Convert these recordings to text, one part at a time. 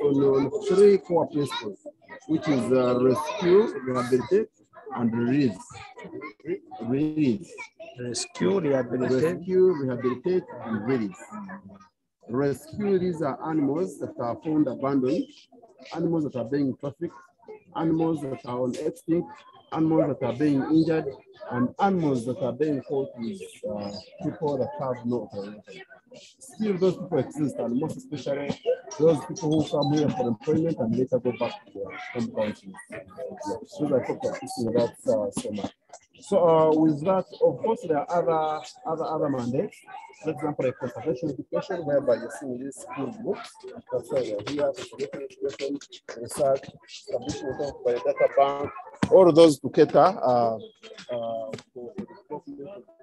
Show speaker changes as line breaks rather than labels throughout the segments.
on three core principles, which is rescue, rehabilitate, and release. Release.
Rescue, rehabilitate.
Rescue, rehabilitate, and release. Rescue, these are animals that are found abandoned, animals that are being trafficked, animals that are on extinct, animals that are being injured, and animals that are being caught with people that have no authority. Still, those people exist, and most especially those people who come here for employment and later go back to their home countries. So I hope that this is that so much. So with that, of course, there are other mandates. For example, like conservation education, whereby you're seeing these school books. That's why you're here, conservation education, research, establishment of by data bank, all of those to cater for the development.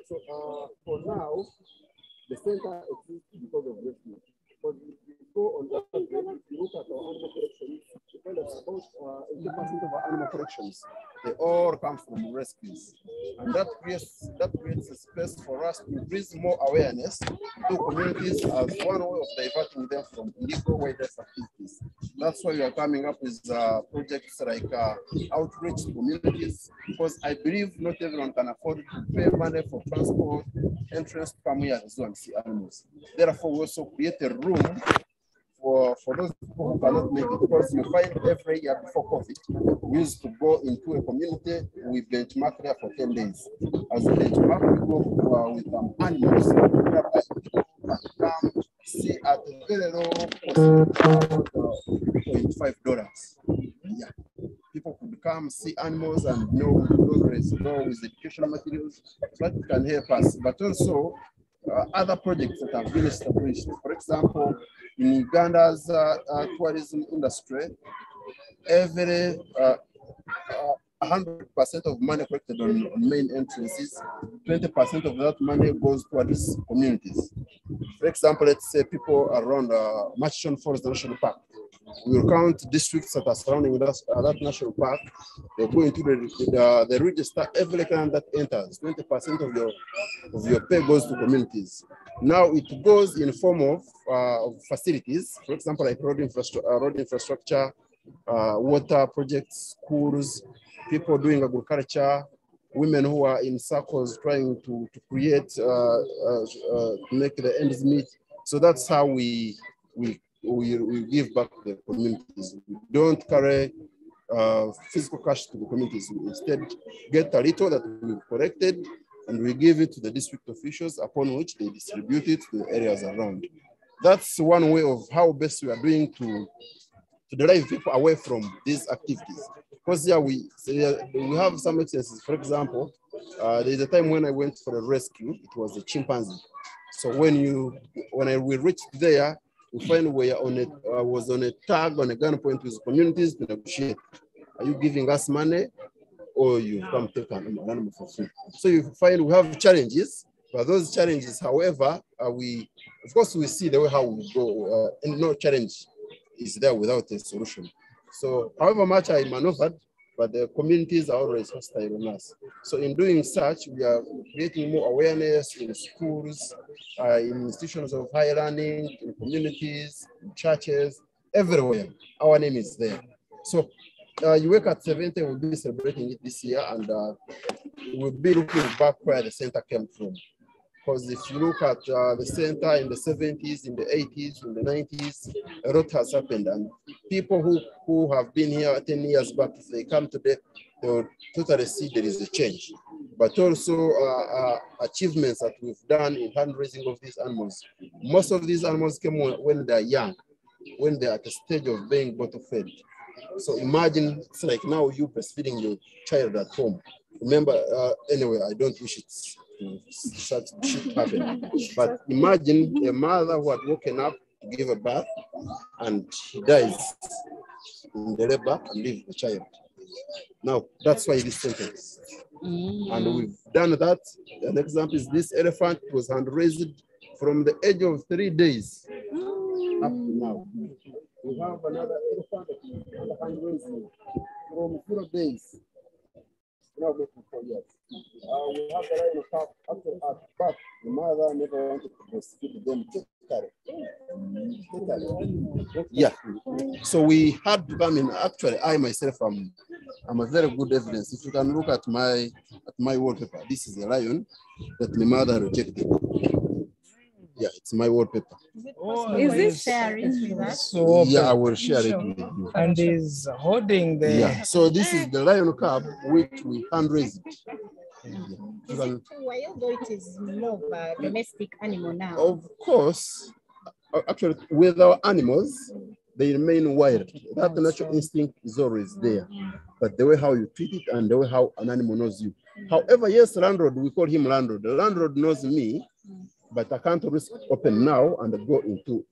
So for now, the center exists because of rescue. But if you go on that page, if you look at our animal collections, you find that about 80% of our animal collections, they all come from rescues. And that creates a space for us to increase more awareness to communities as one way of diverting them from illegal wildlife activities. That's why we are coming up with projects like outreach to communities, because I believe not everyone can afford to pay money for transport, entrance to come here as well and see animals. Therefore, we also create a room for those people who cannot make it, because you find every year before COVID, we used to go into a community, we benchmark there for 10 days. As a benchmark, we go with animals, whereby people can come see at a very low cost, $0.5. Yeah. People could come see animals and know with educational materials that can help us, but also other projects that have been established. For example, in Uganda's tourism industry, every 100% of money collected on main entrances, 20% of that money goes towards communities. For example, let's say people around Machishon Forest National Park. We will count districts that are surrounding that national park. They go into the register every client that enters. 20% of your pay goes to communities. Now it goes in form of facilities, for example, like road infrastructure, water projects, schools, people doing agriculture, women who are in circles trying to create, to make the ends meet. So that's how we give back to the communities. We don't carry physical cash to the communities. We instead get a little that we've collected and we give it to the district officials, upon which they distribute it to the areas around. That's one way of how best we are doing to drive people away from these activities. Because here we have some experiences. For example, there's a time when I went for a rescue, it was a chimpanzee. So when we reached there, we find we are was on a tag on a gunpoint with communities to negotiate. Are you giving us money or you come take an animal for free? So you find we have challenges, but those challenges, however, of course we see the way how we go, and no challenge is there without a solution. So however much I maneuvered, but the communities are always hostile on us. So in doing such, we are creating more awareness in schools, in institutions of higher learning, in communities, in churches, everywhere. Our name is there. So you work at 70, we'll be celebrating it this year, and we'll be looking back where the center came from. Because if you look at the center in the 70s, in the 80s, in the 90s, a lot has happened. And people who have been here 10 years back, if they come today, they will totally see there is a change. But also achievements that we've done in hand raising of these animals. Most of these animals came when they're young, when they're at the stage of being bottle fed. So imagine it's like now you breastfeeding your child at home. Remember, anyway, I don't wish it such shit happen. But imagine a mother who had woken up to give a birth and she dies in the labor and leave the child. Now, that's why this sentence. And we've done that. An example is this elephant was hand raised from the age of 3 days up to now. We have another elephant that is hand raised from 0 days. Now making 4 years. We have the lion of up to at birth. The mother never wanted to breastfeed them, Yeah. So we had to come in. Actually, I myself I'm a very good evidence. If you can look at my wallpaper, this is a lion that my mother rejected. Yeah, it's my wallpaper.
Is this sharing with us?
So
yeah, I will share it with you.
And is holding the.
Yeah. So this is the lion cub which we hand raised.
Is it wild or it is more of a domestic animal now?
Of course, actually, with our animals, they remain wild. That natural instinct is always there. But the way how you treat it and the way how an animal knows you. However, yes, landlord, we call him landlord. The landlord knows me, but I can't risk open now and go into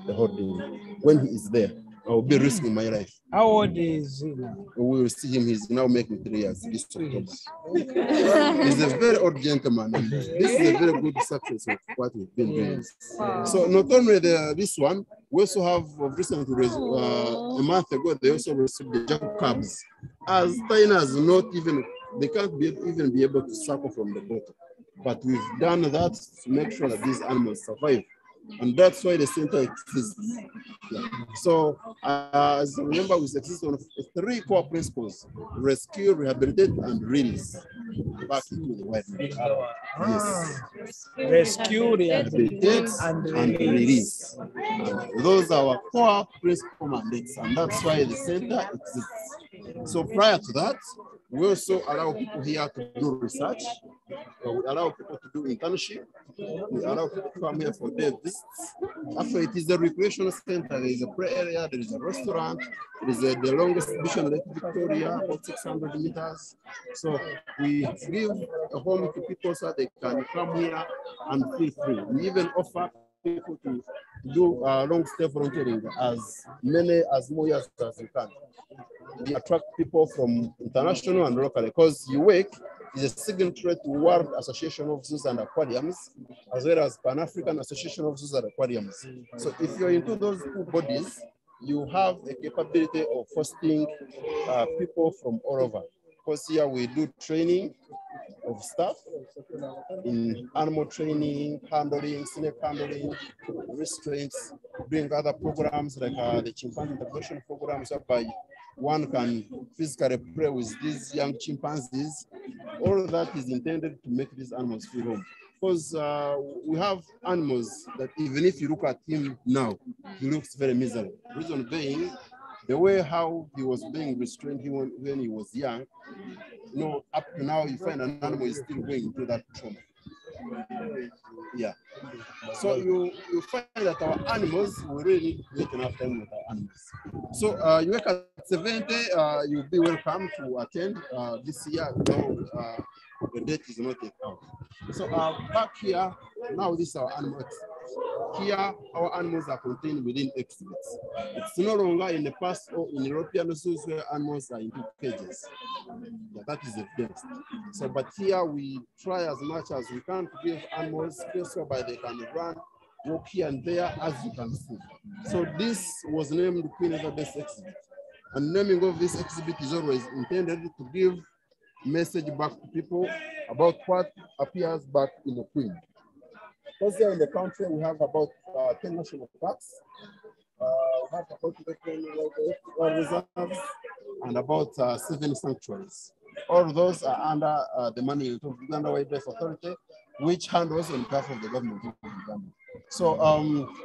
the holding. When he is there, I will be risking my life.
How old is he now?
We will see him. He's now making 3 years this October. He's a very old gentleman. And this is a very good success of what we've been doing. So not only this one, we also have recently, a month ago, they also received the Jacob cubs. As Tainers, they can't even be able to suckle from the bottom. But we've done that to make sure that these animals survive. And that's why the center exists. Yeah. So, as you remember, we exist on 3 core principles: rescue, rehabilitate, and release back into the wild. Yes.
Rescue, rehabilitate, and release.
And those are our core principle mandates, and that's why the center exists. So prior to that, we also allow people here to do research. We allow people to do internship. We allow people to come here for day visits. After it is a recreational center, there is a play area, there is a restaurant, there is the longest beach on Lake Victoria, about 600 meters. So we give a home to people so they can come here and feel free. We even offer people to do long stay volunteering as more years as you can. We attract people from international and local because UWEC is a signatory to World Association of Zoos and Aquariums, as well as Pan-African Association of Zoos and Aquariums. So if you're into those 2 bodies, you have a capability of hosting people from all over. Because here we do training of staff in animal training, handling, snake handling, restraints, doing other programs like the chimpanzee integration programs whereby one can physically play with these young chimpanzees. All that is intended to make these animals feel home. Because we have animals that even if you look at him now, he looks very miserable. Reason being, the way how he was being restrained when he was young, up to now you find an animal is still going into that trauma. Yeah. So you find that our animals, we really need to make enough time with our animals. So you work at 70, you'll be welcome to attend this year. The date is not yet out. So back here, now this is our animal. Here, our animals are contained within exhibits. It's no longer in the past or in European zoos where animals are into cages. Yeah, that is evidence. So, but here we try as much as we can to give animals space whereby they can run, walk here and there, as you can see. So this was named Queen Elizabeth exhibit. And naming of this exhibit is always intended to give message back to people about what appears back in the Queen. Because here in the country, we have about 10 national parks, we have about 11 reserves, and about 7 sanctuaries. All those are under the management of Uganda Wildlife Authority, which handles on behalf of the government of Uganda. So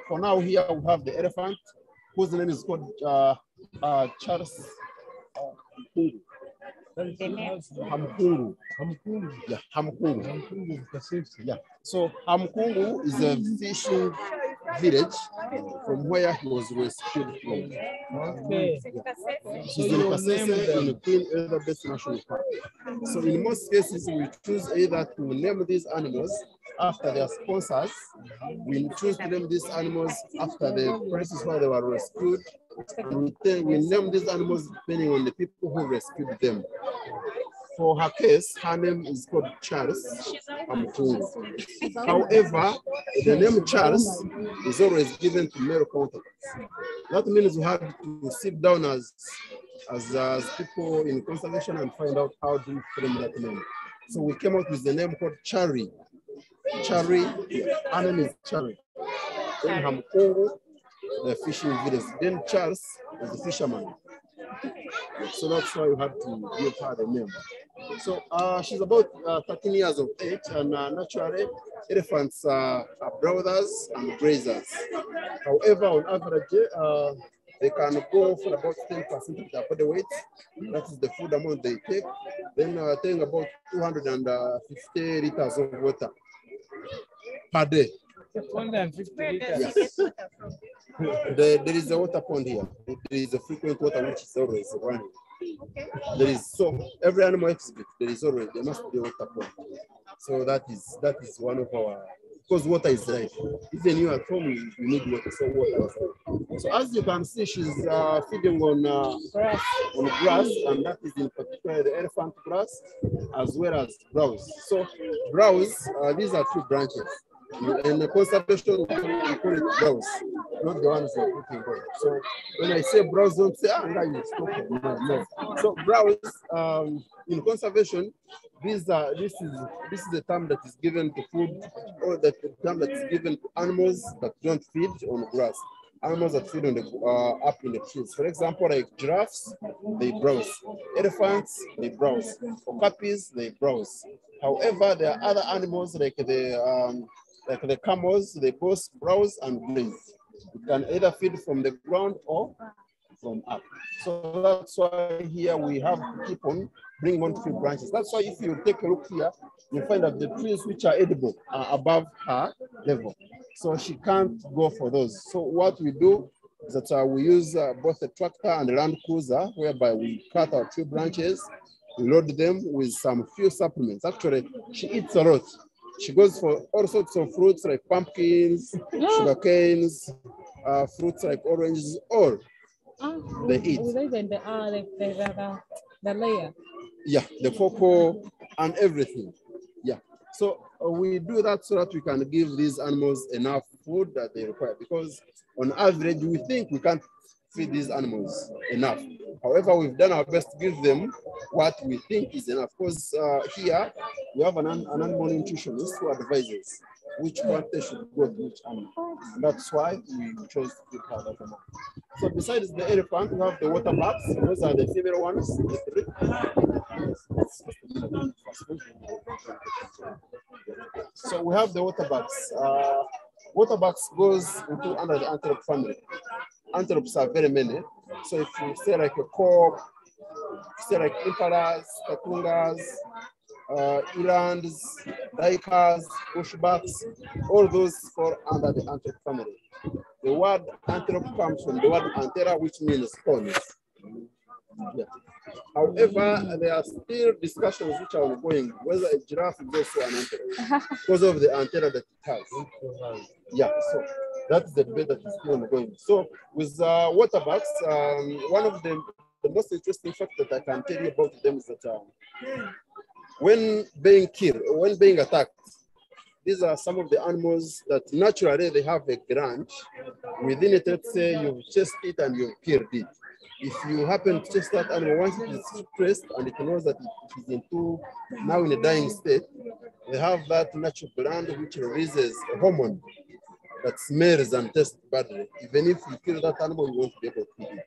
for now here, we have the elephant, whose name is called Charles Hamkungu. Yeah, Hamkungu. Yeah. So Hamkungu is a fishing village from where he was rescued from.
Okay.
Yeah. He's in Kasese in the Queen Elizabeth National Park. So in most cases, we choose either to name these animals after their sponsors. We choose to name these animals after the places where they were rescued. And we name these animals depending on the people who rescued them. For her case, her name is called Charles Hamkungu. However, the name Charles is always given to male counterparts. That means we have to sit down as people in conservation and find out how to frame that name. So we came up with the name called Charlie. Charlie, her name is Charlie. Then Hamkungu, the fishing village. Then Charles is the fisherman. So that's why you have to give her the name. So she's about 13 years of age, and naturally, elephants are brothers and grazers. However, on average, they can go for about 10% of their body weight. That is the food amount they take. Then taking about 250 liters of water per day.
250 liters.
Yes. There is a water pond here. There is a frequent water which is always running. There is, so every animal exhibit, there must be a water pond. So that is one of our, because water is life. Even you at home, you need water, so water is life. So as you can see, she's feeding on grass, and that is in particular the elephant grass, as well as browse. So browse, these are two branches. In the conservation, we call it browse, not the ones that are putting there. So when I say browse, don't say, you stop it. No. So browse, in conservation, this is a term that is given to food, or the term that is given to animals that don't feed on grass. Animals that feed on the up in the trees. For example, like giraffes, they browse. Elephants, they browse. Okapis, they browse. However, there are other animals like the camels, they both browse and graze. You can either feed from the ground or from up. So that's why here we have to keep on bringing on tree branches. That's why if you take a look here, you find that the trees which are edible are above her level. So she can't go for those. So what we do is that we use both a tractor and a land cruiser, whereby we cut our tree branches, we load them with some few supplements. Actually, she eats a lot. She goes for all sorts of fruits like pumpkins, sugar canes, fruits like oranges, all they eat.
The layer.
Yeah, the cocoa and everything. Yeah. So we do that so that we can give these animals enough food that they require, because on average, we think we can't feed these animals enough. However, we've done our best to give them what we think is enough. Because here we have an animal nutritionist who advises which quantity should go to each animal. And that's why we chose to give her that amount. So besides the elephant, we have the water bucks. Those are the female ones. So we have the water bucks. Water bucks goes under the antelope family. Antelopes are very many. So if you say like a cork, say like impalas, katungas, elands, daikas, bushbacks, all those fall under the antelope family. The word antelope comes from the word antera, which means horns. Yeah. However, there are still discussions which are ongoing whether a giraffe is also an antelope because of the antenna that it has. Yeah, so that's the debate that is still ongoing. So with waterbucks, one of the most interesting facts that I can tell you about them is that when being killed, when being attacked, these are some of the animals that naturally they have a gland. Within it, let's say you've chased it and you've killed it. If you happen to chase that animal, once it is stressed and it knows that it is now in a dying state, they have that natural gland which releases a hormone that smells and tastes badly. Even if you kill that animal, you won't be able to eat it.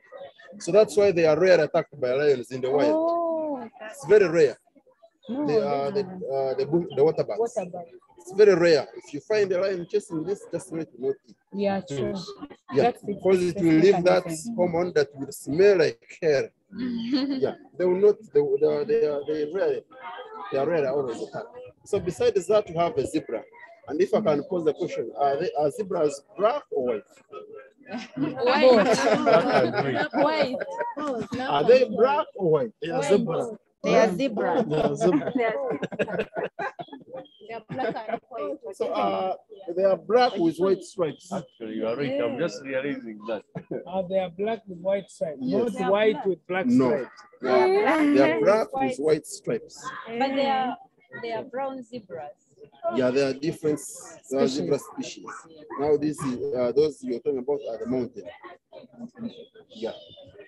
So that's why they are rare attacked by lions in the wild. Oh, it's very rare. The water bugs. It's very rare. If you find a lion chasing this, just wait to not eat. Yeah, true. Yeah, because it will leave that hormone that will smell like hair. Yeah, they will not. They are rare always attacked. So besides that, we have a zebra. And if I can pose the question, are zebras black or white?
White.
Are they black or white?
They are zebra. They are zebra.
They are zebra.
They are black and white.
So they are black with white stripes.
Actually, you are right. I'm just realizing that.
They are black with white stripes,
Yes.
not white with black stripes.
No, they are black with white stripes.
But they are brown zebras.
Yeah, there are different zebra species. Now, this is those you're talking about are the mountain. Yeah.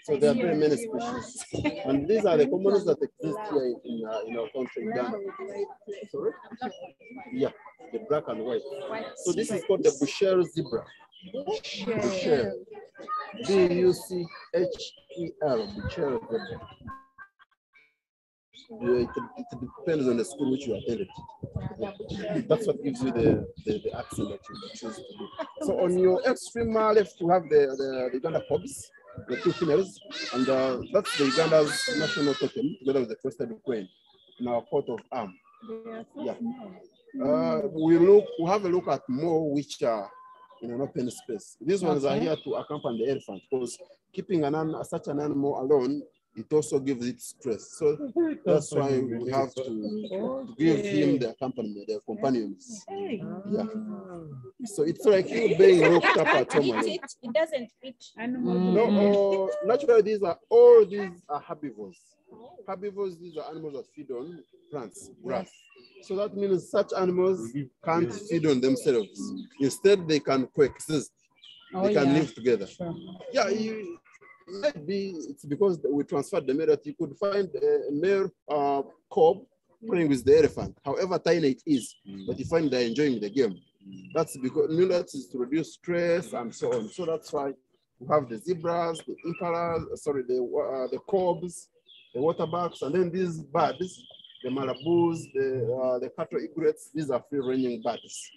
So there are very many species, and these are the commonest that exist here in our country. Sorry? Yeah, the black and white. So this is called the Bushel zebra. Buchel. B-U-C-H-E-L. Buchel. It depends on the school which you attended. That's what gives you the accent that you choose to do. So on your extreme left, you have the Uganda cobs, the two females, and that's the Uganda's national totem, together with the crested crane, in our coat of arms. Yeah. We have a look at more which are in an open space. These ones are here to accompany the elephant, because keeping such an animal alone, it also gives it stress. So that's why we have to give him the accompaniment, the companions. Yeah. So it's like you being looked up at home.
It doesn't eat animals.
No, naturally these are herbivores. Herbivores, these are animals that feed on plants, grass. So that means such animals can't feed on themselves. Instead, they can coexist. They can live together. Sure. Yeah, maybe it's because we transferred the male that you could find a male cob playing with the elephant, however tiny it is, but you find they're enjoying the game. That's because that is to reduce stress and so on. So that's why we have the zebras, the impalas, the cobs, the waterbacks, and then these birds, the marabous, the cattle egrets. These are free-ranging birds.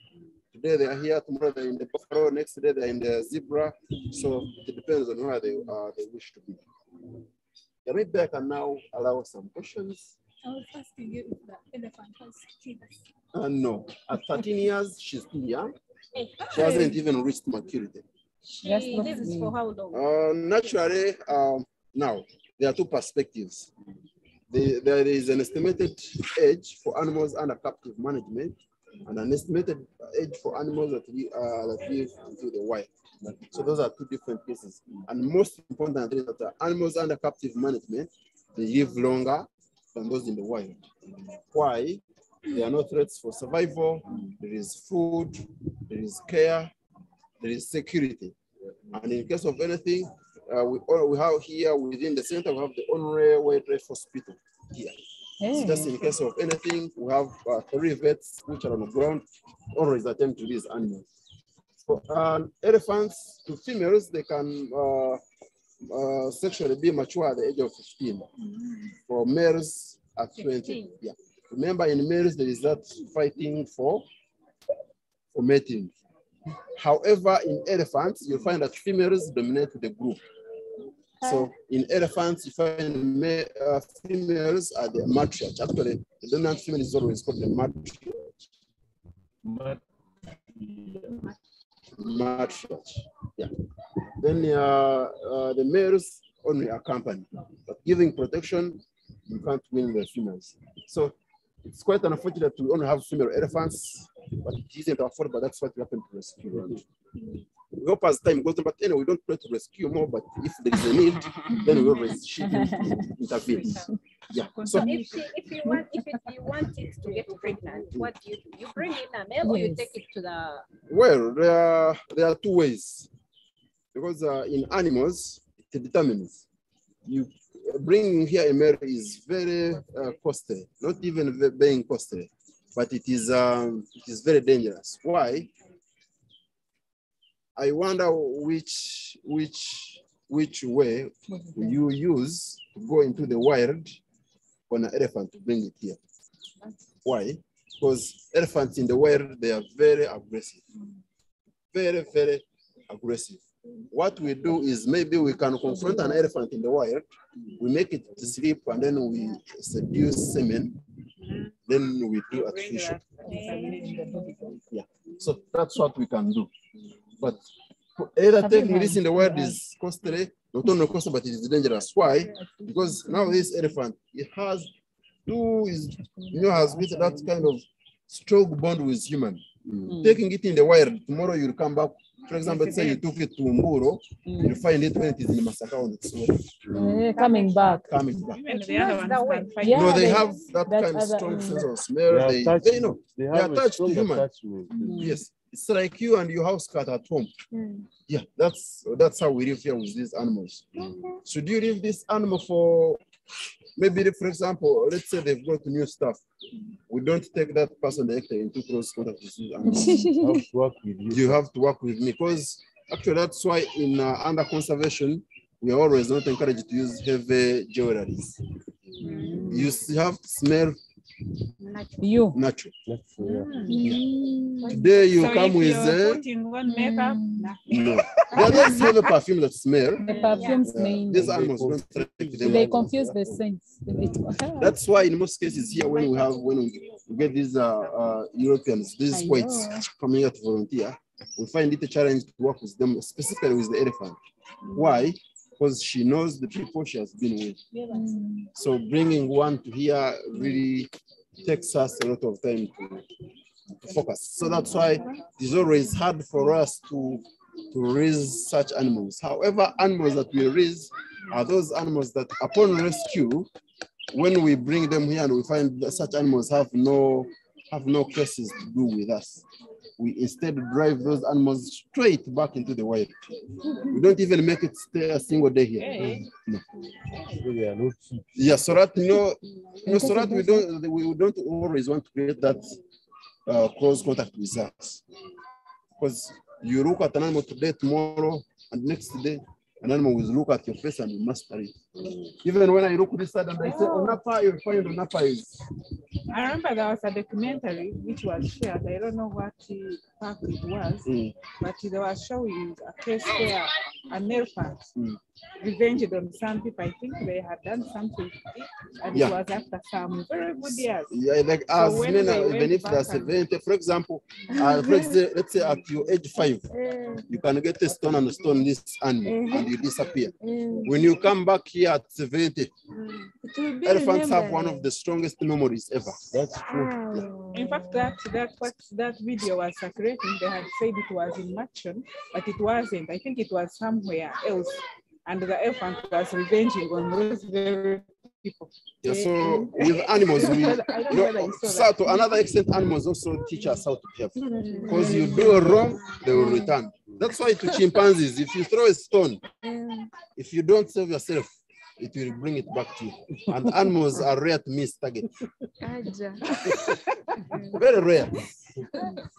Today they are here, tomorrow they're in the buffalo, next day they're in the zebra. So it depends on where they wish to be. The Rebecca can now allow some questions.
I was asking you if the elephant has teeth.
No, at 13 years, she's still young. She hasn't even reached maturity.
She lives for how long?
Naturally, now, there are two perspectives. There is an estimated age for animals under captive management, and an estimated age for animals that live into the wild. So those are two different cases. And most important is that animals under captive management, they live longer than those in the wild. Why? There are no threats for survival. There is food, there is care, there is security. And in case of anything, we have here within the center, we have the honorary wildlife hospital here. So just in case of anything, we have 3 vets which are on the ground, always attend to these animals. So elephants to females, they can sexually be mature at the age of 15. For males at 20. Yeah. Remember, in males, there is that fighting for mating. However, in elephants, you find that females dominate the group. So in elephants, you find females are the matriarch. Actually, the dominant female is always called the matriarch. Matriarch. Yeah. Then the males only accompany, but giving protection, you can't win the females. So it's quite unfortunate to only have female elephants, but it isn't our fault, but that's what we happen to rescue. We hope as time goes on, but anyway, we don't try to rescue more, but if there is a need, then we always intervene. Yeah. So
if you want it to get pregnant, what do? You bring in a male or you take it to the...
Well, there are 2 ways. Because in animals, it determines. You bringing here a male is very costly, not even being costly, but it is very dangerous. Why? I wonder which way you use to go into the wild on an elephant to bring it here. Why? Because elephants in the wild, they are very aggressive. Very, very aggressive. What we do is maybe we can confront an elephant in the wild, we make it to sleep, and then we seduce semen, then we do artificial. Yeah. So that's what we can do. But either taking this in the wild is costly, not only costly, but it is dangerous. Why? Because now this elephant, it has has with that kind of strong bond with human. Taking it in the wild, tomorrow you'll come back. For example, let's say you took it to Mburo, you find it when it is in Masaka on its way.
Coming back.
Even the other ones can find
Yeah,
no, they have that kind of strong sense of smell. They know. They are attached to human. Yes. It's like you and your house cat at home. Yeah, that's how we live here with these animals. Should you leave this animal for maybe, for example, let's say they've got new stuff. We don't take that person directly into close contact with these animals. You have to work with me because Actually, that's why in under conservation, we are always not encouraged to use heavy jewelries. You have to smell natural. Today you
So
come
if
with
you're putting on makeup,
no. They just have a perfume that smell.
The perfumes mainly.
These animals don't take them.
They confuse the scents.
That's why in most cases here, when we get these Europeans, these whites coming here to volunteer, we find it a challenge to work with them, specifically with the elephant. Why? Because she knows the people she has been with. So bringing one to here really takes us a lot of time to focus. So that's why it's always hard for us to raise such animals. However, animals that we raise are those animals that upon rescue, when we bring them here and we find that such animals have no cases to do with us, we instead drive those animals straight back into the wild. We don't even make it stay a single day here. No. Yeah, so that so that we don't always want to create that close contact with us. Because you look at an animal today, tomorrow, and next day, an animal will look at your face and you master it. Even when I look this side and I say, Onapa, you find Onapa is.
I remember there was a documentary which was shared. I don't know what park it was, but they were showing a case where an elephant revenged on some people. I think they had done something to it, and it was after some very good years.
Yeah, like
So
as
when
men,
they
even
went
if
back
they're 70, for example, let's say at your age 5, you can get a stone and stone this animal and you disappear. When you come back here at 70, elephants have one of the strongest memories ever. That's true.
In fact, that video was circulating. They had said it was in Maction, but it wasn't. I think it was somewhere else. And the elephant was revenging on those very people.
Yeah, so with animals, so to another extent, animals also teach us how to behave. Because you do wrong, they will return. That's why to chimpanzees, if you throw a stone, if you don't save yourself, it will bring it back to you. And animals are rare to miss target. Very rare.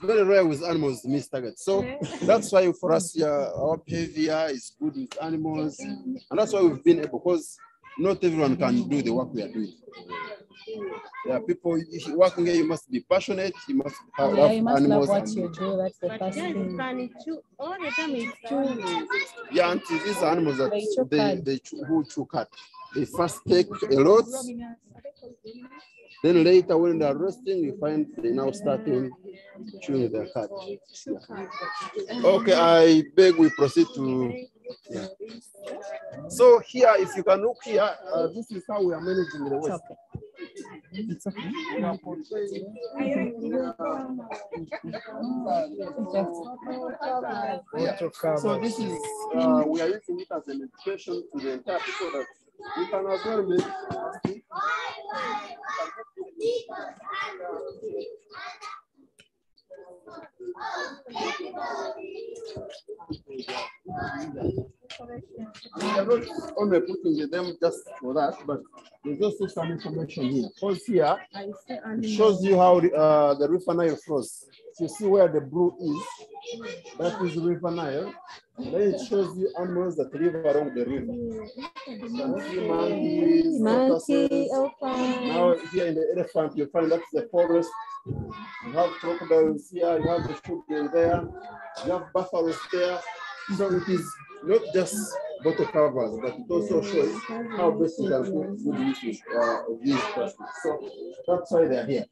Very rare with animals to miss target. So that's why for us here, our behavior is good with animals. And that's why we've been able, because not everyone can do the work we are doing. Yeah, people working here, you must be passionate, you must have
you must
animals.
Love what you do, that's the first thing.
All the time it's true.
Yeah, and these animals that they chew cud. They first take a lot, then later when they are resting, you find they now starting chewing their cud. Yeah. Okay, I beg we proceed to. Yeah. So here, if you can look here, this is how we are managing the waste.
It's okay.
Yeah. So this is, we are using it as an education to the entire people that we can as well make. We are not only putting them just for that, but there's also some information here. Because here, it shows you how the River Nile flows. So you see where the blue is, that is River Nile. Then it shows you animals that live along the river. You can see monkeys, tortoises. Now here in the elephant, you find that's the forest. You have crocodiles here, you have the sugar there, you have buffaloes there. So it is not just bottle covers, but it also shows how best you can put good use of these plastics. So that's why they're here.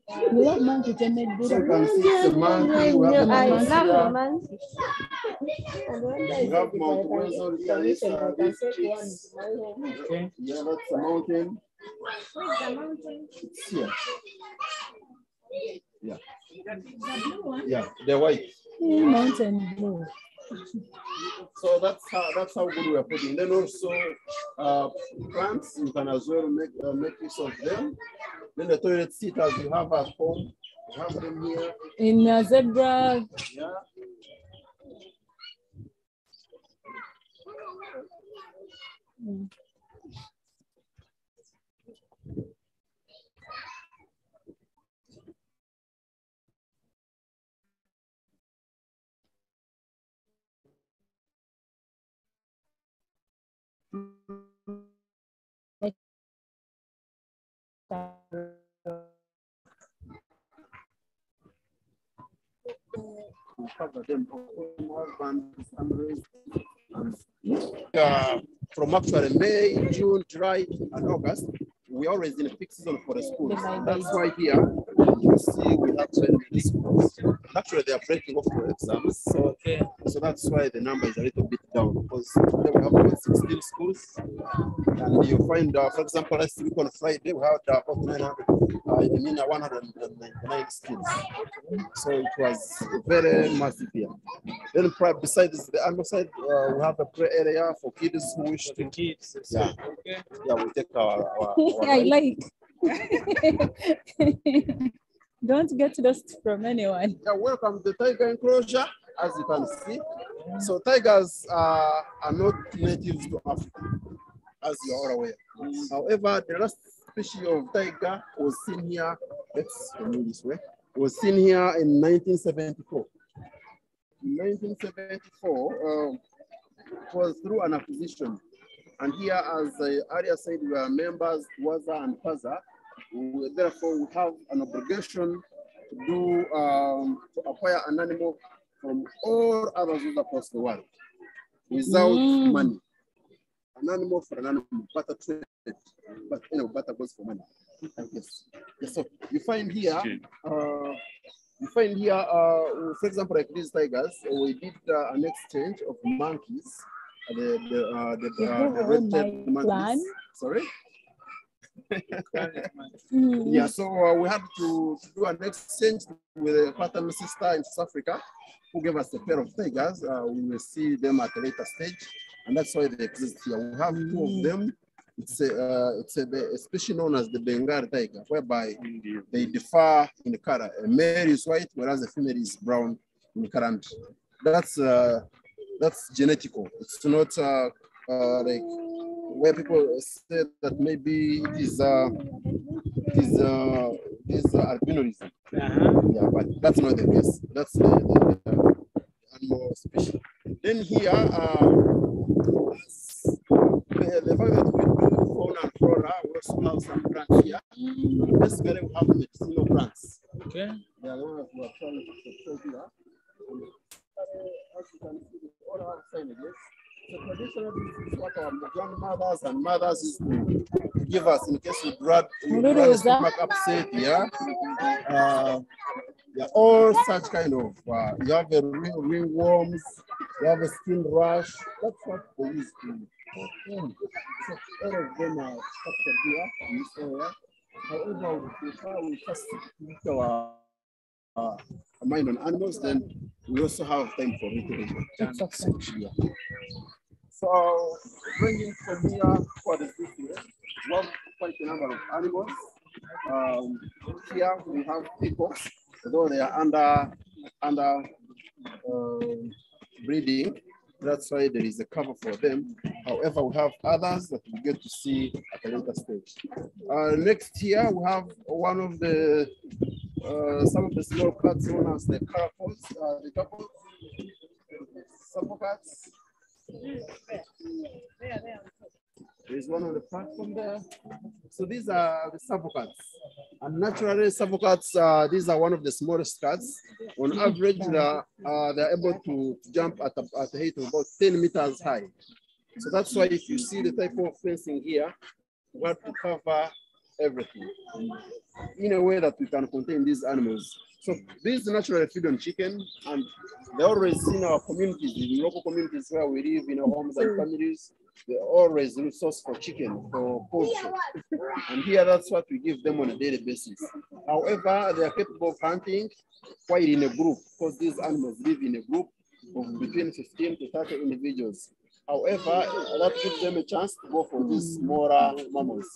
You love monkey, so you
can see the monkey, we have the monkey. We have Mount Windsor here, these chicks. Okay. Yeah, that's the mountain. Where's the mountain? It's here. Yeah. Yeah, the white.
Mountain blue.
So that's how good we are putting. Then also plants, you can as well make use of them. Then the toilet seat as you have at home, you have them here.
In a zebra.
Yeah. Cover them from actually May, June, July, and August, we always in a peak season for the schools. That's why here you see we have 20 schools. Actually, they are breaking off for exams, so that's why the number is a little bit down because today we have about 16 schools, and you find, for example, last week on Friday we had about 199 students. So it was very massive here. Then besides the animal side, we have a play area for kids who wish to.
Kids.
Yeah, yeah, we take our
I like. Don't get lost from anyone.
Yeah, welcome to the tiger enclosure, as you can see. So tigers are not natives to Africa, as you are all aware. However, the last species of tiger was seen here, let's move this way, was seen here in 1974. In 1974, it was through an acquisition. And here, as the area said, we are members, Waza and Paza. Therefore, we have an obligation to do to acquire an animal from all other zoos across the world without money. An animal for an animal, butter trade, but you know, butter goes for money. Yes. Yes. So you find here, for example, like these tigers, we did an exchange of monkeys, the red-tailed monkeys. Sorry. Yeah, so we had to do an exchange with a paternal sister in South Africa who gave us a pair of tigers. We will see them at a later stage, and that's why they exist here. We have two of them. It's a species known as the Bengal tiger, whereby they differ in color. A male is white, whereas the female is brown in color. And that's genetical. It's not like where people say that maybe it is albinism. Yeah, but that's not the case. That's the animal species. Then here, the fact that we do fauna and flora, we also have some plants here. Basically, we have medicinal plants.
Okay.
Yeah, the one that we are trying to show here. As you can see, all our signages. So traditionally, this is what our grandmothers and mothers used to give us in case we had stomach upset. Yeah, yeah, all such kind of. You have a ringworms, you have a skin rash. That's what they used to. So all of them are structured here in this area. However, we first put our mind on animals, then we also have time for literature. Yeah. So bringing from here, what is this here? We have quite a number of animals. Here we have peacocks, though they are under breeding. That's why there is a cover for them. However, we have others that we get to see at a later stage. Next here, we have one of the some of the small cats known as the caracals, the couple, cats. There's one on the platform there. So these are the savocats. And naturally, savocats, these are one of the smallest cats. On average, they're able to jump at a height of about 10 meters high. So that's why if you see the type of fencing here, we have to cover everything in a way that we can contain these animals. So these naturally feed on chicken, and they always in our communities, in local communities where we live in our homes and families, they always resource for chicken, for poultry. And here that's what we give them on a daily basis. However, they are capable of hunting while in a group, because these animals live in a group of between 15 to 30 individuals. However, that gives them a chance to go for these smaller mammals.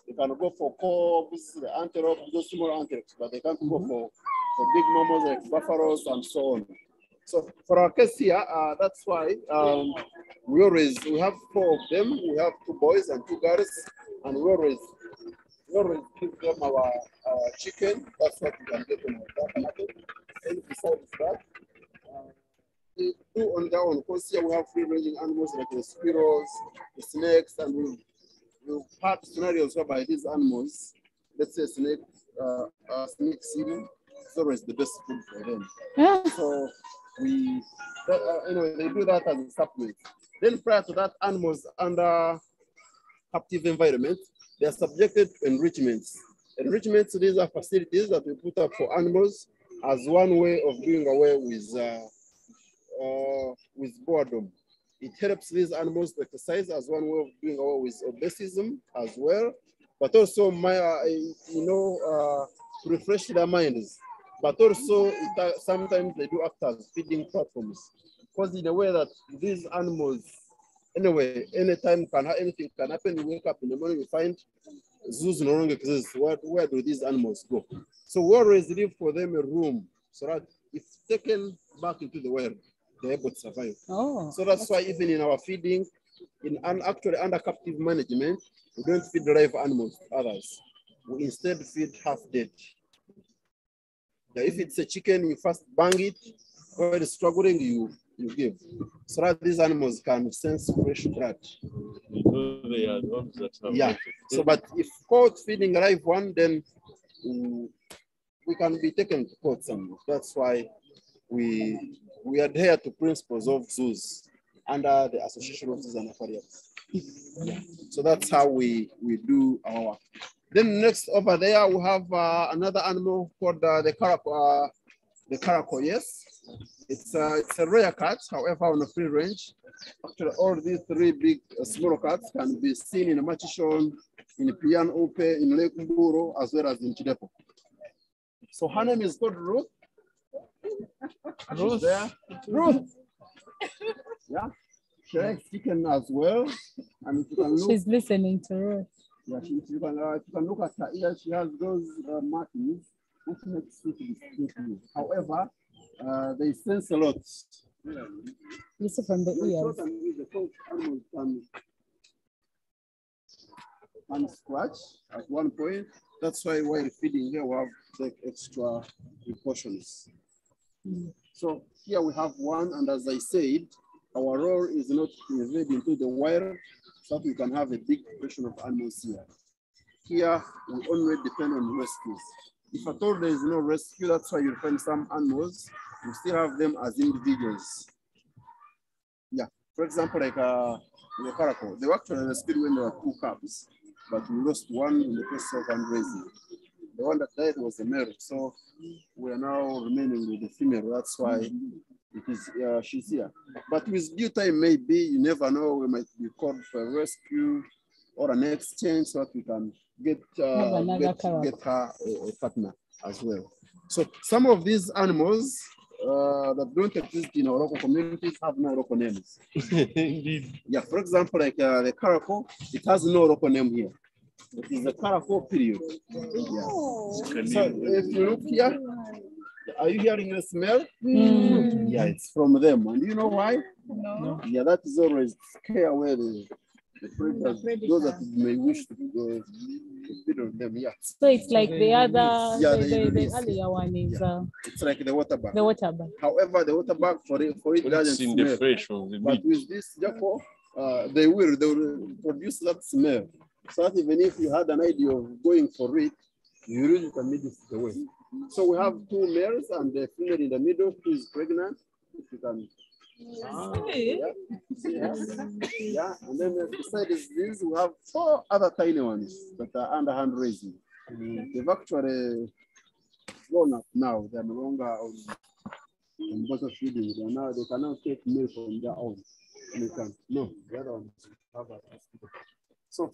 They can go for cobs, the antelope, those small antelopes, but they can't go for big mammals like buffaloes and so on. So for our case here, that's why we have 4 of them. We have 2 boys and 2 girls, and we always give them our chicken. That's what we can get on our market. And besides that, do on that one, because here we have free-ranging animals like the squirrels, the snakes, and we'll have scenarios whereby these animals, let's say snake eating, it's always the best food for them. So they do that as a supplement. Then prior to that, animals under captive environment, they are subjected to enrichments. Enrichments, these are facilities that we put up for animals as one way of doing away with boredom. It helps these animals to exercise as one way of doing away with obesity as well, but also to refresh their minds. But also sometimes they do act as feeding platforms, because in a way that these animals, anyway, anything can happen. You wake up in the morning, you find zoos no longer exist. Where do these animals go? So we always leave for them a room so that if taken back into the wild, they're able to survive. So that's why even in our feeding, actually under captive management, we don't feed live animals to others. We instead feed half dead. If it's a chicken, you first bang it. While it's struggling, you give, so that these animals can sense fresh blood.
They are the ones that have
So, but if caught feeding a live one, then we can be taken to court some. That's why we adhere to principles of zoos under the Association of Zoos and Aquariums. So that's how we do our work. Then next over there, we have another animal called the caracal. The caracal, yes. It's a rare cat, however, on a free range. Actually, all these three big small cats can be seen in Machishon, in Pian Ope, in Lake Mburo, as well as in Chidepo. So her name is called Ruth. Ruth. There. Ruth. Yeah. She likes chicken as well. And if you can look,
She's listening to Ruth.
Yeah, if you can look at her ears, she has those markings which makes it distinctive. However, they sense a lot.
Listen from the ears.
The coach animals can scratch at one point. That's why while feeding here, we have to take extra precautions. So here we have one, and as I said, our role is not to invade into the wild, so that we can have a big population of animals here. Here, we only depend on rescues. If at all there is no rescue, that's why you find some animals, we still have them as individuals. Yeah, for example, like the caracal, they were actually rescued when there were 2 cubs, but we lost one in the process of fundraising. The one that died was the male, so we are now remaining with the female. That's why it is she's here. But with due time, maybe, you never know, we might be called for a rescue or an exchange so that we can get her a partner as well. So some of these animals that don't exist in our local communities have no local names.
Indeed.
Yeah, for example, like the caracal, it has no local name here. It is the caracal period. Yeah. So if you look here, are you hearing the smell? Yeah, it's from them. And do you know why? No. Yeah, that is always scare away the predators, those that may wish to feed on them. Yeah.
So it's like the other,
Yeah,
the earlier one is
it's like the water bag.
the water bag.
However, the water bag for it doesn't
in
smell.
the fresh of the
But
meat.
with this, therefore, they will produce that smell. So that even if you had an idea of going for it, you really can meet it away. So we have 2 males and the female in the middle who is pregnant. If you can. Yeah. And then beside this, we have 4 other tiny ones that are under hand raising. They've actually grown up now. They're no longer on bottle feeding. They can now take milk on their own. And they can, no, the other ones have a hospital. So,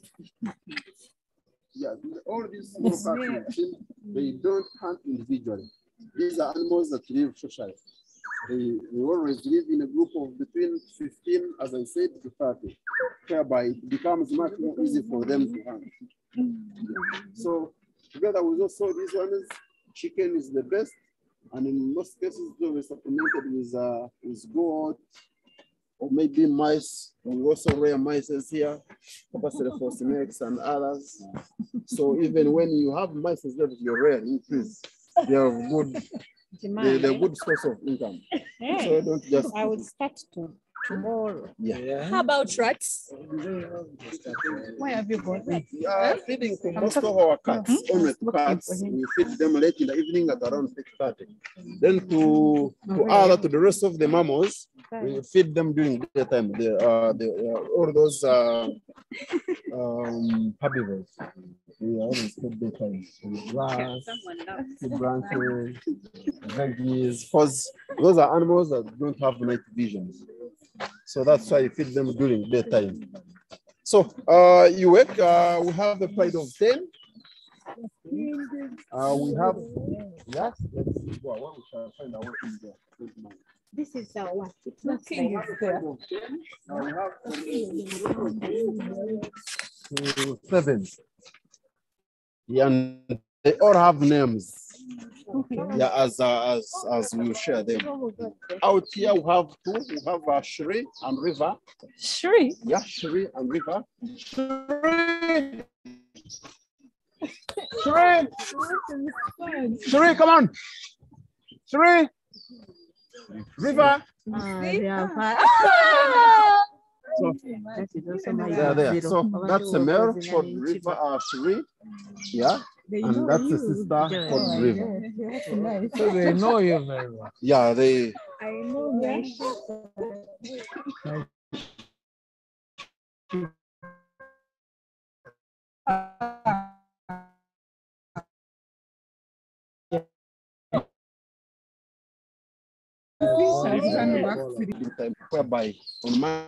yeah, all these small cats, they don't hunt individually. These are animals that live socially. They always live in a group of between 15, as I said, to 30, whereby it becomes much more easy for them to hunt. So, together with also these ones, chicken is the best, and in most cases, they're supplemented with goat, or maybe mice. We also rear mice here, capacity for snakes and others. So even when you have mice that you're rearing, increase, they are good the good source of income. So don't just.
I will start tomorrow.
Yeah.
How about rats?
Why have you got that?
We are feeding for most of our cats, only cats. We feed them late in the evening at around 6:30. Then to add to the rest of the mammals, we feed them during daytime. All those herbivores. We always feed daytime. Grass, branches, veggies, because those are animals that don't have night visions. So that's why you feed them during daytime. So you wake, we have a pride of 10. We have, yes, let's go. We shall find out what is there.
This is what? It's
The
not
king
like
is there.
We have 7. Yeah, and they all have names. Yeah, as we share them. Out here we have 2. We have Shri and River.
Shri.
Yeah, Shri and River. Shri. Shri. Shri, come on. Shri. River. So they are there. So that's a male called River Shri. Yeah. And that's a sister called River.
So they know you very well.
Yeah, they.
I know my
Whereby on Monday,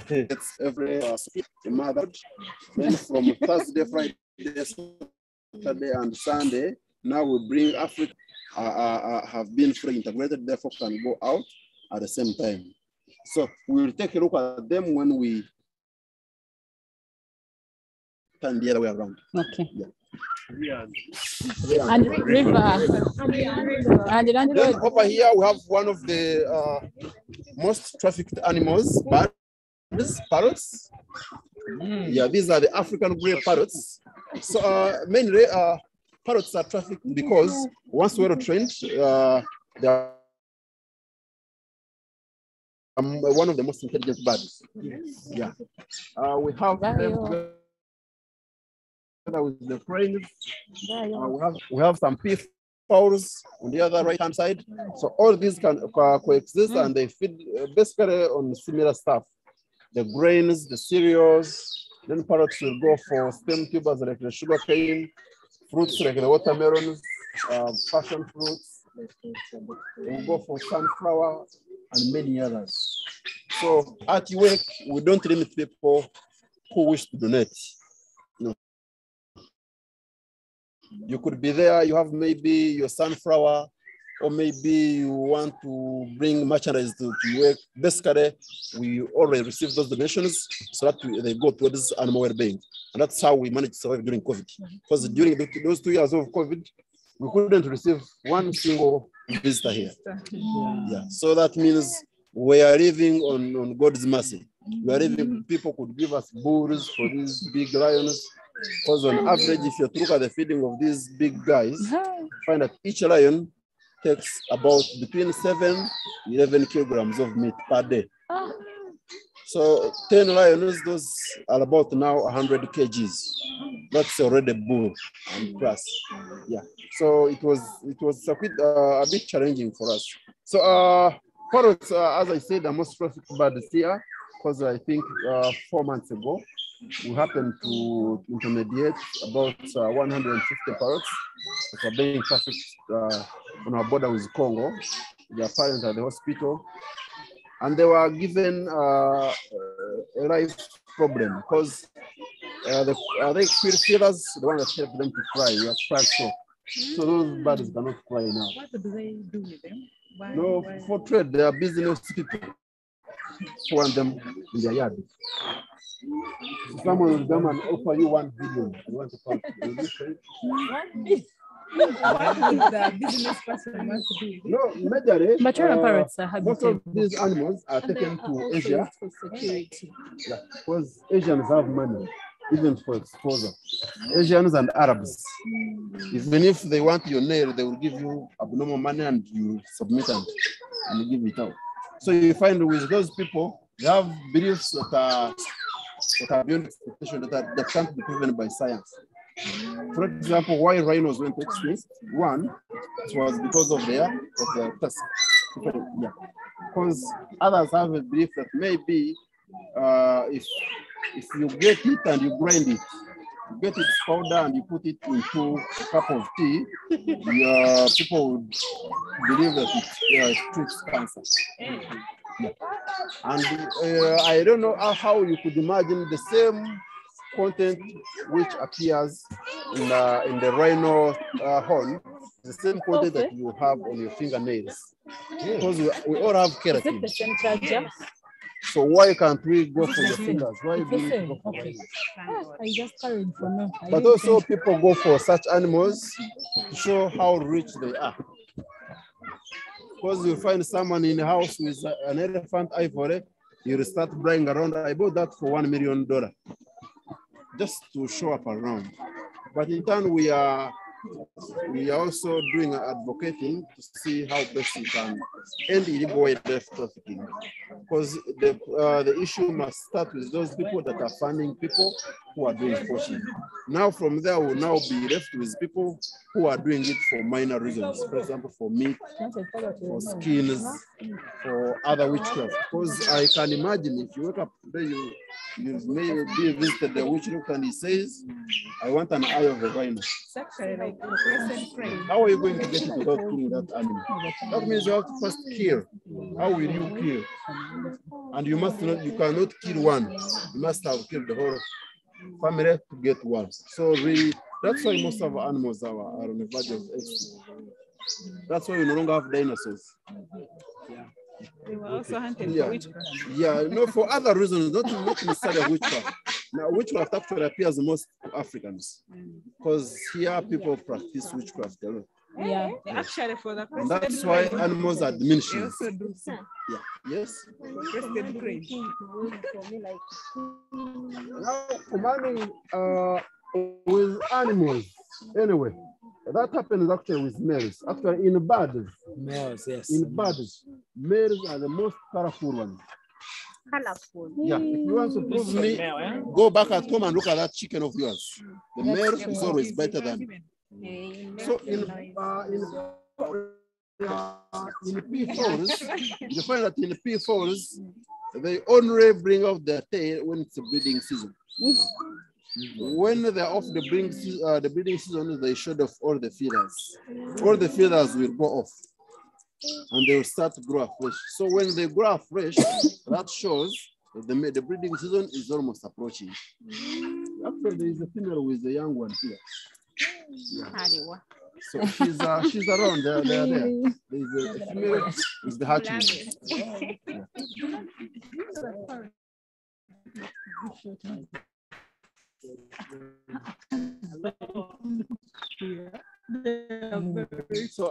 it's every mother. Then from Thursday, Friday, Saturday, and Sunday, now we bring Africa have been fully integrated, therefore can go out at the same time. So we will take a look at them when we turn the other way around.
Okay.
Yeah.
And river. And
then over here we have one of the most trafficked animals, birds, parrots. Yeah, these are the African grey parrots. So mainly parrots are trafficked because once well trained, they are one of the most intelligent birds. Yeah. We have them with the cranes. We have some peafowls on the other right-hand side. So all these can coexist and they feed basically on similar stuff. The grains, the cereals, then parrots will go for stem tubers like the sugar cane, fruits like the watermelons, passion fruits. We'll go for sunflower and many others. So at work, we don't limit people who wish to donate. You could be there, you have maybe your sunflower, or maybe you want to bring merchandise to work. Basically, we already receive those donations so that they go towards animal well-being. And that's how we managed to survive during COVID. Because during those 2 years of COVID, we couldn't receive one single visitor here. Yeah. So that means we are living on God's mercy. We are living, people could give us bulls for these big lions. Because on average, if you look at the feeding of these big guys, find that each lion takes about between 7 to 11 kilograms of meat per day. So 10 lions, those are about now 100 kgs. That's already a bull and plus. Yeah. So it was a bit challenging for us. So parrots, as I said, the most trafficked birds here, because I think 4 months ago, we happened to intermediate about 150 parrots that are being trafficked on our border with Congo. Their parents at the hospital, and they were given a life problem because they queer feeders, the one that helped them to fly. We are flat, so those birds cannot fly now.
What do they do with them?
No, for trade, they are business people who want them in their yard. Someone will come and offer you 1 billion. You want to part. Will you say?
What would the business person want to do?
No, majorly,
Mature parrots are
most of
habitable.
these animals are
And they
taken
are
to
also
Asia.
used for security.
Yeah, because Asians have money, even for exposure. Asians and Arabs, even if they want your nail, they will give you abnormal money and you submit and you give it out. So you find with those people, they have beliefs that are beyond expectation, that can't be proven by science. For example, why rhinos went extinct? One, it was because of their tusk. Yeah. Because others have a belief that maybe if you get it and you grind it, you get its powder and you put it into a cup of tea, people would believe that it treats cancer. Yeah. And I don't know how you could imagine the same content which appears in the rhino horn, the same content that you have on your fingernails. Because we all have keratin.
Is it the same charger?
So why can't we go for the fingers? Why
It's
do
the
we
same.
go for
Okay.
rhinos?
I just carried for now.
But also people go for such animals to show how rich they are. Because you find someone in a house with an elephant ivory, you start buying around. I bought that for $1 million, just to show up around. But in turn, we are also doing advocating to see how best we can end illegal wildlife trafficking. Because the issue must start with those people that are funding people who are doing poaching. Now from there, we'll now be left with people who are doing it for minor reasons. For example, for meat, for skins, for other witchcraft. Because I can imagine if you wake up today, you may be visited the witch doctor and he says, I want an eye of a rhino.
It's actually like a present friend.
How are you going to get it without killing that animal? That means you have to first kill. How will you kill? And you cannot kill one. You must have killed the whole family to get one. So really, that's why most of our animals are on the verge of extinction. That's why we no longer have dinosaurs. Yeah.
They were also hunted
Yeah.
for witchcraft.
Yeah, no, for other reasons, not necessarily witchcraft. Now, witchcraft actually appears most to Africans because here people practice witchcraft a lot.
Yeah.
Actually, for the
And that's why animals are
they
diminishing.
also do so.
Yeah. Yes.
Crested crane.
Now, commanding with animals, anyway, that happens actually with males. Actually, in birds,
Males, yes.
in birds, males are the most colorful ones.
Colorful.
Yeah, if you want to prove me, go back at home and look at that chicken of yours. The male is always better than. So in P4s, you find that in P4s, they only bring out their tail when it's a breeding season. When they're off the breeding season, they shed off all the feathers. All the feathers will go off, and they will start to grow afresh. So when they grow afresh, that shows that the breeding season is almost approaching. Actually, there is a female with the young one here. Yeah. So she's around there. There is a female with the hatchling. So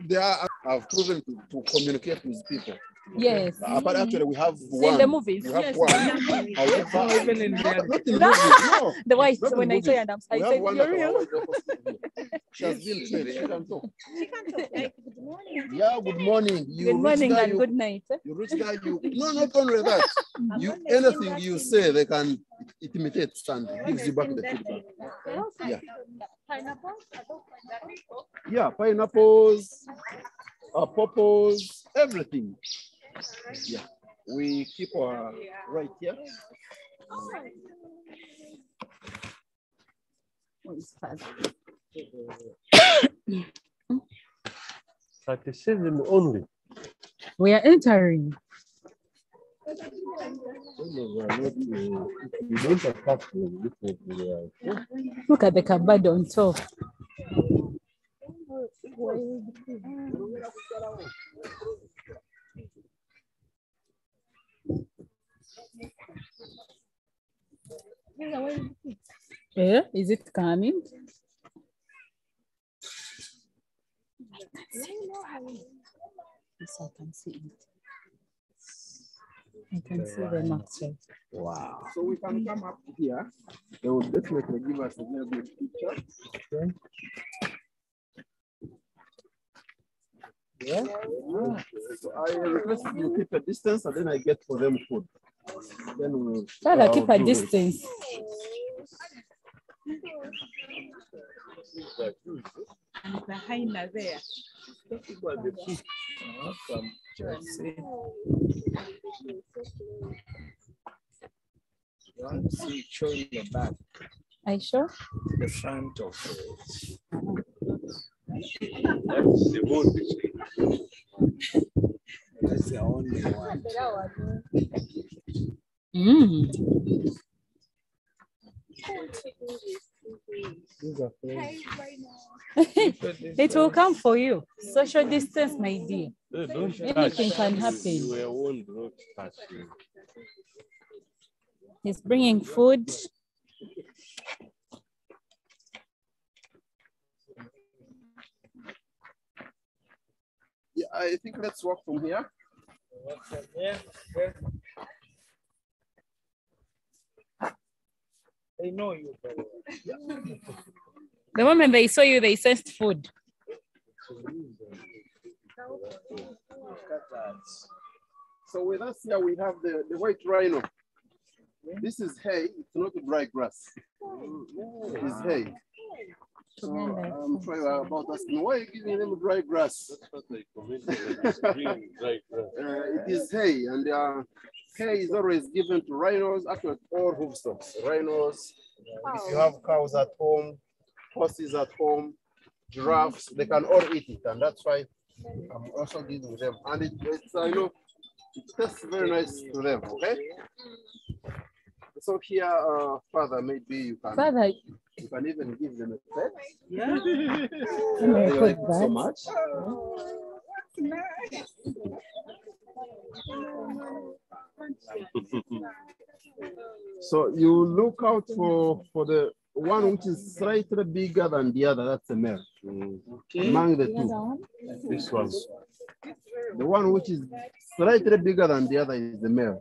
they have proven to communicate with people.
Yes.
But actually, we have one.
In the movies.
We have
Yes.
one. However,
Even in reality.
not in movies, no.
The white,
Not in
when I
movies.
saw it, I
We have
said,
one
you're
that
real.
she has been trained. She can talk.
She can talk like good morning.
Yeah, good morning. You
Good morning
reach there,
and good night.
You reach there, no, not only that. Anything you say, they can imitate and gives you back the feedback. Yeah. Yeah, pineapples, purples, everything. Yeah, we keep right here.
37 only.
We are entering.
We don't attack them differently.
Look at the cupboard on top. Yeah, is it coming? Yes, I can see it. I can see the actually.
Wow. So we can come up here. They will definitely give us a very good picture. Okay. Yeah. So I request you keep a distance and then I get for them food. Then we'll
Father, keep a
do this.
distance.
And the hyena there.
See, showing the back,
Are you sure?
the front of it.
That's the moon.
That's the only one.
Mm.
These are
It will come for you. Social distance, my dear.
Don't
Anything
touch.
can happen.
You were warned not to touch you.
He's bringing food.
Yeah, I think let's walk from here.
Yeah. They know you very well.
The moment they saw you, they sensed food.
Look at that.
So with us here, we have the white rhino. This is hay, it's not dry grass. It's hay. So I'm trying about asking, why are you giving them dry grass?
That's what they commented. Green, dry grass.
It is hay, and hay is always given to rhinos, actually all hoofstocks. Rhinos, if you have cows at home, horses at home, giraffes, they can all eat it, and that's why I'm also giving them. And it's I know, it tastes very nice to them, okay? So here, Father, maybe you can,
Father,
you can even give them a pet.
Yeah.
can I
They
put
like it so
that?
much. So you look out for the one which is slightly bigger than the other. That's a male. Among the two,
This one's
the one which is slightly bigger than the other is the male.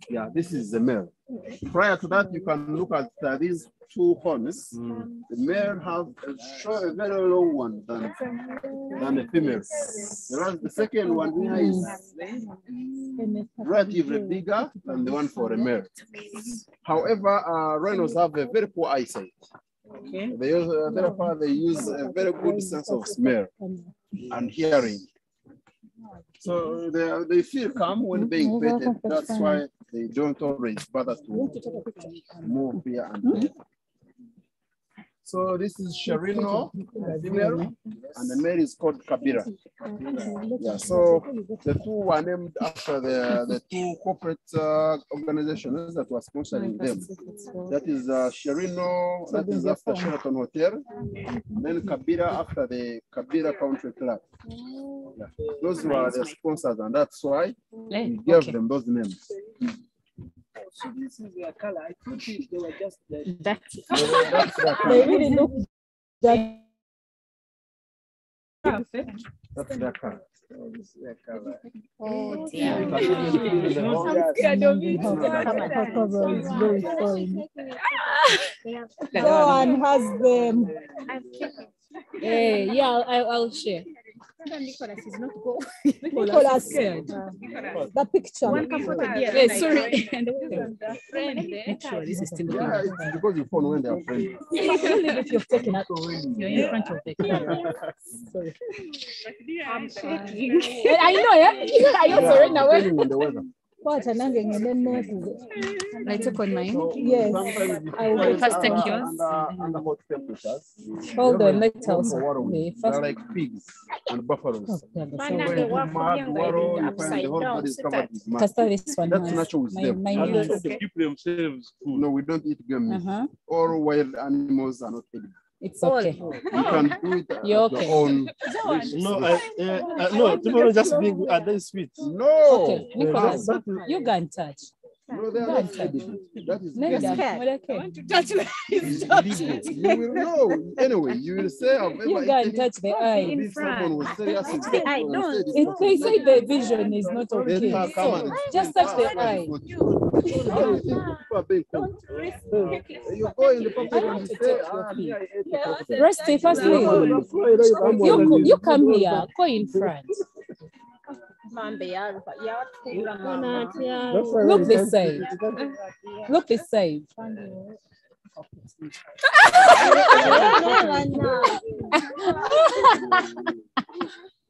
Yeah, this is the male. Prior to that, you can look at these two horns. The male has a very long one than the female. Whereas the second one here is relatively bigger than the one for the male. However, rhinos have a very poor eyesight. They use, therefore, they use a very good sense of smell and hearing. So they feel calm when being petted. That's why they don't always bother to move here and there. So this is Sherino, the female, and the male is called Kabira. Yeah, so the two were named after the two corporate organizations that were sponsoring them. That is Sherino, that is after Sheraton Hotel, and then Kabira after the Kabira Country Club. Yeah. Those were the sponsors, and that's why we gave them those names.
So this is their color. I thought they were just the
That's
That's their
they
color.
really look that
That's their color.
oh, this is their color.
oh
You
dear.
can even feel the whole-
It's very fine.
No one
has them. Hey, yeah, I'll share.
Nicholas is not go.
Nicholas scared.
The picture.
Yeah, sorry. Make sure this is still
Yeah, it's because you phone when they are friends.
if you've taken it. You're in front of the camera. Sorry.
I'm shaking.
I know, yeah. I also ran away.
Depending on the weather.
What an
I took on mine.
So
Yes.
sometimes
I will first take
under-
yours.
under hot temperatures.
Hold on, let's
Go
also.
for water with.
Okay,
They're
first.
like pigs and buffaloes.
Oh,
So
yeah,
when you do mud, water, you find the whole body is covered with mud.
Casta this one.
That's
has
natural with
my-
them.
my
and
yours.
they keep themselves cool.
No, we don't eat game meat.
Uh-huh.
All wild animals are not edible.
It's okay.
You can do it at
You're
your
okay.
own.
No, no, tomorrow just being at this sweet.
No.
Okay, Nicholas, you can touch.
No, they are not forbidden. That is
Neither.
illegal.
Mureke.
I want to touch the
You will know. Anyway, you will say, I've
You
ever
go and
eaten
touch the eye.
if someone was serious.
Touch the eye, don't.
Said it's
If
not
they say
forbidden.
the vision is not
Let
okay,
her come
so
and
just
explain.
touch the
That
eye.
is what people are being called. You go in the public and you say, me, I ate the crocodile.
Rusty, firstly, you come here, go in front. Look this side. Look this side.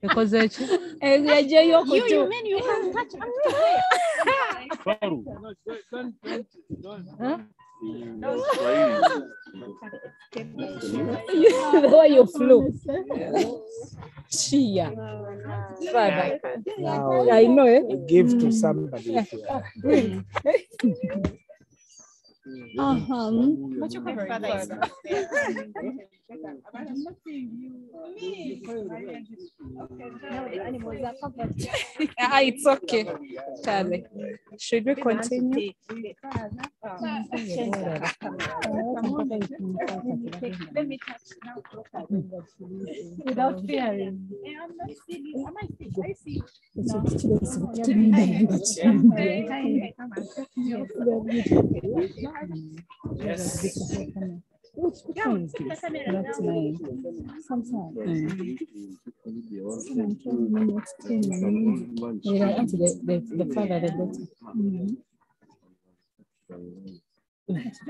Because
You
mean you can touch up to
the way you flew. Chia. Father.
Now,
I know it.
give to somebody. If you are.
But you can father. It's okay. Charlie. Should we continue?
Let me touch now.
Without fearing.
I'm not silly. Am I sick? I see.
The father, the daughter.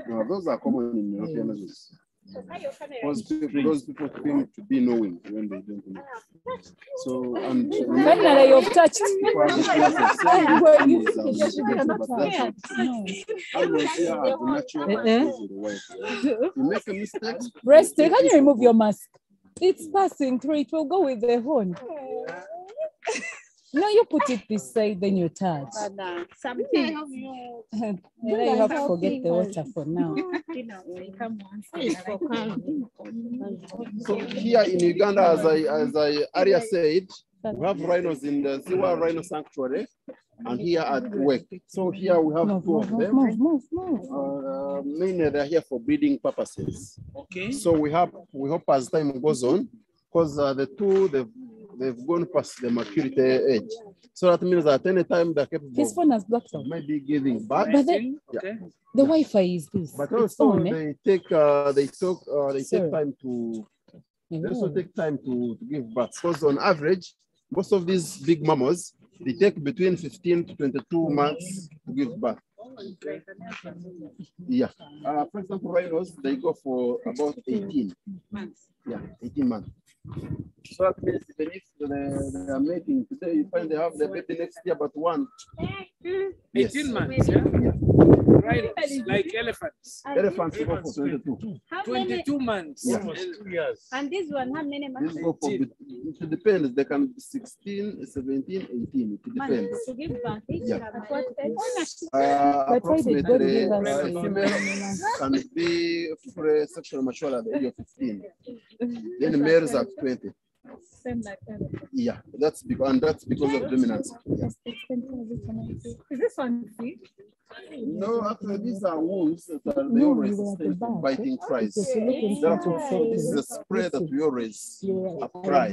No, those are common in European languages. Those people think to be knowing when they don't know. So, and
Finally, you've touched.
You make a mistake.
Rest, can you remove your mask? It's passing through, it will go with the horn. No, you put it this side, then you touch.
something?
You have to forget the water for now.
So here in Uganda, as I earlier said, we have rhinos in the Ziwa Rhino Sanctuary, and here at work. So here we have two of them. Mainly they're here for breeding purposes.
Okay.
So we hope as time goes on, because the two they've gone past the maturity age. So that means that any time they're capable.
His phone has blocked out.
Maybe giving back.
But then,
Okay.
the Wi-Fi is this.
But
It's
also
on,
they take time to
Yeah.
they also take time to give birth. Because on average, most of these big mammals, they take between 15 to 22 months to give birth. Yeah. For example, rhinos, they go for about 18 months. Yeah, 18 months. So that means even if they are mating today, you find they have the baby next year, but one.
18 months, yeah?
Yeah.
Rhinos, like elephants.
Elephants go for 22.
22 months.
Yeah.
Almost 2 years.
And this one, how many months?
This go for, it depends. They can be 16, 17, 18. It depends.
To give birth?
Yeah.
But why they don't
Approximately,
give us
females can be fully sexually mature at the age of 15. Then males at 20. Yeah, that's because of dominance. Yeah.
Is this one free?
No, actually, these are wounds that are they always stay from biting flies. Therefore, this is a spray that we always apply.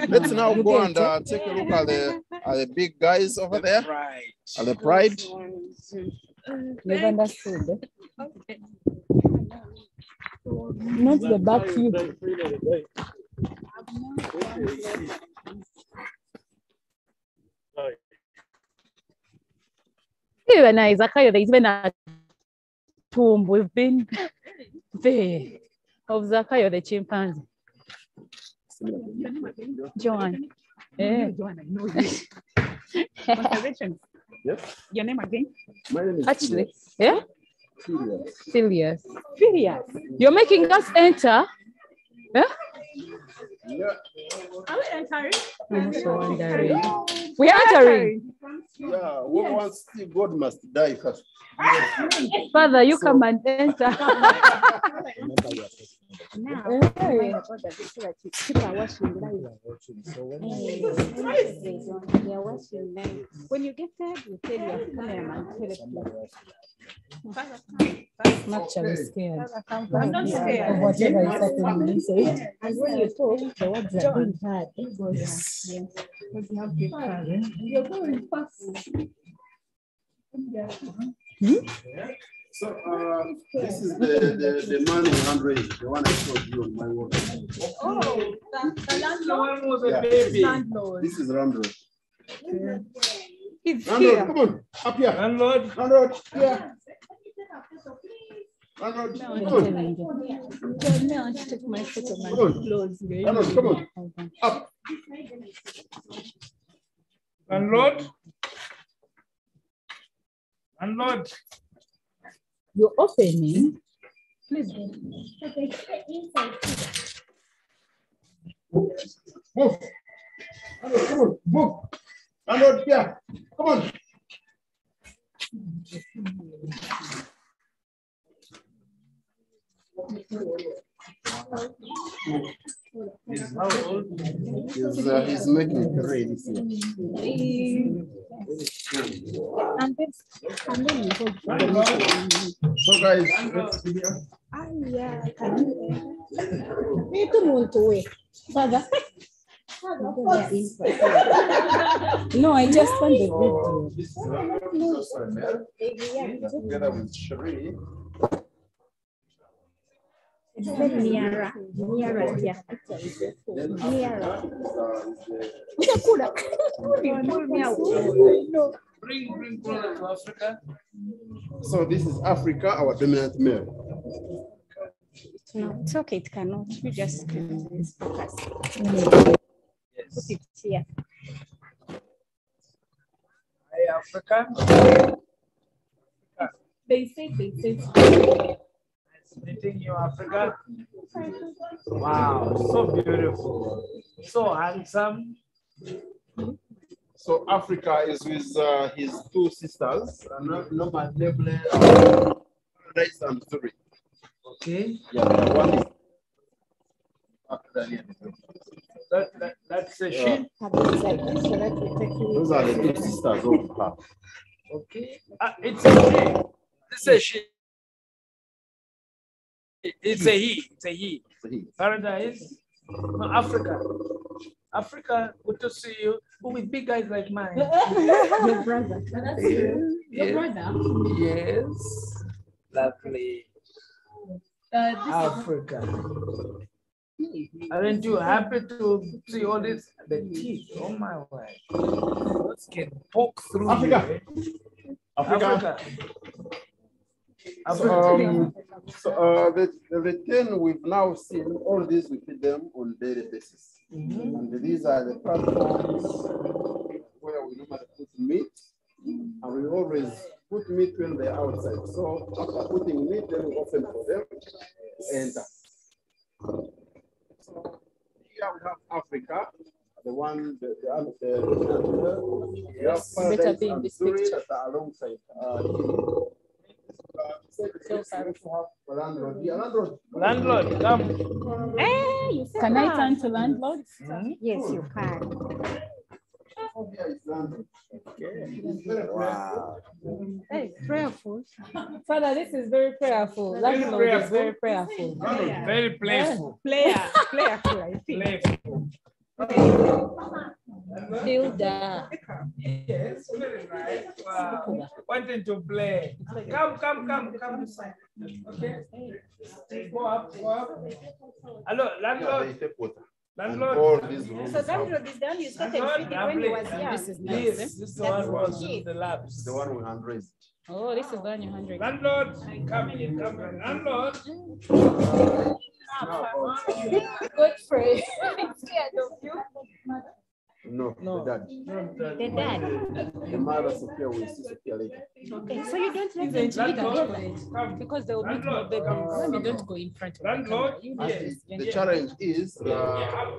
Let's now go and take a look at the big guys over there.
Right.
At the pride.
Never understood. Not the back view. Even Isaiah, there's been a tomb. We've been there of Zakayo the chimpanzee. Joan. Yeah.
Joanna, I know you. Conservation.
Yes.
Your name again?
My name is
Actually, yeah?
Phileas.
Phileas. You're making us enter? Yeah?
Yeah.
Are we entering?
I'm also wondering. We are entering.
Yeah, who wants to see God must die first.
Father, you come and enter.
Now,
Hey.
people are watching live. They are watching live. When you get there, you tell your cameraman,
I'm actually scared
I'm not scared.
of whatever is happening inside.
and when you talk, the words are being heard.
Yes.
You're going fast.
So this is the money hand raised, the one I showed you on my wall.
Oh, the landlord was a
Yeah.
baby. Landlord.
This is Landlord.
He's
Landlord,
here.
come on, up here.
Landlord.
Landlord, here. Landlord,
No,
come
I'm
on.
telling you.
No, I take my photo, my
Come on.
clothes.
Landlord, come on. Up.
Landlord. Landlord.
You're opening.
Please go.
Move. Landlord, come on, move. Landlord, here. Come on. He's making curry this year.
And then you hold
So guys,
yeah, can you? Me too want to wait. Father.
No, I just found the video.
This is also a milk, together with Cherie.
It's very nearer here. Nearer.
Bring to Africa.
So this is Africa, our dominant male.
No, it's okay. It cannot. You just focus. Put it here.
Hey, Africa.
They say.
Nice meeting you, Africa. Wow, so beautiful. So handsome.
So Africa is with his two sisters, Norma Leble, Paradise and Zuri.
Okay.
Yeah, one is
That's a sheep.
those are the two sisters of her.
Okay. It's a she. It's a she. It's a he. It's a he. Paradise. No, Africa. Africa, good to see you. With big guys like mine.
Your brother.
Your brother? Yes. Lovely. Africa. Aren't you happy to see all this? The teeth, oh my word. Those can poke through
Africa.
you, eh?
Africa. The 10 we've now seen, all these we feed them on daily basis. And these are the platforms where we normally put meat, and we always put meat when they're outside. So after putting meat, then we open for them to enter. So here we have Africa, the one,
Yes, better be in this picture.
that are alongside.
Landlord, come.
Hey, you said
Can I
that.
turn to landlord?
Yes, you can.
Wow.
Hey, prayerful.
Father, this is very prayerful. Landlord is very prayerful.
Very playful.
Playerful, I think.
Playful.
Builder.
Yes, very nice. Wow. Wanting to play. Come. Okay. Go up. Hello, landlord. Landlord.
All these rooms
So landlord is the one you started feeding when he was young.
This is nice.
Yes, this one was in the labs.
the one we hand raised.
Oh, this is the one you 100.
Landlord, come in. Landlord.
Godfrey.
No, the dad.
The dad.
The mother Sophia will see Sophia later.
Okay, so you don't let them to be together.
Come.
Because they will meet more babies. Maybe don't go in front of the
Landlord.
camera. You
Yes.
The challenge is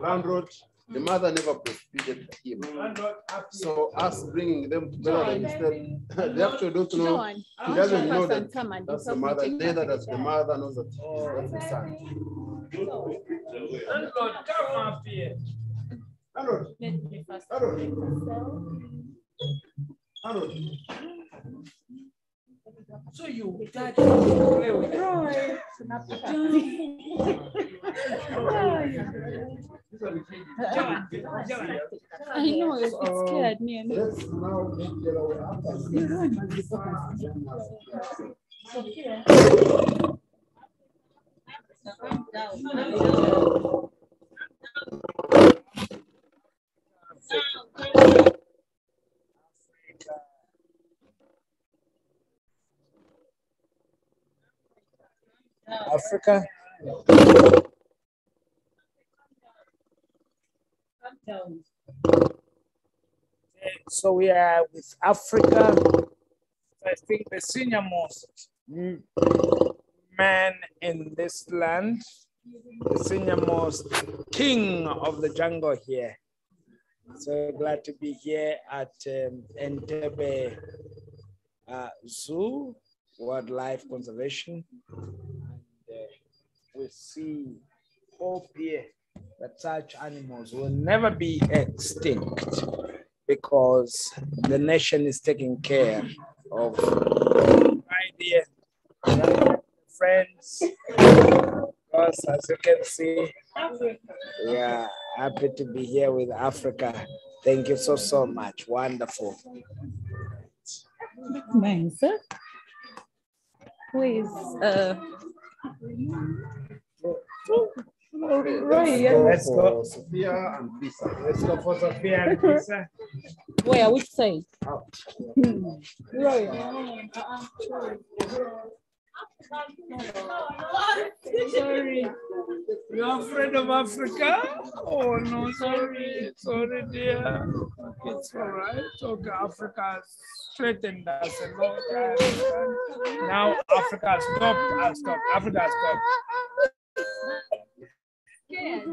landlord The mother never breastfeeded him. So us bringing them together instead, they actually don't know. He doesn't know that that's the mother. Neither does the mother knows that that's the son.
Come up here. So you touch play with Roy.
I know, it scared me.
Let's now move the other way
Africa. So we are with Africa. I think the senior most man in this land, the senior most king of the jungle here. So glad to be here at Entebbe Zoo, Wildlife Conservation. And we see hope here that such animals will never be extinct because the nation is taking care of right here. Friends, because as you can see, we are happy to be here with Africa. Thank you so much. Wonderful.
Nice. Who is right?
Let's go.
Sophia and Lisa.
Let's go for Sophia and Lisa.
Where? Which side?
Roy. Sorry.
You're afraid of Africa? Oh no, sorry. Sorry, dear. It's all right. Okay, Africa has straightened us a lot. Now Africa has stopped. Africa has stopped.
Thank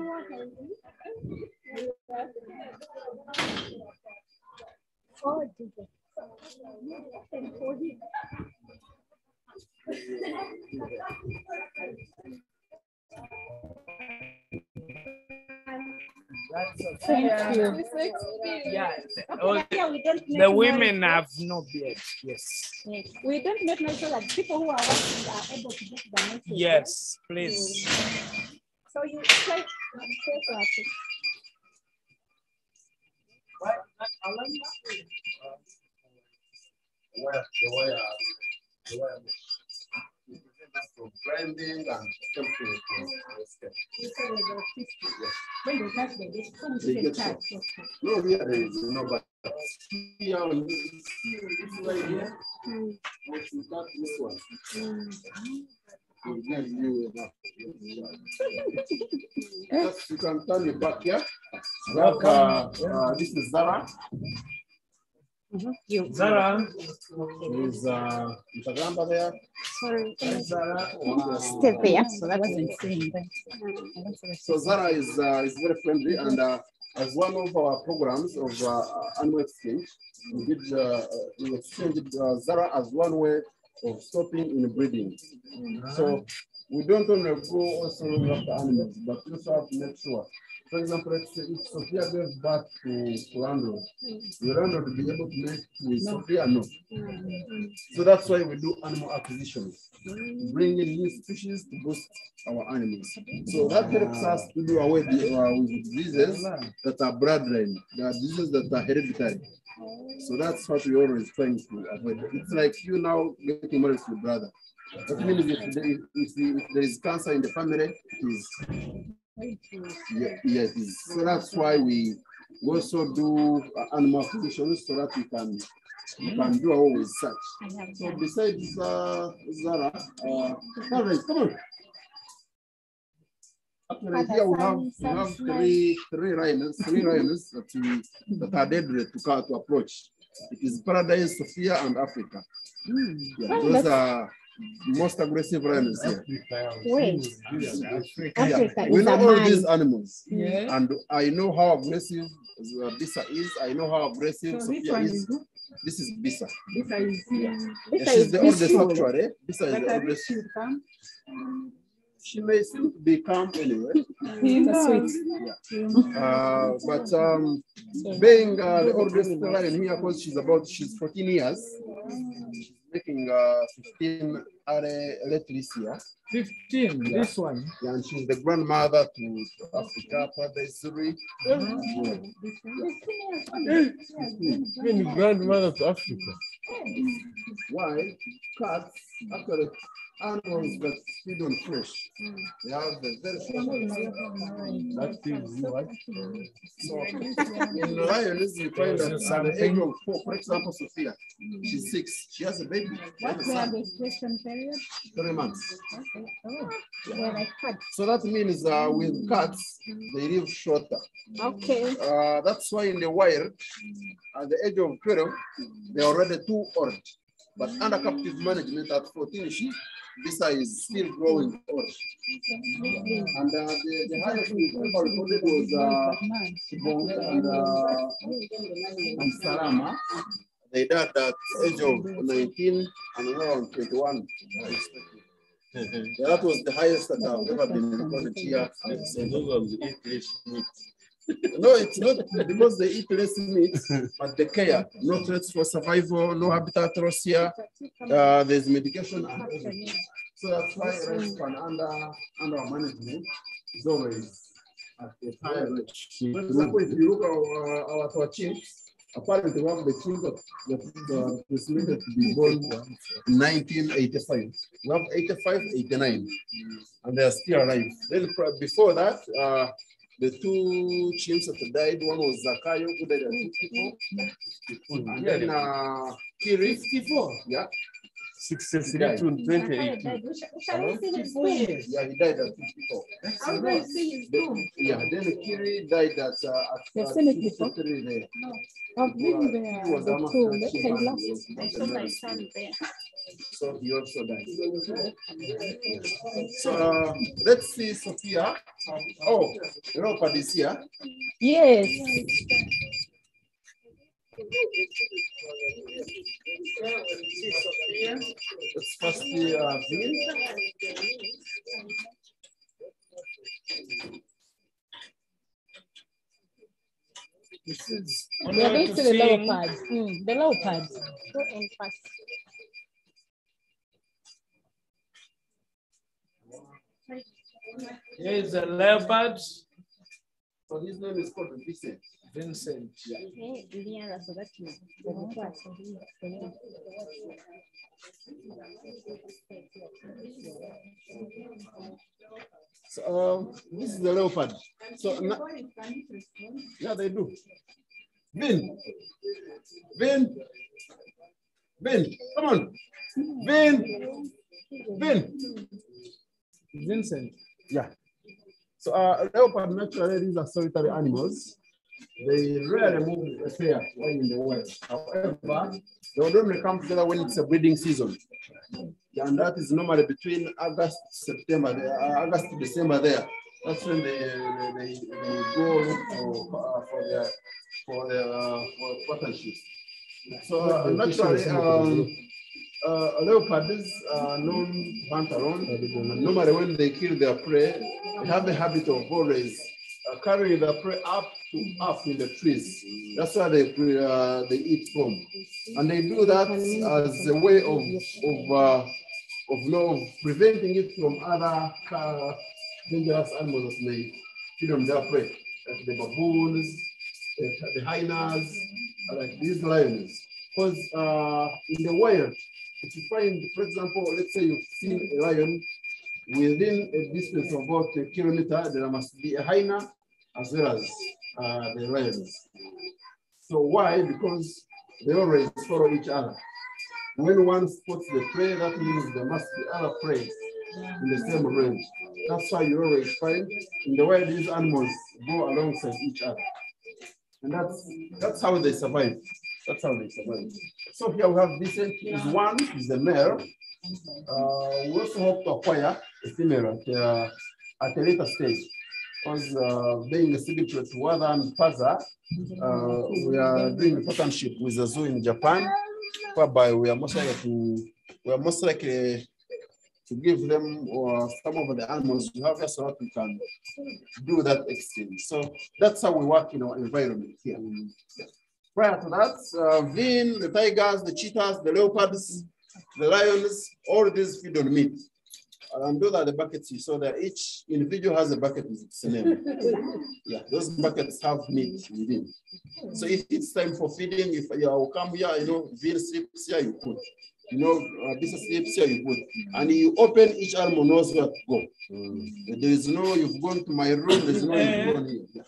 you.
Yeah, the women have no beard. Yes.
We don't make noise so that people who are watching are able to get the message.
Yes, please.
So you try to
for branding and temperature.
when they touch the dish,
They get so. No, here there is no, but here on this right here, once you cut this one, it gives you enough. Just you can turn it back here. This is Zara.
Zara.
There's Instagram there.
sorry.
Zara.
Stay there.
So that wasn't saying that.
So Zara is very friendly, and as one of our programs of animal exchange, we exchanged Zara as one way of stopping inbreeding. So we don't only go also after animals, but we also have to make sure. For example, let's say if Sophia gave birth to Orlando, Orlando will be able to make with Sophia no. So that's why we do animal acquisitions, bring in new species to boost our animals. So that helps us to do away with diseases that are bloodline, there are diseases that are hereditary. So that's what we always trying to avoid. It's like you now getting married to your brother. That means if there is cancer in the family, it is. Yeah, it is. So that's why we also do animal acquisitions so that we can do away with such. So besides Zara, come on. Actually, here we have three rhinos that are deadly to approach. It is Paradise, Sophia, and Africa. Yeah, those are most aggressive lions here.
Wait,
Yeah.
Africa
We
is
know
a
all
man.
these animals,
Yeah.
and I know how aggressive Bisa is. I know how aggressive
So this
Sophia
one
is.
is who?
This is Bisa.
This is
This
She's
is
the oldest
peaceful.
actually. Bisa is
but
the
I
oldest.
should come.
She may seem to be calm anyway.
That's sweet.
But being the oldest lion here, because she's 14 years, making 15 late this year.
15,
Yeah.
this one.
Yeah, and she's the grandmother to Africa, Paradise Zuri.
Being grandmother to Africa.
Why? Cats, actually, animals that feed on flesh. They have the very
That is what?
So in lions, you find that at the age of 4, for example, Sophia, she's 6. She has a baby.
What's the gestation period?
3 months.
Okay. Oh, they're like cats.
So that means with cats, they live shorter.
Okay.
That's why in the wild, at the age of 12, they're already too old. But under captive management at 14, Bisa is still growing old. And the highest ever recorded was Kibonga and Salama. They died at the age of 19 and around 21. Yeah, that was the highest that have ever been recorded here.
So those are the 8 days meat.
No, it's not because they eat less meat, but the care, no threats for survival, no habitat loss here. There's medication and everything. So that's why lifespan under our management is always at a higher rate. For example, if you look at our chimps, apparently we have the chimp that was estimated to be born in 1985. We have 85, 89, and they are still alive. Then before that, the 2 chimps that died, one was Zakayo, who died at 54. And then Kiri, 54. Yeah.
63 to 2018.
Yeah, he died at 54. Yeah, then Kiri died at 53 there.
I've been there.
He was almost
I saw my son there.
so he also died. So let's see Sophia. Oh, leopard is here.
Yes.
Let's first see Vin.
This is
We are going to the leopard. The leopard.
Go and pass.
Here is a leopard.
So his name is called Vincent.
Vincent.
Yeah. So this is the leopard. So yeah, they do. Vin, come on. Vin.
Vincent.
Yeah. So leopard naturally, these are solitary animals. They rarely move a pair while in the wild. However, they will only come together when it's a breeding season. And that is normally between August to December there. That's when they go look for partnerships. So naturally, leopards are known to hunt alone. And normally when they kill their prey, they have the habit of always carrying the prey up in the trees. That's where they eat from. And they do that as a way of preventing it from other dangerous animals that may feed on their prey, like the baboons, the hyenas, like these lions. Because in the wild, if you find, for example, let's say you've seen a lion within a distance of about a kilometer, there must be a hyena as well as the lions. So why? Because they always follow each other. When one spots the prey, that means there must be other prey in the same range. That's why you always find in the way these animals go alongside each other. And that's how they survive. That's how they survive. So here we have Vincent is one, is the male, We also hope to acquire a female at a later stage. Because being a signatory to WADA and PAZA, we are doing a partnership with the zoo in Japan, whereby we are most likely to give them some of the animals we have so that we can do that exchange. So that's how we work in our environment here. Prior to that, Vin, the tigers, the cheetahs, the leopards, the lions, all these feed on meat. And those are the buckets you saw there. Each individual has a bucket with its name. Yeah, those buckets have meat within. So if it's time for feeding, if you come here, Vin sleeps here, you put. This sleeps here, you put. And you open, each animal knows where to go. There is no, you've gone to my room, there's no, you've gone here. Yeah.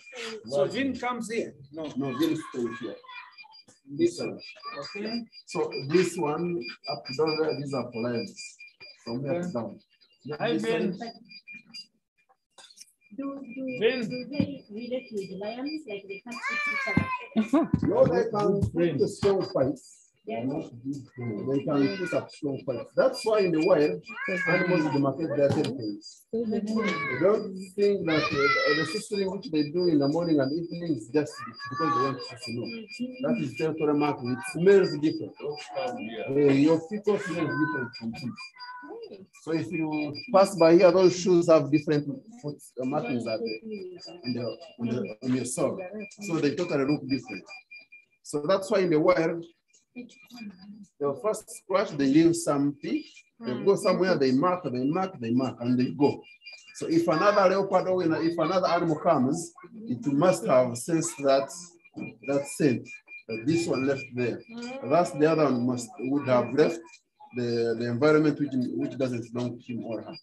So Vin comes here? No,
Vin stays here.
This one. Okay.
So this one, up to down there, these are for lions. From here to down.
Hi, Vin.
Do they relate with lions? Like they can't eat each other?
No, they can put a strong fights. They can put up strong fights. That's why in the wild, animals demarcate their territories. They don't think that the sistering which they do in the morning and evening is just because they want to know. That is territory marking. It smells different. Your fecal smells different from shoes. So if you pass by here, those shoes have different foot markings on your sole. So they totally look different. So that's why in the wild, they'll first scratch, they leave some teeth, they go somewhere, they mark, and they go. So if another leopard or if another animal comes, it must have sensed that scent that this one left there. That's the other one would have left the environment which doesn't belong to him or her.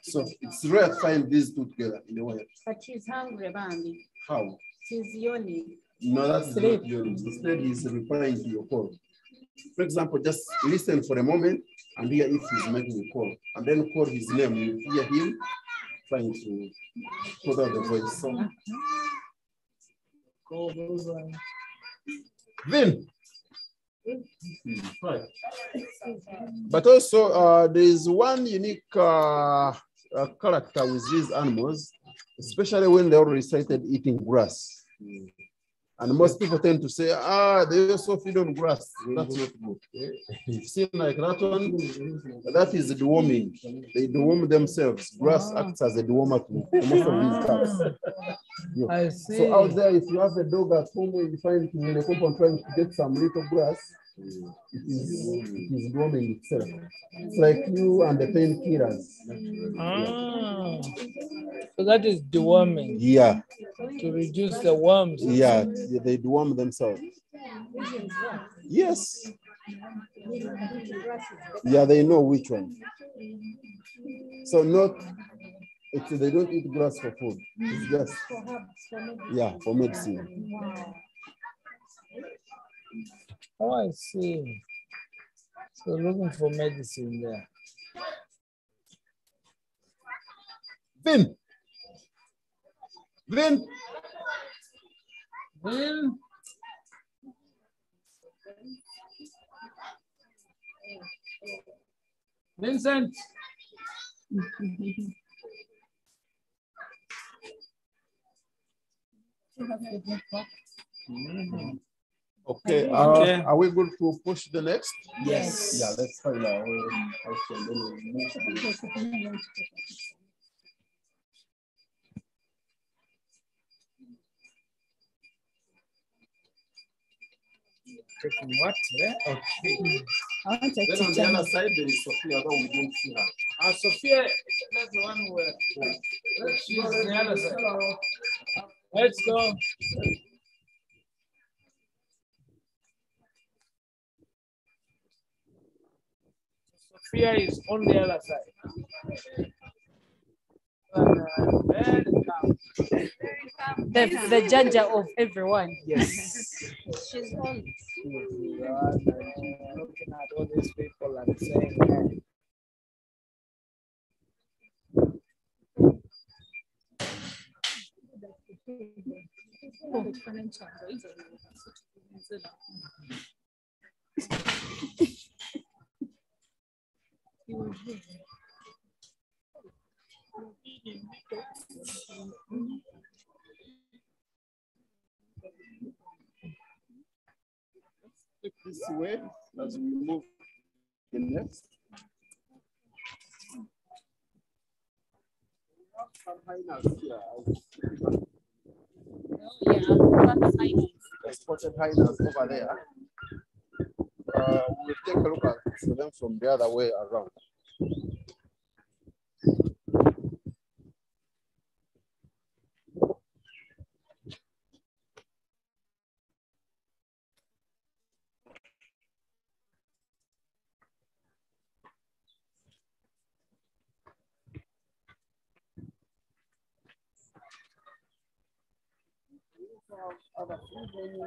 So it's rare to find these two together in the wild.
But she's hungry, Bambi.
How?
She's yawning.
No, that's not yawning. Instead, he's replying to your call. For example, just listen for a moment and hear if he's making a call, and then call his name. You hear him trying to put out the voice. So, Vin. Right. But also, there is one unique character with these animals, especially when they already started eating grass. And most people tend to say, they also feed on grass. That's not good. You see, like that one, that is deworming. They deworm themselves. Grass acts as a dewormer to most of these cats. Yeah.
I see.
So out there, if you have a dog at home, you find it in a compound trying to get some little grass, it is deworming itself. It's like you and the painkillers.
So that is deworming.
Yeah.
To reduce the worms.
Yeah, they deworm themselves. Yes. Yeah, they know which one. So they don't eat grass for food. It's just, for medicine.
Oh, I see. So looking for medicine there.
Vin.
Vincent.
Okay. Are we good to push the next?
Yes.
Yeah, let's find out.
Taking what? Yeah? Okay.
Then on the other side, there is Sophia, though we don't see her.
Sophia, that's the one where she's on the other side. Let's go. Sophia is on the other side.
The judge of everyone.
Yes.
She's on.
Looking at all these people and saying, hey.
This way as we move the next. Some hyenas here. Spotted hyenas over there. We'll take a look at them from the other way around.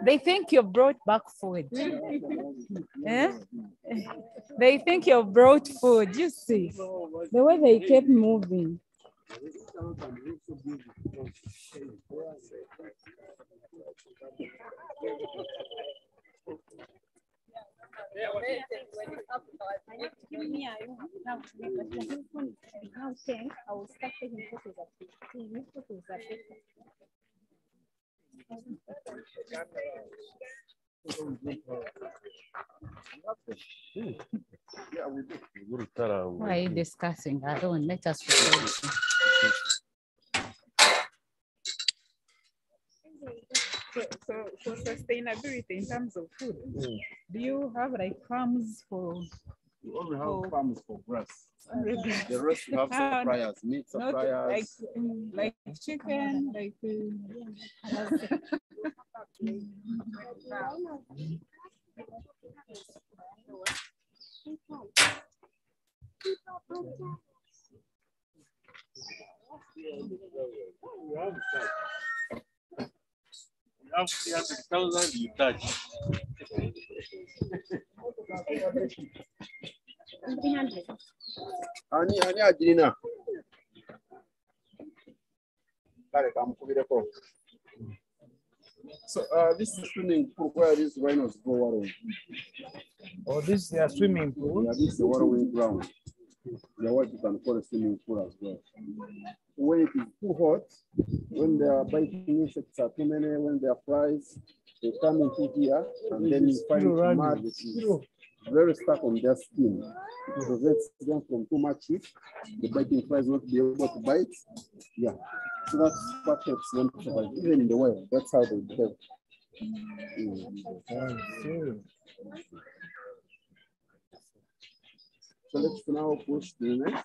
They think you brought back food. Eh? They think you brought food. You see the way they kept moving. Why are you discussing? I don't let us record.
So for sustainability in terms of food, do you have like farms for?
We only have farms for grass. The rest we have suppliers, meat suppliers.
Like chicken, like.
You have 300,000 you touch.
300.
Ani ajina. So this is swimming pool where these rhinos go water.
Oh, this is their swimming pool.
Yeah, this is the watering ground. Yeah, what you can call a swimming pool as well. When it is too hot, when they are biting insects are too many, when they are flies, they come into here and then you find mud which is very stuck on their skin. It prevents them from too much heat. The biting flies won't be able to bite. Yeah. So that's what helps them to survive. Even in the wild, that's how they behave. So let's now push to the next.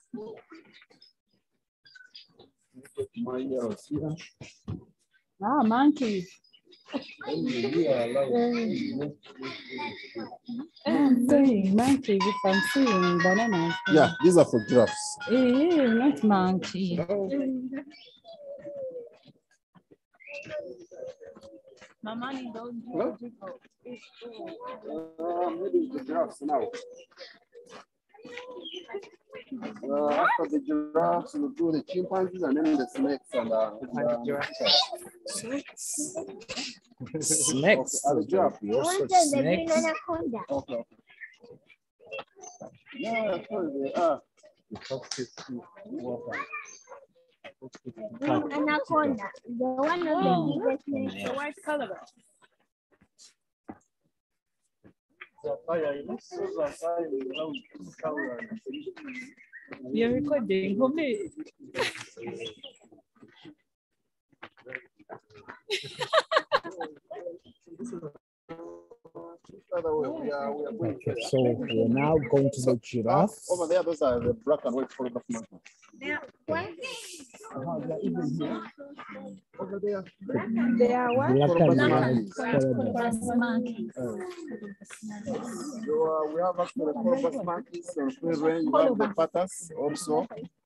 Ah, monkeys. I'm saying monkeys if I'm seeing bananas.
Yeah, these are for giraffes.
Not monkey.
Maybe the giraffes now. After the giraffes, we'll do the chimpanzees and then the snakes and
Snakes.
Okay, giraffe.
Snakes.
Okay. Yeah, sorry, they are.
Anaconda. The one of the biggest snakes, the white color.
You're recording for me.
Okay, so we're now going to the giraffe.
Over there, those are the black and white photograph monkeys. Even here. Over there.
They are what?
Black and white
Monkeys.
So we have actually colobus monkeys on free range. We have the patas also.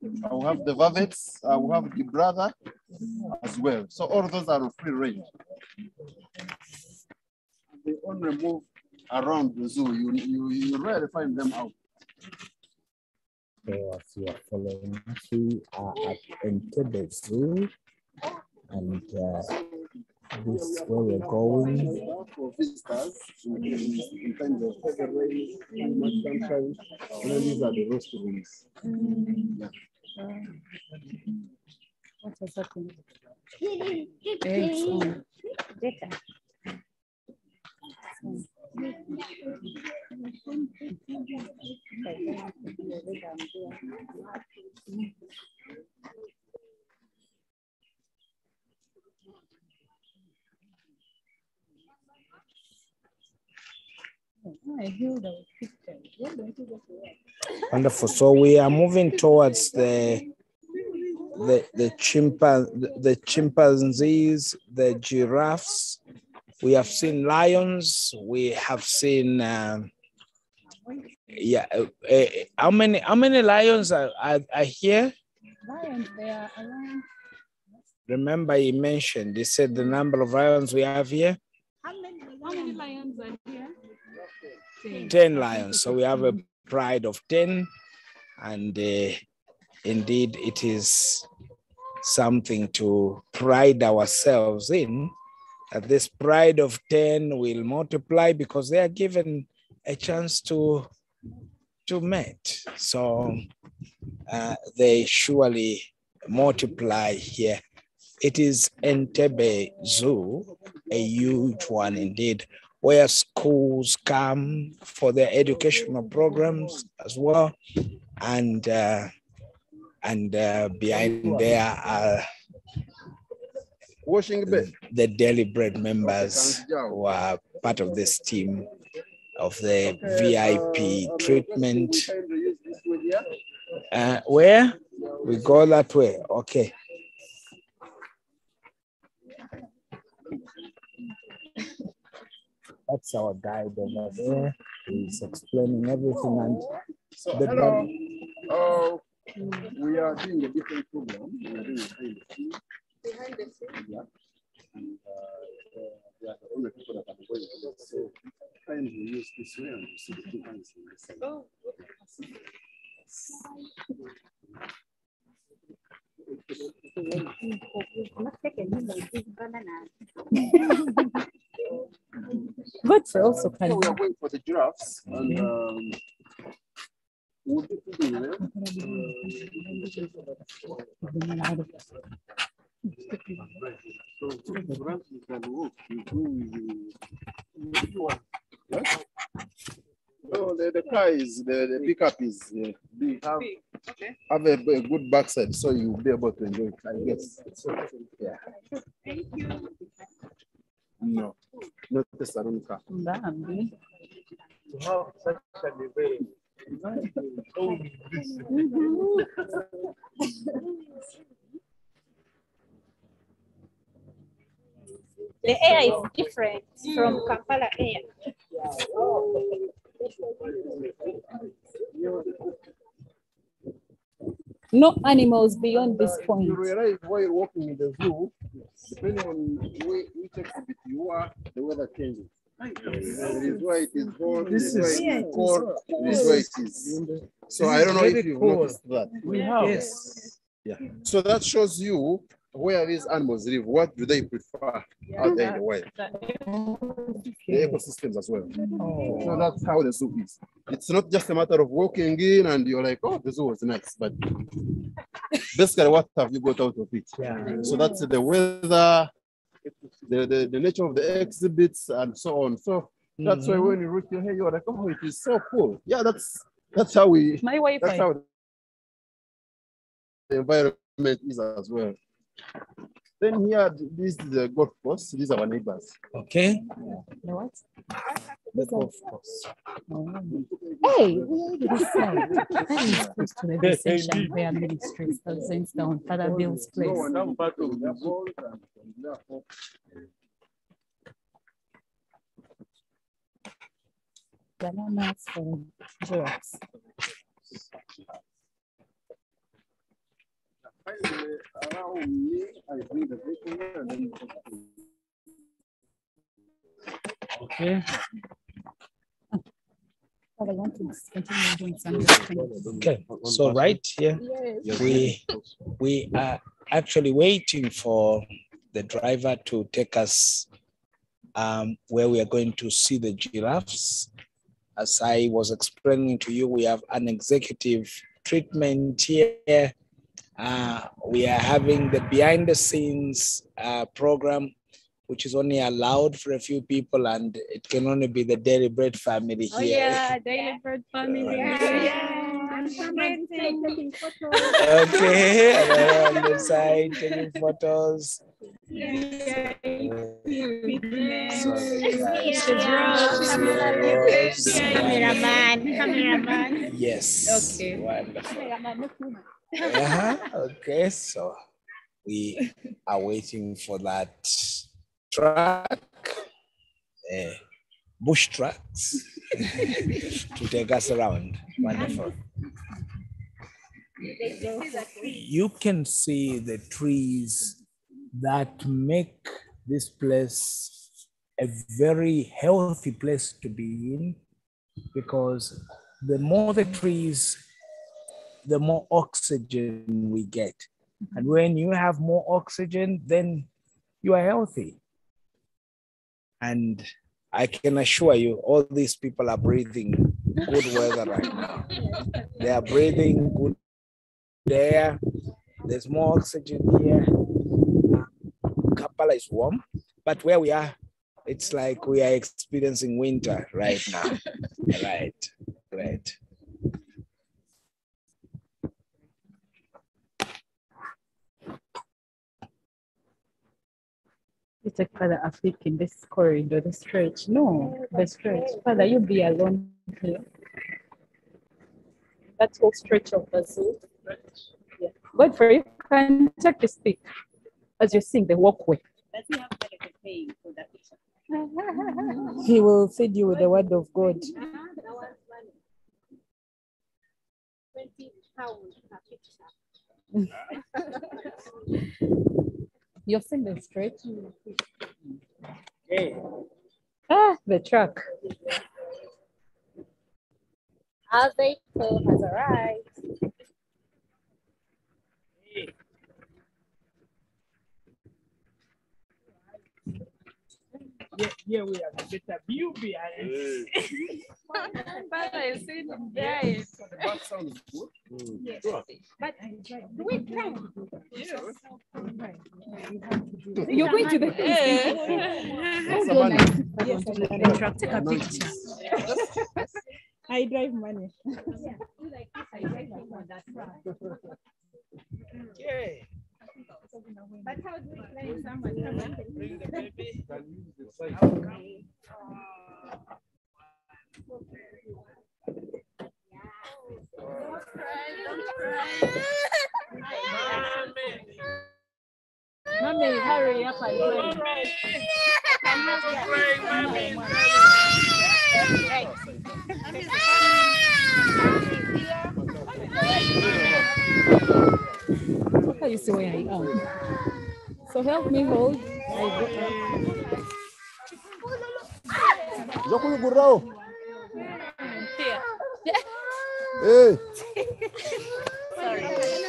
We have the varvets. We have the brother as well. So all those are on free range. They only move around the zoo. You rarely find them out.
So as you are following, we are at Entebbe Zoo, and This is where we're going.
For visitors in terms of heavy rain, much sunshine, and then these are the roast rooms. Yeah.
What has happened? Eggs on.
Wonderful. So we are moving towards the chimpanzees, the giraffes. We have seen lions. We have seen how many lions are here?
Lions, they are around.
Remember, he mentioned. He said the number of lions we have here.
How many lions are here?
10 lions. So we have a pride of 10, and indeed it is something to pride ourselves in, that this pride of 10 will multiply because they are given a chance to mate. So they surely multiply here. It is Entebbe Zoo, a huge one indeed, where schools come for their educational programs as well. And behind there are the Daily Bread members who are part of this team of the VIP treatment. Where? We go that way. Okay. That's our guide over there. He's explaining everything. And
so hello. We are doing a different program. We are doing behind the scenes. Yeah. And they are the only people that are going to do. So time we use this way and we see the difference in the same. Oh,
Goats are also
so we are going for the giraffes, and we'll be feeding them. So the giraffes you can walk, you do yes? No, the car is the pickup is they have a good backside, so you'll be able to enjoy it, I guess. Yeah.
Thank you.
No, not the saloon car.
The air is different from Kampala air.
No animals beyond this point.
You realize while you're walking in the zoo, depending on which exhibit you are, the weather changes. This is why it is cold, this is why it is cold, this is why it is. So I don't know if you've noticed that.
we have.
Yes. Yeah. So that shows you where these animals live. What do they prefer out there in the wild? The ecosystems as well.
Oh.
So that's how the zoo is. It's not just a matter of walking in and you're like, oh, the zoo was nice, but basically, what have you got out of it?
Yeah.
So that's the weather, the nature of the exhibits, and so on. So that's why when you reach your head, you're like, oh, it is so cool. Yeah, that's how we.
My Wi-Fi.
That's how the environment is as well. Then here, this is the golf course. These are our neighbors.
Okay.
The what?
The golf course.
Hey, this side. That is close to the section where ministries presents down Father Bill's place.
No, I'm part of the gold and therefore.
Bananas for giraffes.
Around me, I bring the vehicle and then.
Okay.
I want to continue doing something.
Okay. So right here, we are actually waiting for the driver to take us where we are going to see the giraffes. As I was explaining to you, we have an executive treatment here. We are having the behind the scenes program, which is only allowed for a few people, and it can only be the Daily Bread family here.
Oh yeah, Daily Bread family. Yeah.
Okay, and then on the side, taking photos.
Cameraman.
Yes.
Okay.
Wonderful. Okay, so we are waiting for that truck, bush trucks, to take us around. Wonderful. You can see the trees that make this place a very healthy place to be in, because the more the trees, the more oxygen we get. And when you have more oxygen, then you are healthy. And I can assure you, all these people are breathing good weather right now. They are breathing good air. There's more oxygen here. Kampala is warm, but where we are, it's like we are experiencing winter right now. Right.
It's like Father Afik in this corridor, the stretch. No, the stretch. Father, you'll be alone here. That whole stretch of the zoo. Yeah. Godfrey, you can check the stick as you sing the walkway.
Does he have to pay for that?
He will feed you with the word of God.
20 pounds.
You've seen the stretch?
Okay.
The truck.
Our vehicle has arrived.
Yeah, we have a better view behind.
Father, you see there is.
The back sound is good.
Yes. But do we drive?
You're going to the
The
truck. Take a picture. I drive money.
Okay.
But how do we find someone?
Bring the baby.
Mommy, hurry up and pray. How you see where I am? So help me hold.
Hey.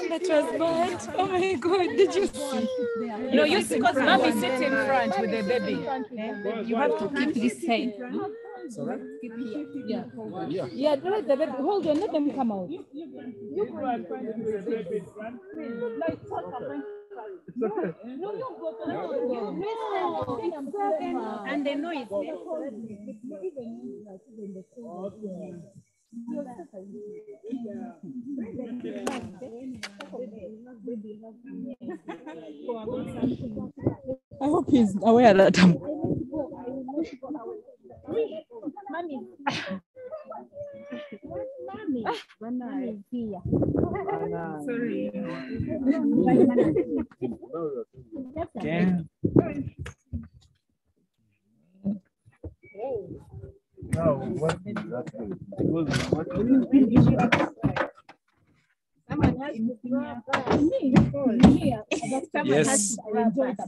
That was bad. Oh my God, did you see?
No, you see, because mommy sit in front with the baby.
You have to keep this side. Yeah, let the baby. Hold on, let them come out.
And the noise.
I hope he's aware that I'm.
Mommy. Sorry.
Okay.
Now, what is that?
Yes.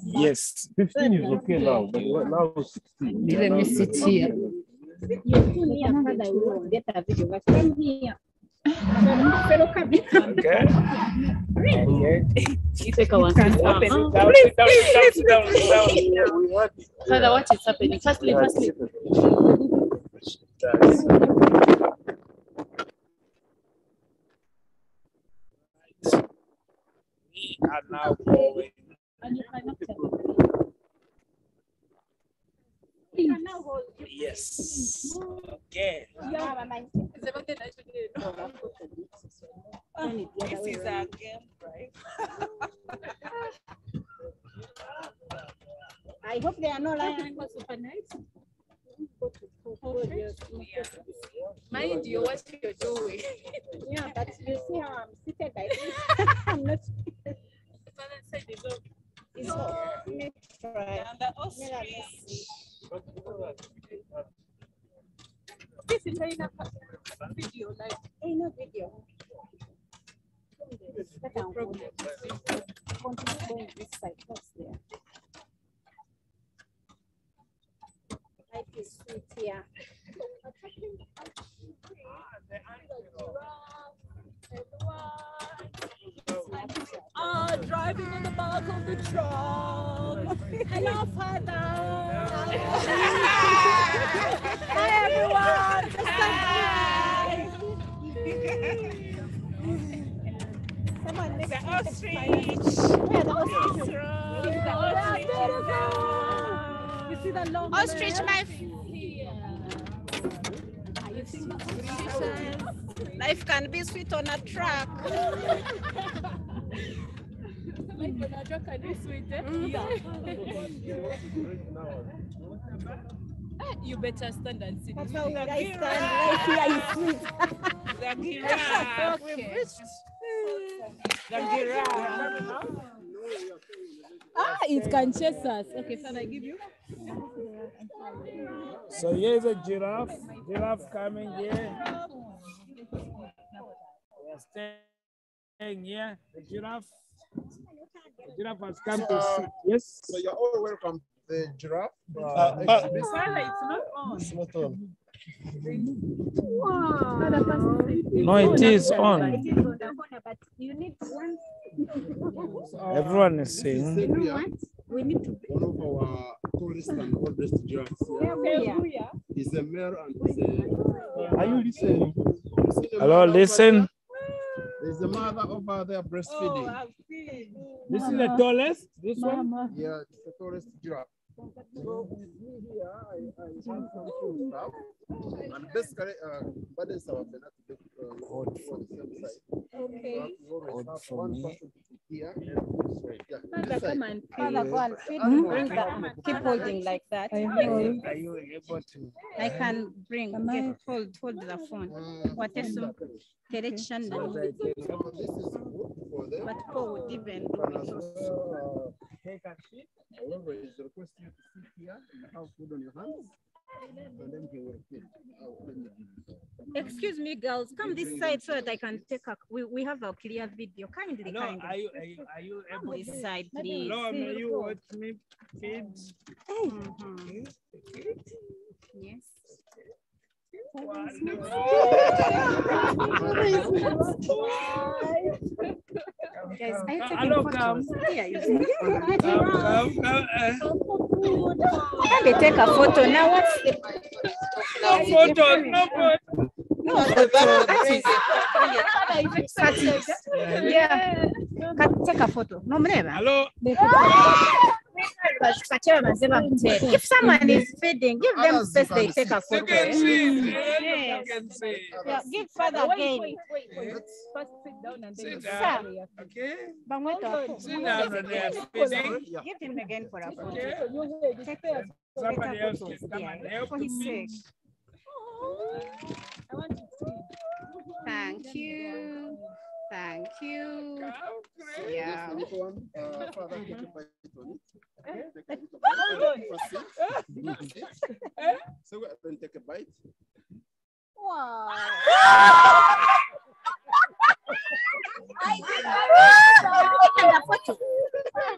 Yes.
15 is okay now, but now 16.
Let me sit here.
You're too near, Father. We won't get a video, but come here.
Okay.
Rebecca wants to
Sit down, sit down, sit down, sit down. We want it.
Father, what is happening? Firstly.
We are now going. Yes. Okay.
This is a game, right?
I hope they are not lying.
Mind you, what you're doing.
Yeah, but you see how I'm seated like this. I'm not. It's all. Let me try.
And the ostrich.
This is a video, like ain't no video. Continue going this side. What's there? Life is sweet here.
Driving in the back of the truck. Hello, Father. Hi, everyone. Someone next to the ostrich.
Where the ostrich?
You see the long
Ostrich life. Life can be sweet on a truck.
You better stand and sit.
That's how guys stand. Life here is sweet.
The giraffe. We've reached the giraffe.
It can chase us. Okay, Father, I give you.
So here's a giraffe. Giraffe coming here. We are staying here. The giraffe has come to sit. Yes.
So you're all welcome to the giraffe.
It's not on.
It's not on.
No, it is on.
But you need one.
Everyone is saying.
You know what? We need to.
One of our tallest and oldest giraffes is a male and is a. Are you listening?
Hello, listen.
There's a mother over there breastfeeding.
I've seen.
This is the tallest. This one.
Yeah, it's the tallest giraffe. So here I have some food stuff. And basically, burdens our benefit on the same side.
Okay.
One person here.
Father, come and Father, go and feed. Bring that. Keep holding like that.
Are you able to?
I can bring. Hold the phone. What is so? Direction.
So this is good for them.
But Paul would even do it also.
Take a seat. However, it's requested to sit here and have food on your hands. And then he will feed.
Excuse me, girls. Come this side so that I can take a. We have a clear video. Kindly,
No,
kindly.
are you able
This
to?
side, please.
Hello, may you watch me feed?
Yes. Guys, I take photos. Yeah, you see. Can they take a photo now? What's the
No photo, no photo.
no photo? Yeah. Take a photo. No,
Hello.
if someone is feeding, give them space. They take a
You
photo.
can see. You
Yes.
can see.
Yeah, give Father again.
First sit down and then
Sit
you
down.
sit.
Okay. Sit
Give
down when they are feeding.
him again for a photo.
Okay.
Take
Somebody
better
else
photos
can come
here,
and help
for
to
his
feed.
sake. Thank you. Thank you. Yeah.
Father, take a bite on it. Okay, take a little bite. So go ahead and take a bite.
Wow.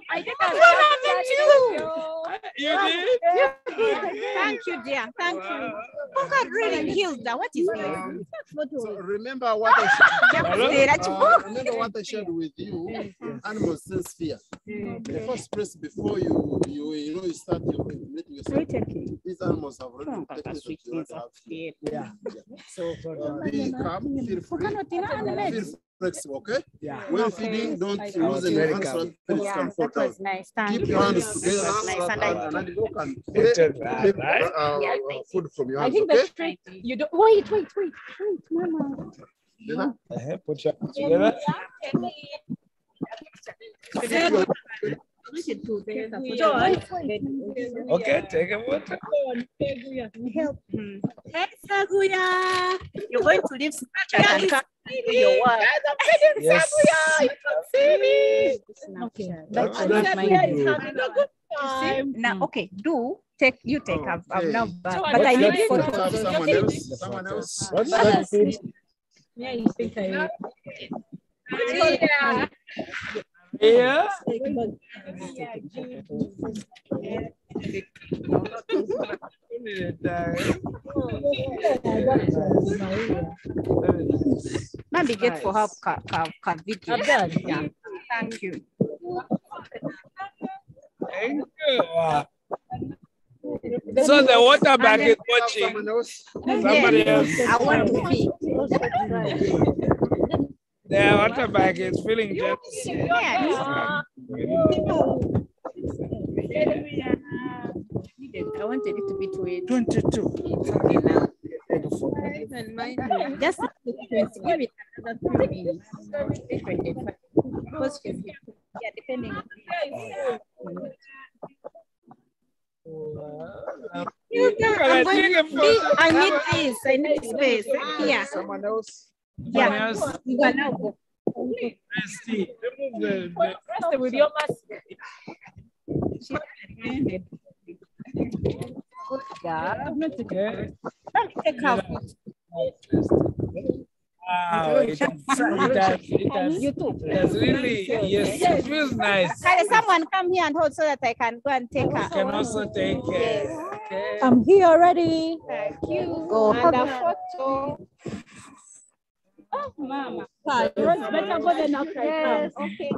I did that.
You did?
Thank you, dear. Thank you. Oh God, really, Hilda. What is this?
So remember what I shared with you. Animals sense fear. The first place before you start meeting yourself, these animals have already detected that you already have fear.
Yeah.
So be calm, feel free, feel flexible, okay?
Yeah.
When feeding, don't lose any hands so that it can fall down.
Nice.
Keep your hands together so that an animal can take food from your hands,
I think
okay?
the trick, you don't, wait, Mama.
Put your hands together. Okay, take a water.
Help. Hey, Saguya. You're going to leave Snapchat and come to your work.
Yes.
You can see me.
Okay.
That's
Saguya is having a good time.
Now, okay, take. I'm now back.
Okay.
But I need
Let's
photos.
have someone else.
What's that food?
Yeah, you think I
Yeah.
Maybe get for her video.
I'm done.
Yeah. Thank you.
Thank you. So the water bag is watching. Somebody else.
I want to feed.
The water bag is feeling jealous.
Yeah. I wanted it to be 22. It's okay now. Just give it another 3 minutes. Because yeah, depending. I need this. I need space. Yeah.
Someone else.
Yeah. You can now go.
Rest with your mask.
Yeah. Take out.
Wow, it has really, yes, it feels nice.
Can someone come here and hold so that I can go and take her?
You can also take care. Okay.
I'm here already.
Thank you.
Go and a photo. Oh, Mama. Better go than after I come.
Okay.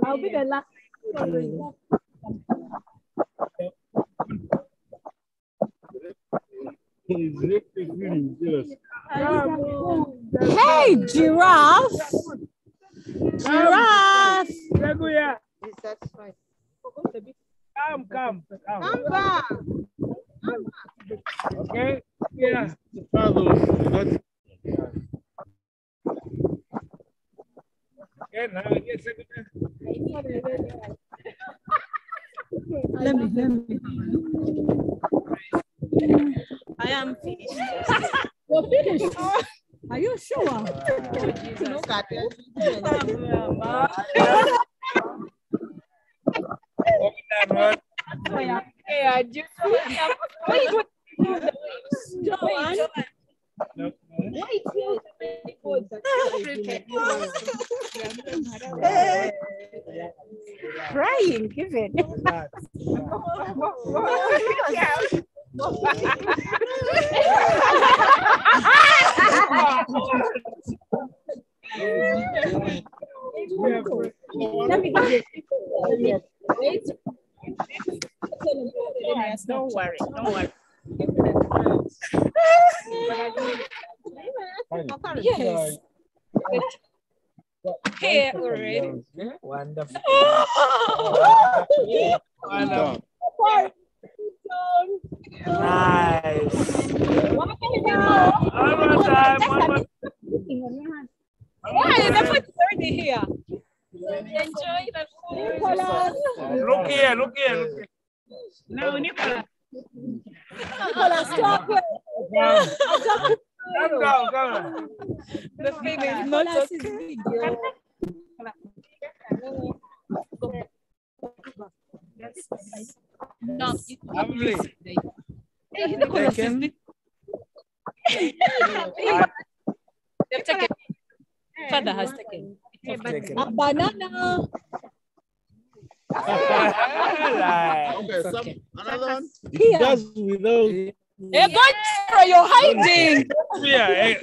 I'll be the last. Hey, giraffe! Giraffe!
Come.
Come back.
Okay. Yeah. Okay, now yes.
Let me.
I am finished.
You're finished. Are you sure?
Crying, even.
Let me get it.
Don't worry.
Yes. Here already.
Wonderful.
Wonderful.
Nice. One more time.
Why? The food is already here. Enjoy the food.
Look here.
No, Nicola.
Nicola, stop it.
Come down.
The thing is not okay. No,
Lovely.
hey, Nicola, they've taken. Father has taken. A banana.
Okay, another one.
Here.
Just without
Hey, Godfrey, you're hiding.
Yeah,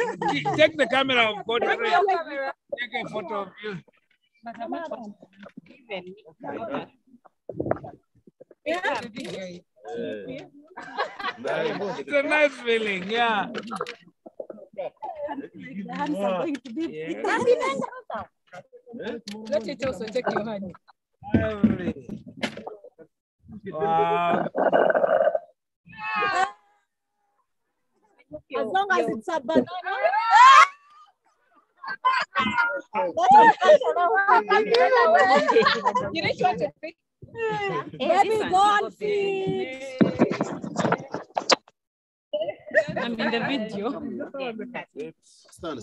take the camera of Godfrey. Take a photo of you. It's a nice feeling, yeah.
Let it also take your hand.
Wow.
As long as it's a banana.
You didn't want to pick.
Baby, go on feet.
I'm in the video.
Stand.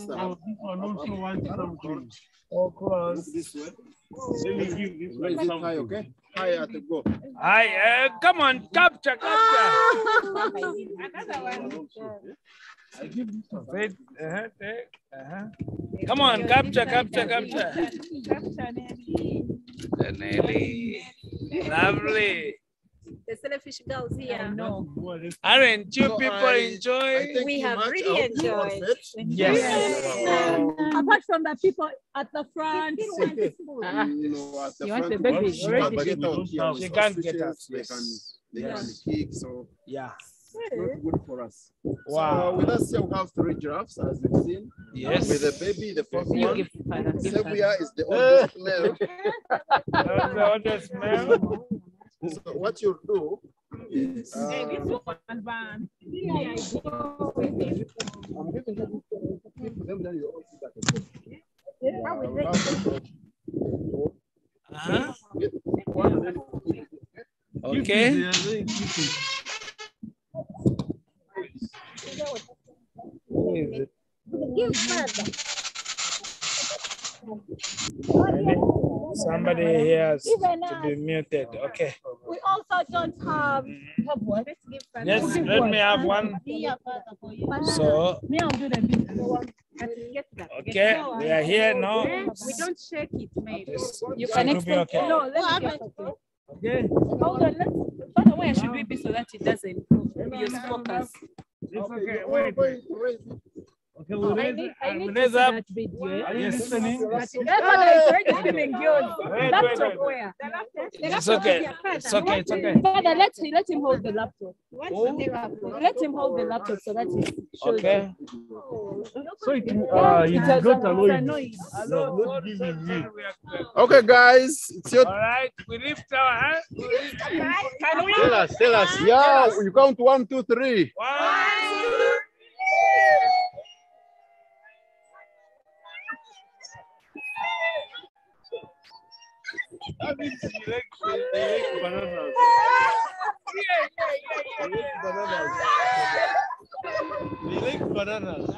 Oh, close.
This way.
Let me give this
Raise
one
it high, okay? Higher to go.
Hi, come on, capture.
Another one.
Wait, Come on, capture. Nelly. Lovely.
The selfish girls here.
No.
Aren't you people enjoy?
We have really enjoyed.
Yes.
Apart from the people at the front.
You know, at the
You want
front,
the baby?
she can't get out here.
She can't get out.
They can kick, so
Yeah.
it's not good for us.
Wow.
So with us here, we have 3 giraffes, as you've seen.
Yes.
With the baby, the first
You
one.
give father.
Sylvia is the oldest male.
That's the oldest smell.
So what you do is
Hey, this one van.
I'm giving them them, then you all sit at the table.
Uh-huh.
One and then
Okay. Who is it?
Give father.
Somebody here has to be muted. Okay.
We also don't have.
Yes, let me have one. So,
Me, I'll do the big one.
okay, we are here now.
We don't shake it, maybe.
You
So
can
it will be
extend.
okay.
No, let me get
Okay.
Hold on. Father, where should we be so that it doesn't use focus?
It's okay. Wait. Okay,
I need to
raise
see
up.
that video.
Are you listening?
Yes, Father, it's already spinning good.
Wait.
Laptop where?
It's okay. It's okay.
Father, let him hold the laptop. Let him hold the laptop so that it shows.
Okay.
So it
It has
got
a
annoying.
noise.
Not giving you.
Okay, guys, it's your
All right, we lift our hands.
Can we?
Tell us.
yeah. You count 1, 2, 3.
1.
That means you like bananas. They like bananas.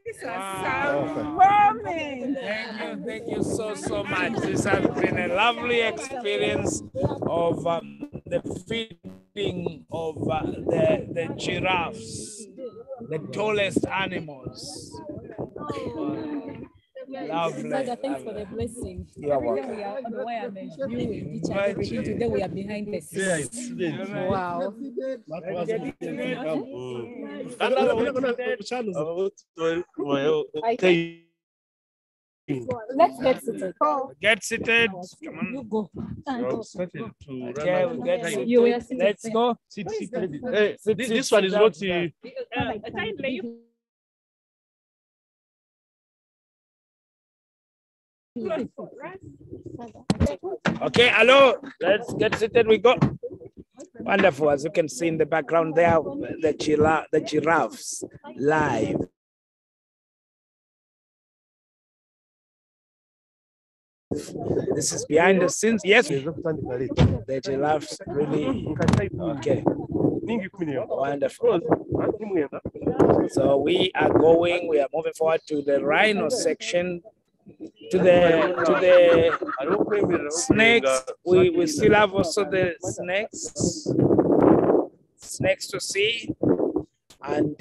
This was so warming.
Thank you so much. This has been a lovely experience of the feeding of the giraffes, the tallest animals. Lovely.
Father, thanks for the blessing.
You're
Every day
welcome.
we are on the way and viewing each and everything. Today we are behind the scenes. Wow. Let's get seated.
Get seated. Come on.
You go.
Okay, we get seated.
You are seated.
Let's go.
Hey, this one is not the.
Okay, hello. Let's get seated. We go. Wonderful. As you can see in the background there, the giraffes live. This is behind the scenes. Yes, the giraffes really. Okay. Wonderful. So we are moving forward to the rhino section. To the snakes. We still have also the snakes to see. And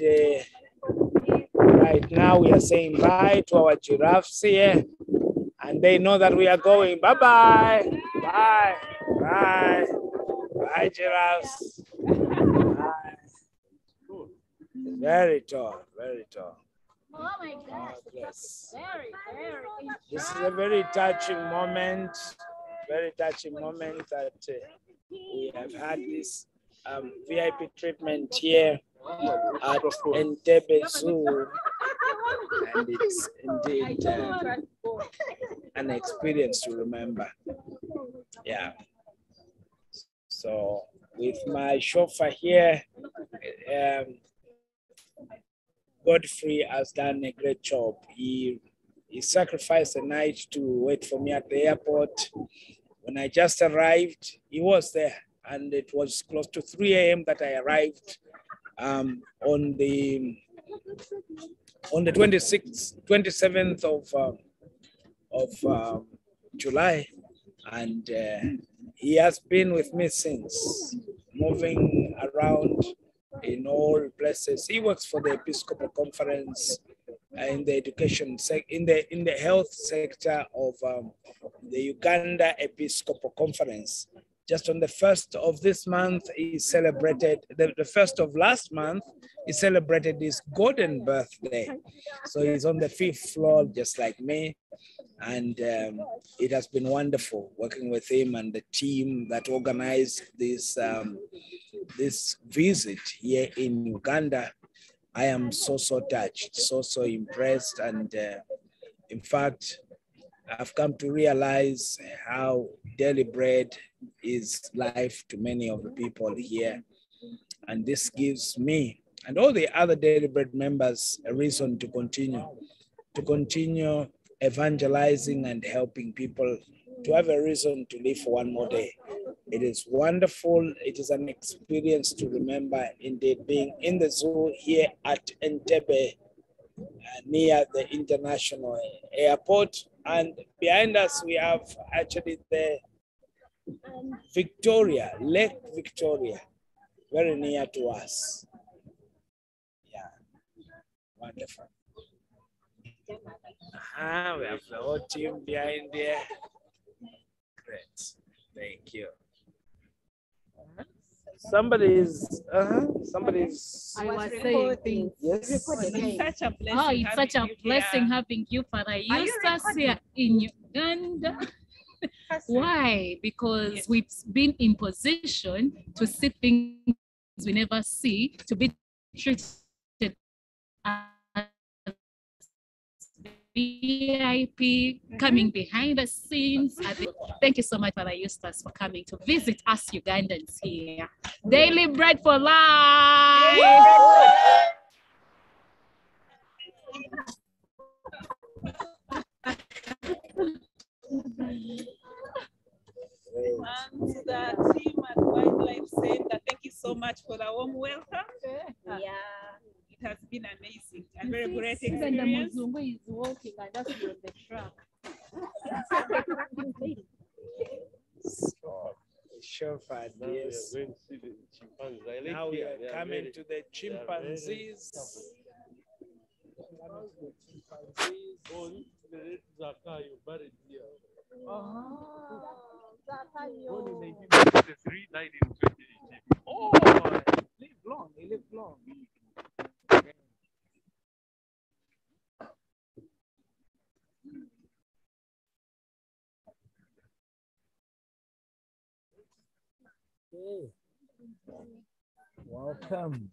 right now we are saying bye to our giraffes here. And they know that we are going. Bye-bye. Bye. Bye. Hi, giraffes. Hi. Very tall, very tall.
Oh my
God
God.
bless.
Very.
This is a very touching moment, that we have had this VIP treatment here at Entebbe Zoo, and it's indeed an experience to remember. Yeah. So with my chauffeur here, Godfrey has done a great job. He sacrificed the night to wait for me at the airport. When I just arrived, he was there, and it was close to 3 a.m. that I arrived on the 27th of July, and he has been with me since, moving around in all places. He works for the Episcopal Conference in the education in the health sector of the Uganda Episcopal Conference. Just on the 1st of this month, he celebrated, the 1st of last month, he celebrated his golden birthday. So he's on the 5th floor, just like me. And it has been wonderful working with him and the team that organized this, this visit here in Uganda. I am so touched, so impressed. And in fact, I've come to realize how daily bread is life to many of the people here. And this gives me and all the other daily bread members a reason to continue evangelizing and helping people to have a reason to live for one more day. It is wonderful. It is an experience to remember, indeed, being in the zoo here at Entebbe, near the international airport. And behind us, we have actually the Victoria, Lake Victoria, very near to us. Yeah, wonderful. We have the whole team behind there. Great, thank you. Somebody's.
I was saying,
yes.
It's such a blessing.
oh, it's such a
having you
blessing
here.
having you, Father Eustace, here in Uganda. Why? Because we've been in position to see things we never see, to be treated as VIP, coming behind the scenes. Thank you so much, Father Eustace, for coming to visit us Ugandans here. Daily bread for life.
And to the team at Wildlife Center, thank you so much for the warm welcome.
Yeah.
It has been amazing. A very great
Even the
experience.
Muzungu is walking and that's on the truck.
Sure, fun,
Now we are
yes.
going to see the chimpanzees. I like
Now we
here,
are
they
coming
very-
to the
they are very
chimpanzees.
stubborn.
Coming to the chimpanzees.
Oh, this is the red Zakayo buried here. Born in 1963, died in 2018.
Oh, live long, he lived long. Okay. Welcome.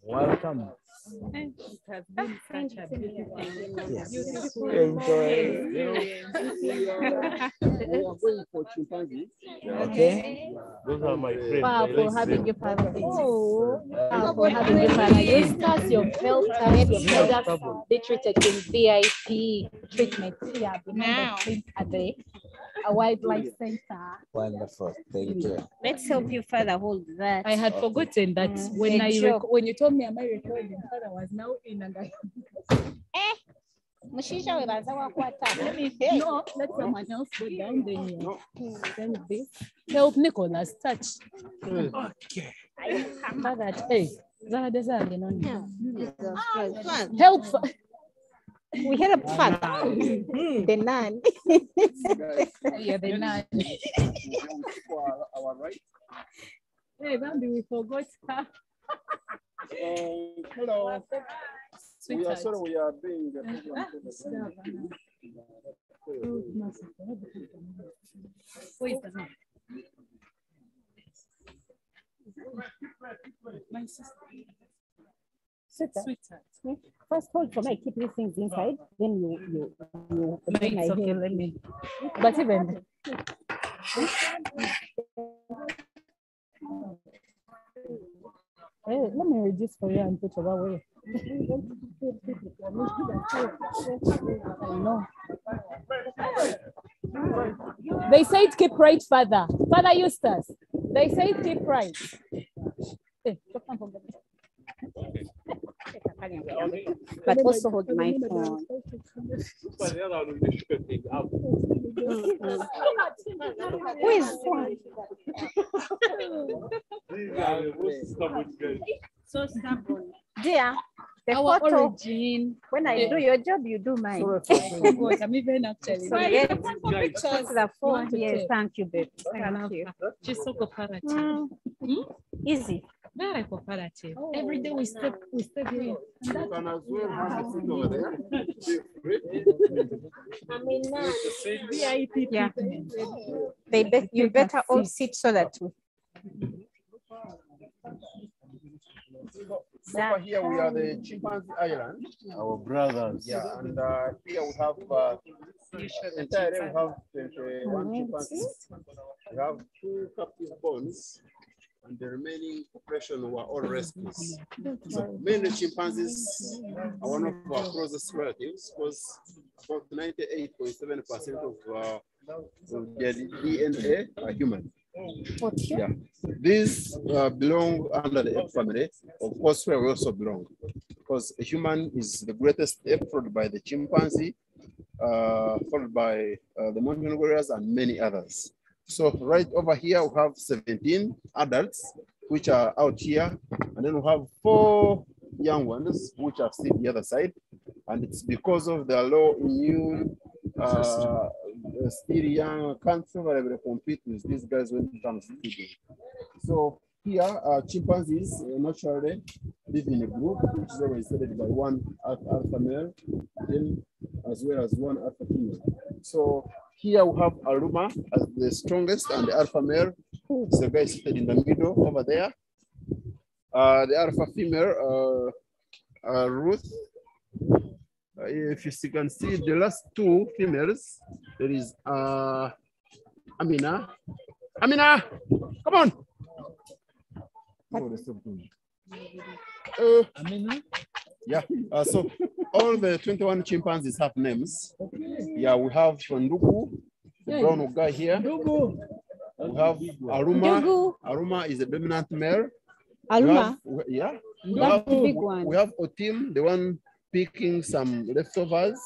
It has been such a beautiful
Yes.
beautiful
Enjoy.
experience.
We are going for chimpanzees.
Okay.
Those are my friends. I
Wow, for
like
having
them.
you, Father.
Oh.
Wow, for having you, Father Eustace. You've helped us, you've made us be treated in VIP treatment here behind the scenes at the Wildlife Center.
Wonderful. Thank you.
Let's help you further hold that.
I had forgotten that when
Good job.
when you told me am I recording, Father was now in and I
Mushisha we banza wakwata.
no, let someone else go down then you send this. Help Nicholas touch.
Okay.
Father, hey,
Fun.
help.
We had a fun. The nun.
Yeah, the nun.
For our right.
Hey, Bambi, we forgot her.
Hello. We are
Sweetheart.
sorry we are doing the
Who is the man? My sister. Sweetheart.
First hold for me, keep these things inside, then you
No, it's okay, let me. But even
hey, let me reduce for you and put it away. No.
they said keep right, Father. Father Eustace. They said keep right.
But also hold my phone. Who is
So stubborn.
dear? The
Our
photo.
origin.
When I do your job, you do mine.
God, I'm even actually.
So get the phone here. Thank you, babe. Thank you.
She's so cooperative.
Easy.
Very cooperative. Every day we step here.
You can as well have a seat over there.
VIP. Yeah. You better all sit so that we.
Over here we are the Chimpanzee Island.
Our brothers.
Yeah, and here we have entirely we have 21 chimpanzees. We have 2 captive bones, and the remaining population were all rescues. So many chimpanzees are one of our closest relatives because about 98.7% of their DNA are human. Yeah, these belong under the ape family, of course, where we also belong, because a human is the greatest ape, followed by the chimpanzee, followed by the mountain gorillas, and many others. So right over here, we have 17 adults, which are out here, and then we have 4 young ones, which are still the other side, and it's because of the low immune, still young, can't favorably compete with these guys when it comes to feeding. So here, chimpanzees naturally live in a group, which is always headed by one alpha male, then as well as one alpha female. So here we have Aruma as the strongest, and the alpha male is the guy seated in the middle over there. The alpha female, Ruth. If you can see the last 2 females, there is Amina. Amina, come on.
Amina?
Yeah, so all the 21 chimpanzees have names. Yeah, we have Ndugu, the brown guy here.
Ndugu.
We have Aruma.
Ndugu.
Aruma is the dominant male.
Aruma.
Yeah.
That's the big one.
We have Otim, the one picking some leftovers.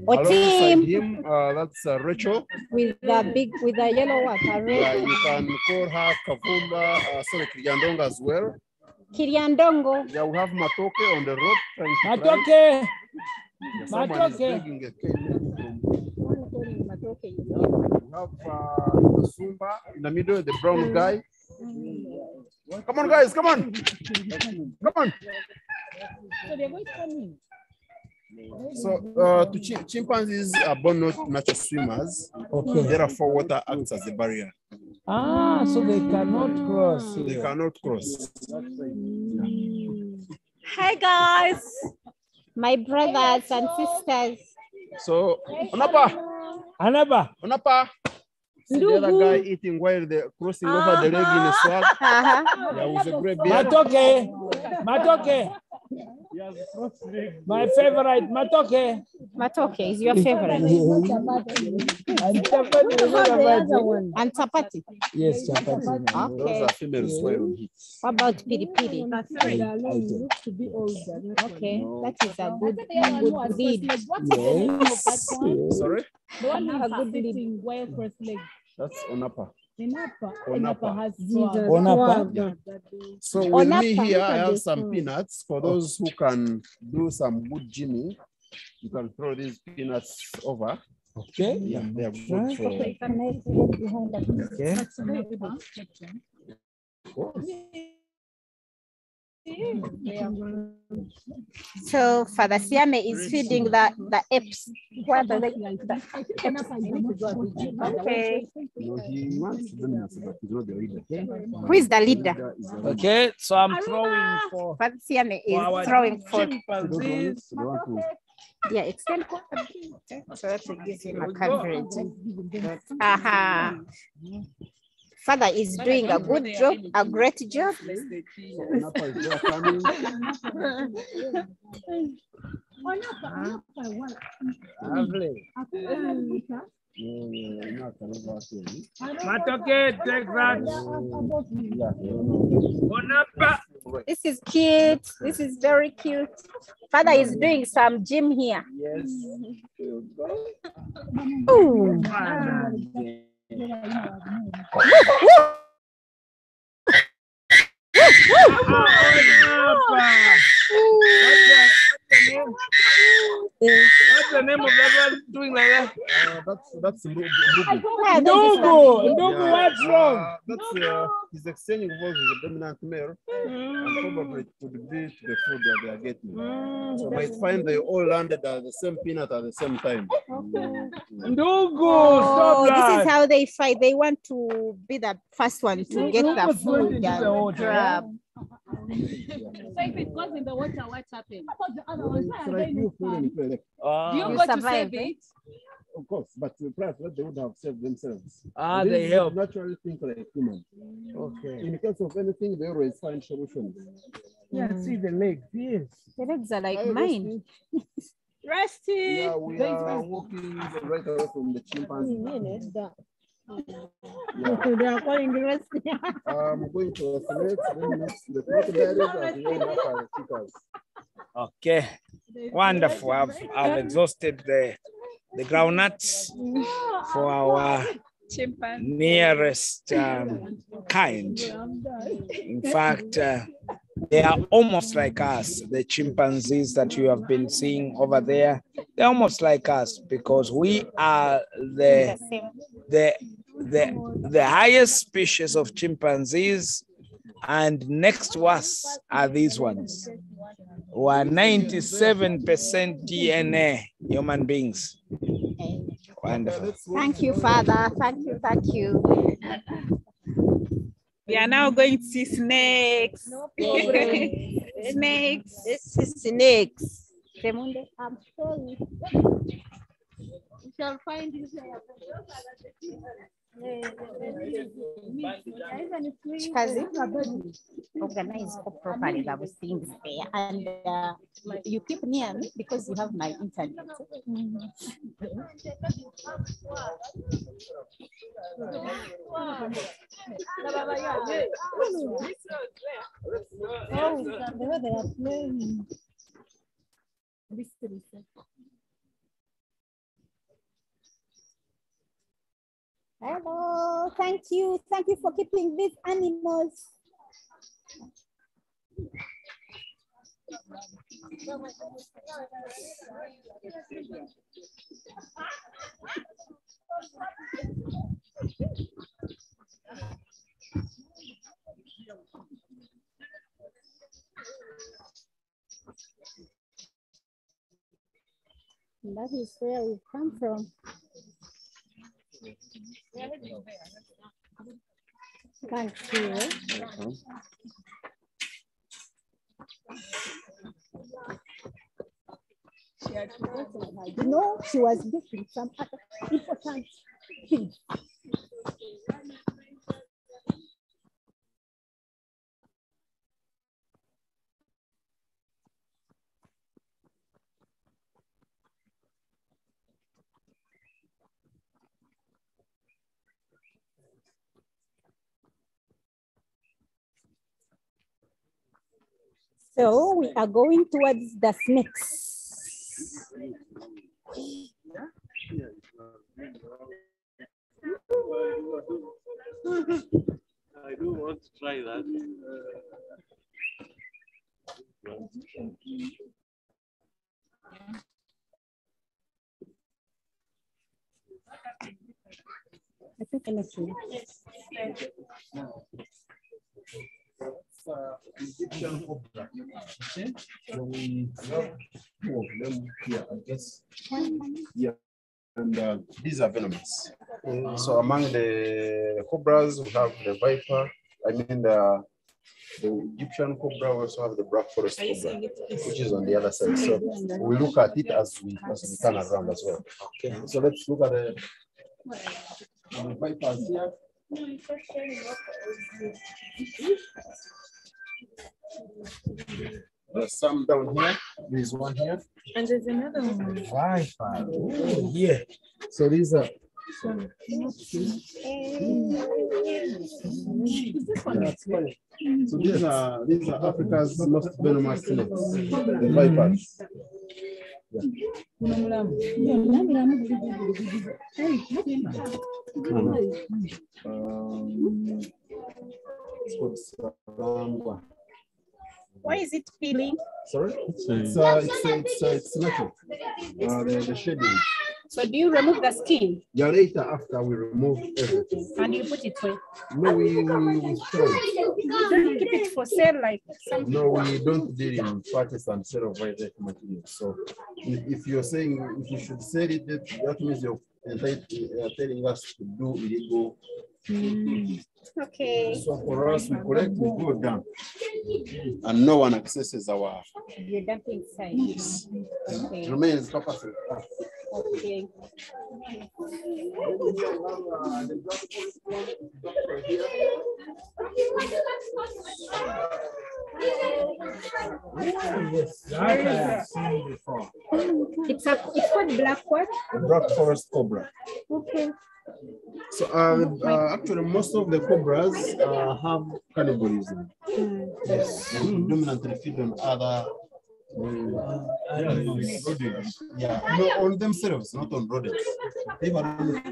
Otim.
Alongside him, that's Rachel.
With the yellow water.
Yeah, you can call her Kavumba, sorry, Kiriandonga as well.
Kiriandongo.
Yeah, we have Matoke on the rope trying to
Matoke.
Yeah, someone is
Matoke.
begging a cane We have Sumba in the middle, the brown guy. Come on, guys, come on. Come on.
So they're going to come in.
So chimpanzees are born not natural swimmers.
Okay.
Therefore, water acts as a barrier.
Ah, so they cannot cross.
They cannot cross.
Hi guys, my brothers and sisters.
So, Onapa,
Anaba.
see the other guy eating while they're crossing over the leg in a swag. Yeah, with a great beard.
Matoke. My favorite, Matoke.
Matoke is your favorite. And chapati.
Yes, chapati.
Those are females where we eat.
What about piri piri? Okay, that is a good lead.
Yes.
Sorry?
The one who has a good leading while cross legs.
That's Onapa.
Onapa has
Onapa.
So with me here, I have some peanuts. For those who can do some good gymming, you can throw these peanuts over.
Okay.
Yeah, they are good for.
Okay.
So Father Siame is feeding the apes. What are they? Okay.
No, he wants dominance, but he's not the leader.
Who is the leader?
Okay, so I'm throwing for
Father Siame
our
is throwing for.
chimpanzees.
Yeah, extend. So that gives him a coverage. Aha. Father is doing a good job, a great job.
Lovely. Matoke, take that.
This is cute. This is very cute. Father is doing some gym here.
Yes.
Ooh.
What's the name of that one doing like that?
That's
Ndugu, what's wrong?
He's exchanging voice with the dominant male, and probably it could be to the food that they are getting. So might find they all landed at the same peanut at the same time.
Ndugu, stop
This
that.
is how they fight. They want to be the first one to get the food and grab.
So if it goes in the water, what happens?
It's like you falling into a lake.
Do you
You
go to
survive,
save it?
Of course, but perhaps what they would have saved themselves.
They help.
Naturally think like human.
Okay.
In case of anything, they always find solutions.
Yeah, see the legs, yes.
The legs are like mine.
Resting.
Yeah, we are walking right away from the chimpanzee.
They are calling the rest.
I'm going to the snakes, then next to the crocodiles, and then up are the cheetahs.
Okay, wonderful. I've exhausted the groundnuts for our nearest kind. In fact, they are almost like us, the chimpanzees that you have been seeing over there. They're almost like us because we are the highest species of chimpanzees, and next to us are these ones who are 97% DNA human beings. Wonderful.
Thank you, Father. Thank you. Thank you.
We are now going to see snakes. Snakes.
This is snakes. I'm sorry. You shall find you. Kazi, organize properly that was things there, and you keep near me because you have my internet. Oh, the way they are playing. Hello, thank you. Thank you for keeping these animals. And that is where we come from. Thank you. No, she was getting some other important things. So we are going towards the snakes.
I do want to try that.
I think anything.
Egyptian cobra. Okay. So we have two of them here, I guess. Yeah. And these are venomous. So among the cobras, we have the viper. I mean the Egyptian cobra. We also have the black forest cobra, which is on the other side. So we look at it as we turn around as well. Okay. So let's look at the vipers here. There's some down here. There's one here.
And there's another one.
Viper. Oh, yeah.
So these are. So these are Africa's most venomous snakes, the vipers.
Why is it peeling?
Sorry? It's natural. The shading.
So do you remove the skin?
Yeah, later after we remove everything.
And you put it where?
No, we throw it.
You don't keep it for sale like something?
No, we don't deal in purchase and sale of vital materials. So if you're saying if you should sell it, that means you're telling us to do illegal.
Okay.
So for us, we collect, we go down, and no one accesses our.
You dump inside.
Yes.
Okay.
It remains purposely.
Okay. It's called black what?
Black forest cobra.
Okay.
So actually, most of the cobras have cannibalism. Yes, they dominantly feed on other. Yeah, no, on themselves, not on rodents.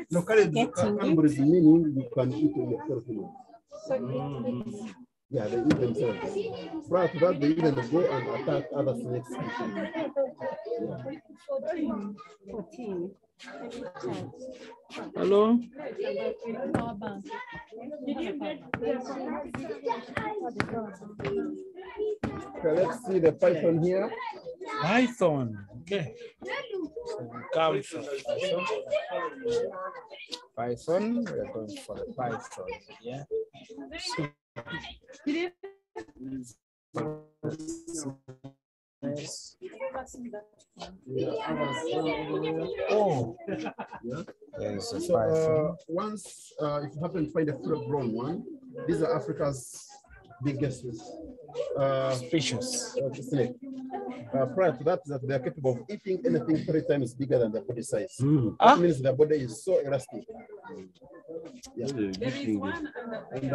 No, cannibalism meaning you can eat on yourself. Yeah, they eat themselves. Prior to that, they even go and attack other snakes.
Hello?
Okay, let's see the python here.
Python. Okay. So we come from python. We are going for the python. Yeah. Oh,
yeah.
There's a
So
python.
once if you happen to find a full-grown one, these are Africa's biggest
Species.
snake. Prior to that, they are capable of eating anything 3 times bigger than their body size. That means their body is so elastic. Yeah. And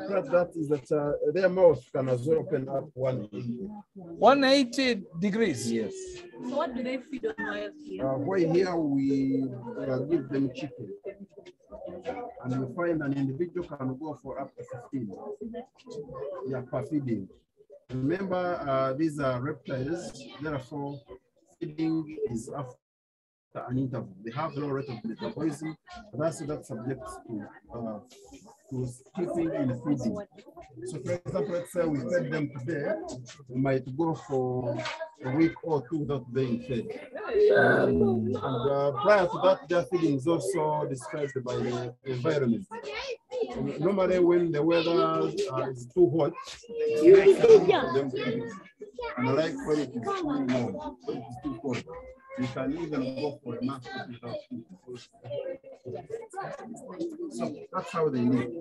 prior to that is that their mouth can as well open up 180.
180 degrees.
Yes.
So what do they feed on while here?
Why here we give them chicken. And you find an individual can go for up to 15. Yeah, per feeding. Remember, these are reptiles, therefore, feeding is after an interval. They have low rate of metabolism, that's subject to skipping in feeding. So, for example, let's say we fed them today, we might go for a week or 2 without being fed. And prior to that, their feeding is also described by the environment. Normally, when the weather is too hot, and like when it is too warm, when it is too cold, you can even go for a month without eating. So that's how they live.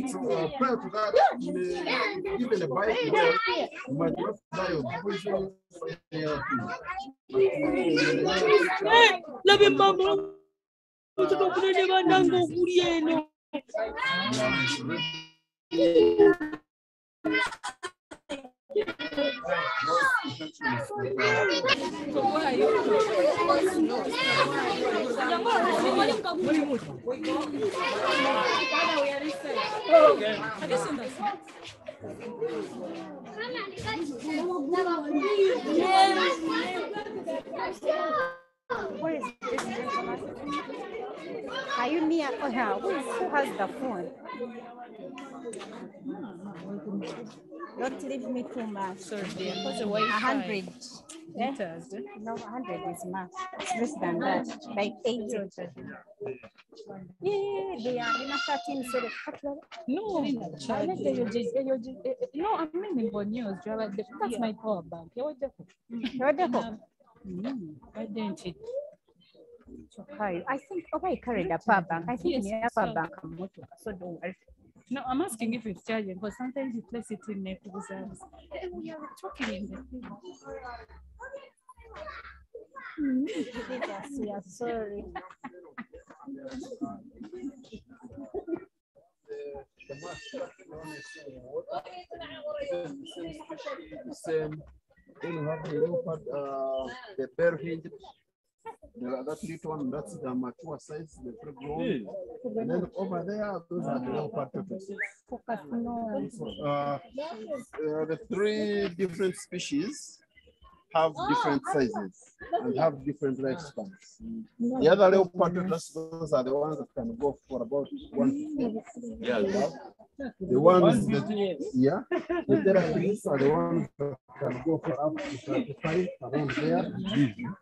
So prior to that, even a bite, you might not die of poison.
Are you near? Oh, yeah. Who has the phone? Don't leave me too much.
Sorry, dear. Because the
100.
meters.
No, 100 is much. It's less than that. Like 80. Yeah, they are in a 13 so
No, no, I'm in news. That's my power bank.
I think I carried a power bank. I think
Yes,
a power bank. So don't worry.
No, I'm asking if it's charging because sometimes you place it in reserves. We are talking in the thing.
We are sorry.
Same. Then we have the leopard, the bear hinged. That little one, that's the mature size, the full grown. And then over there, those are the leopard tortoises. The 3 different species have different sizes and have different lifespans. The other leopard tortoises, those are the ones that can go for about 150. Yeah. The ones that, the therapies are the ones that can go for up to 35 around there.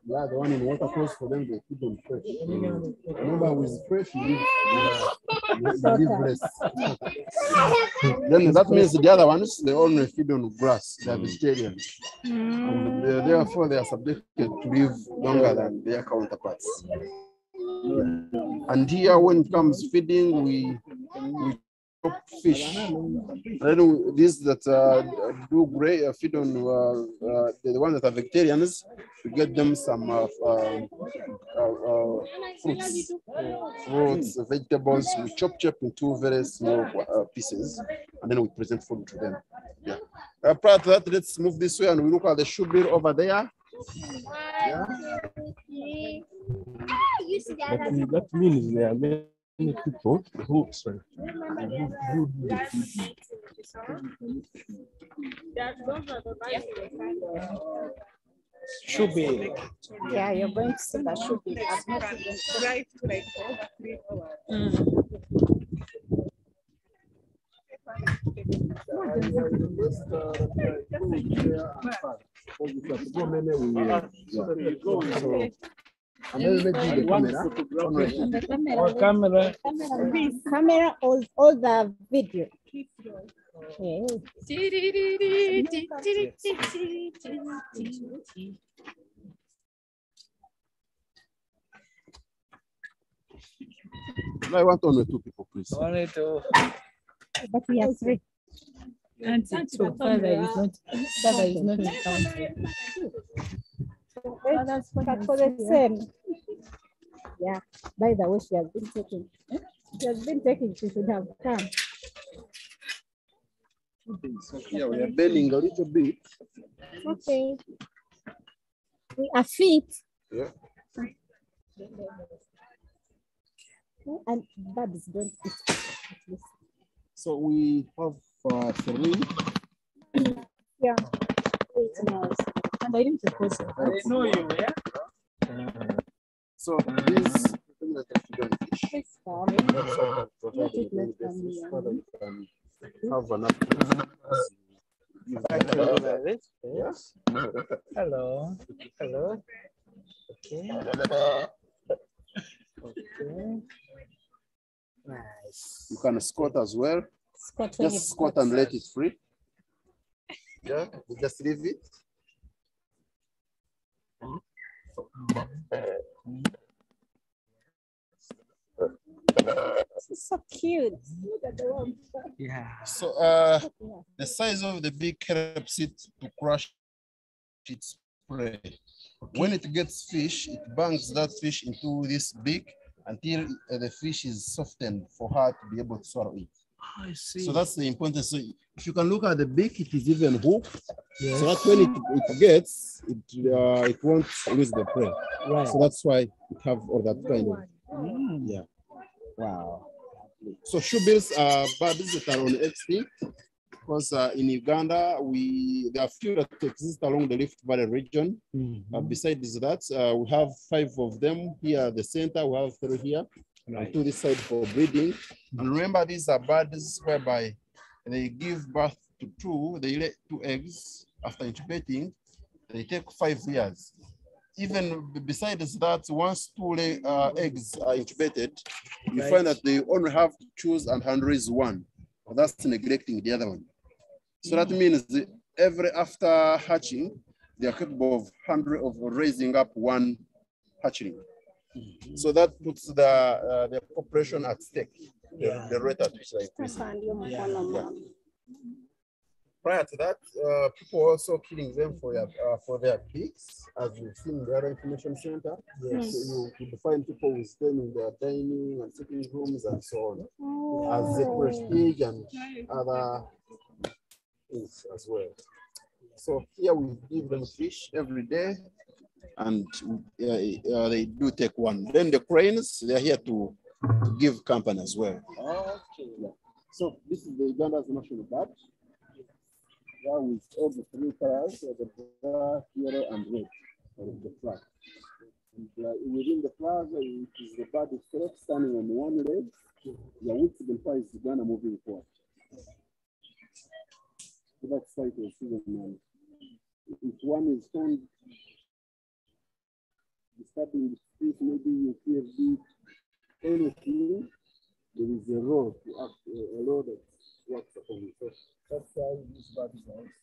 Yeah, the one in water course for them, they keep them fresh. Remember, with fresh, you live less. Then that means the other ones, they only feed on grass, they're vegetarian. And therefore, they are subjected to live longer than their counterparts. And here, when it comes feeding, we fish. Then these that do gray feed on the ones that are vegetarians, we get them some fruits, vegetables. We chop into very small pieces, and then we present food to them. Yeah. Prior to that, let's move this way and we look at the shoebill over there. Yeah.
That means there are many people who
Should be.
Yeah, you're going to see that should be.
Right, like over 3 hours.
Camera all the video.
I want only 2 people, please.
Only 2.
But we have 3.
And so father is not counted.
But for the same. Yeah. By the way, she has been taking. She should have come.
Yeah, we are bending a little bit.
Okay. We are fit.
Yeah.
And birds don't eat.
So we have 3.
Yeah. 8 now.
And I didn't suppose
I know you, yeah?
So this fish. Have an
Yes. Hello. Hello. Okay. Okay. Nice.
You can squat as well. Just squat and let it free. Yeah, you just leave it.
So cute.
Yeah.
So the size of the beak helps it to crush its prey. Okay. When it gets fish, it bangs that fish into this beak until the fish is softened for her to be able to swallow it.
I see.
So that's the importance. So if you can look at the beak, it is even hooked. Yes. So that when it gets, it won't lose the prey. Right. So that's why it have all that kind of, yeah. Wow. So shoebills are birds that are on extinct because in Uganda, there are few that exist along the Rift Valley region. Besides that, we have 5 of them here at the center. We have 3 here. and to this side for breeding. And remember, these are birds whereby they give birth to two, they lay 2 eggs after incubating. They take 5 years. Even besides that, once 2 eggs are incubated, you find that they only have to choose and hand raise one. That's neglecting the other one. So that means after hatching, they are capable of raising up 1 hatchling. So that puts the population at stake, the rate at which they increase. Prior to that, people were also killing them for their beaks, as we've seen in the other information center. Yes. So you could find people with them in their dining and sitting rooms and so on, as a prestige and other things as well. So here we give them fish every day, and they do take one. Then the cranes, they're here to give company as well. Okay. Yeah. So this is the Uganda's national bird. With all the 3 colors, the black, yellow, and red of the flag. And, within the flag, it is the bird itself standing on 1 leg, which signifies Uganda moving forward. So that's why it was even, if one is found disturbing the speech, maybe you feel deep, anything, there is a role to act, a law that works upon it. So that's why this bird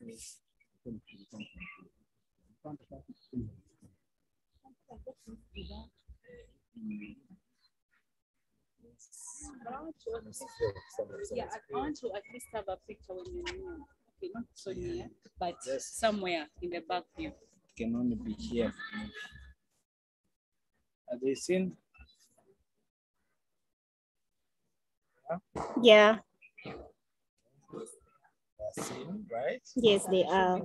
is also
yeah, I want to at least have a picture when you're near. Okay, not so near, but somewhere in the back view.
It can only be here. Are they seen?
Yeah.
They're seen, right?
Yes, they are.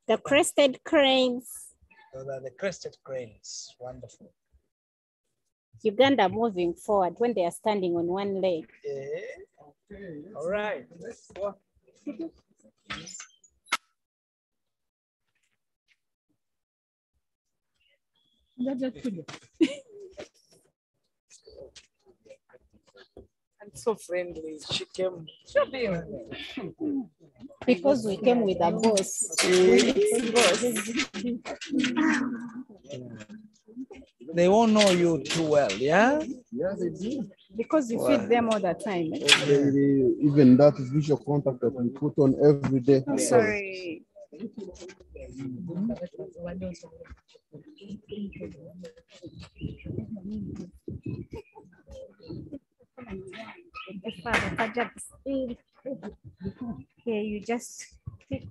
The crested cranes.
Those are the crested cranes. Wonderful.
Uganda moving forward when they are standing on 1 leg.
Okay. All right. Let's go. And so friendly. She came.
Because we came with a boss.
They won't know you too well, yeah?
Yeah, they do.
Because you feed them all the time.
Even that visual contact that we put on every day.
Oh, sorry.
Yeah, you just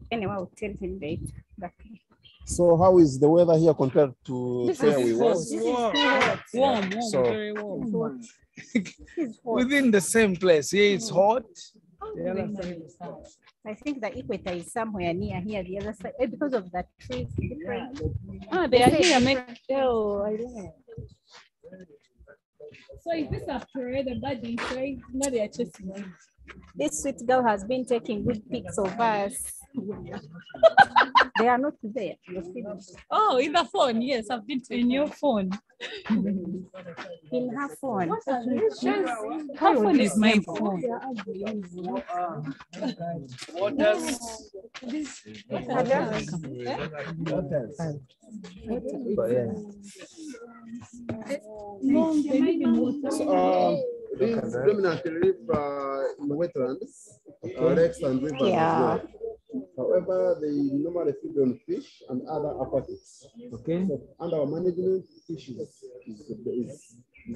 anyway, I'll tell him later.
So how is the weather here compared to where we was?
Warm,
So,
very warm. Within the same place, here it's hot.
I think the equator is somewhere near here, the other side, because of that trees.
They are here. Oh, I don't know. So is this a parade, a bird inside? No, they are chasing us.
This sweet girl has been taking good pics of us. They are not there.
Oh, in the phone. Yes, I've been in your phone.
In her phone.
Her phone is my phone.
These predominantly live in wetlands, lakes and rivers as well. However, they normally feed on fish and other aquatics. Okay. So under our management, fish is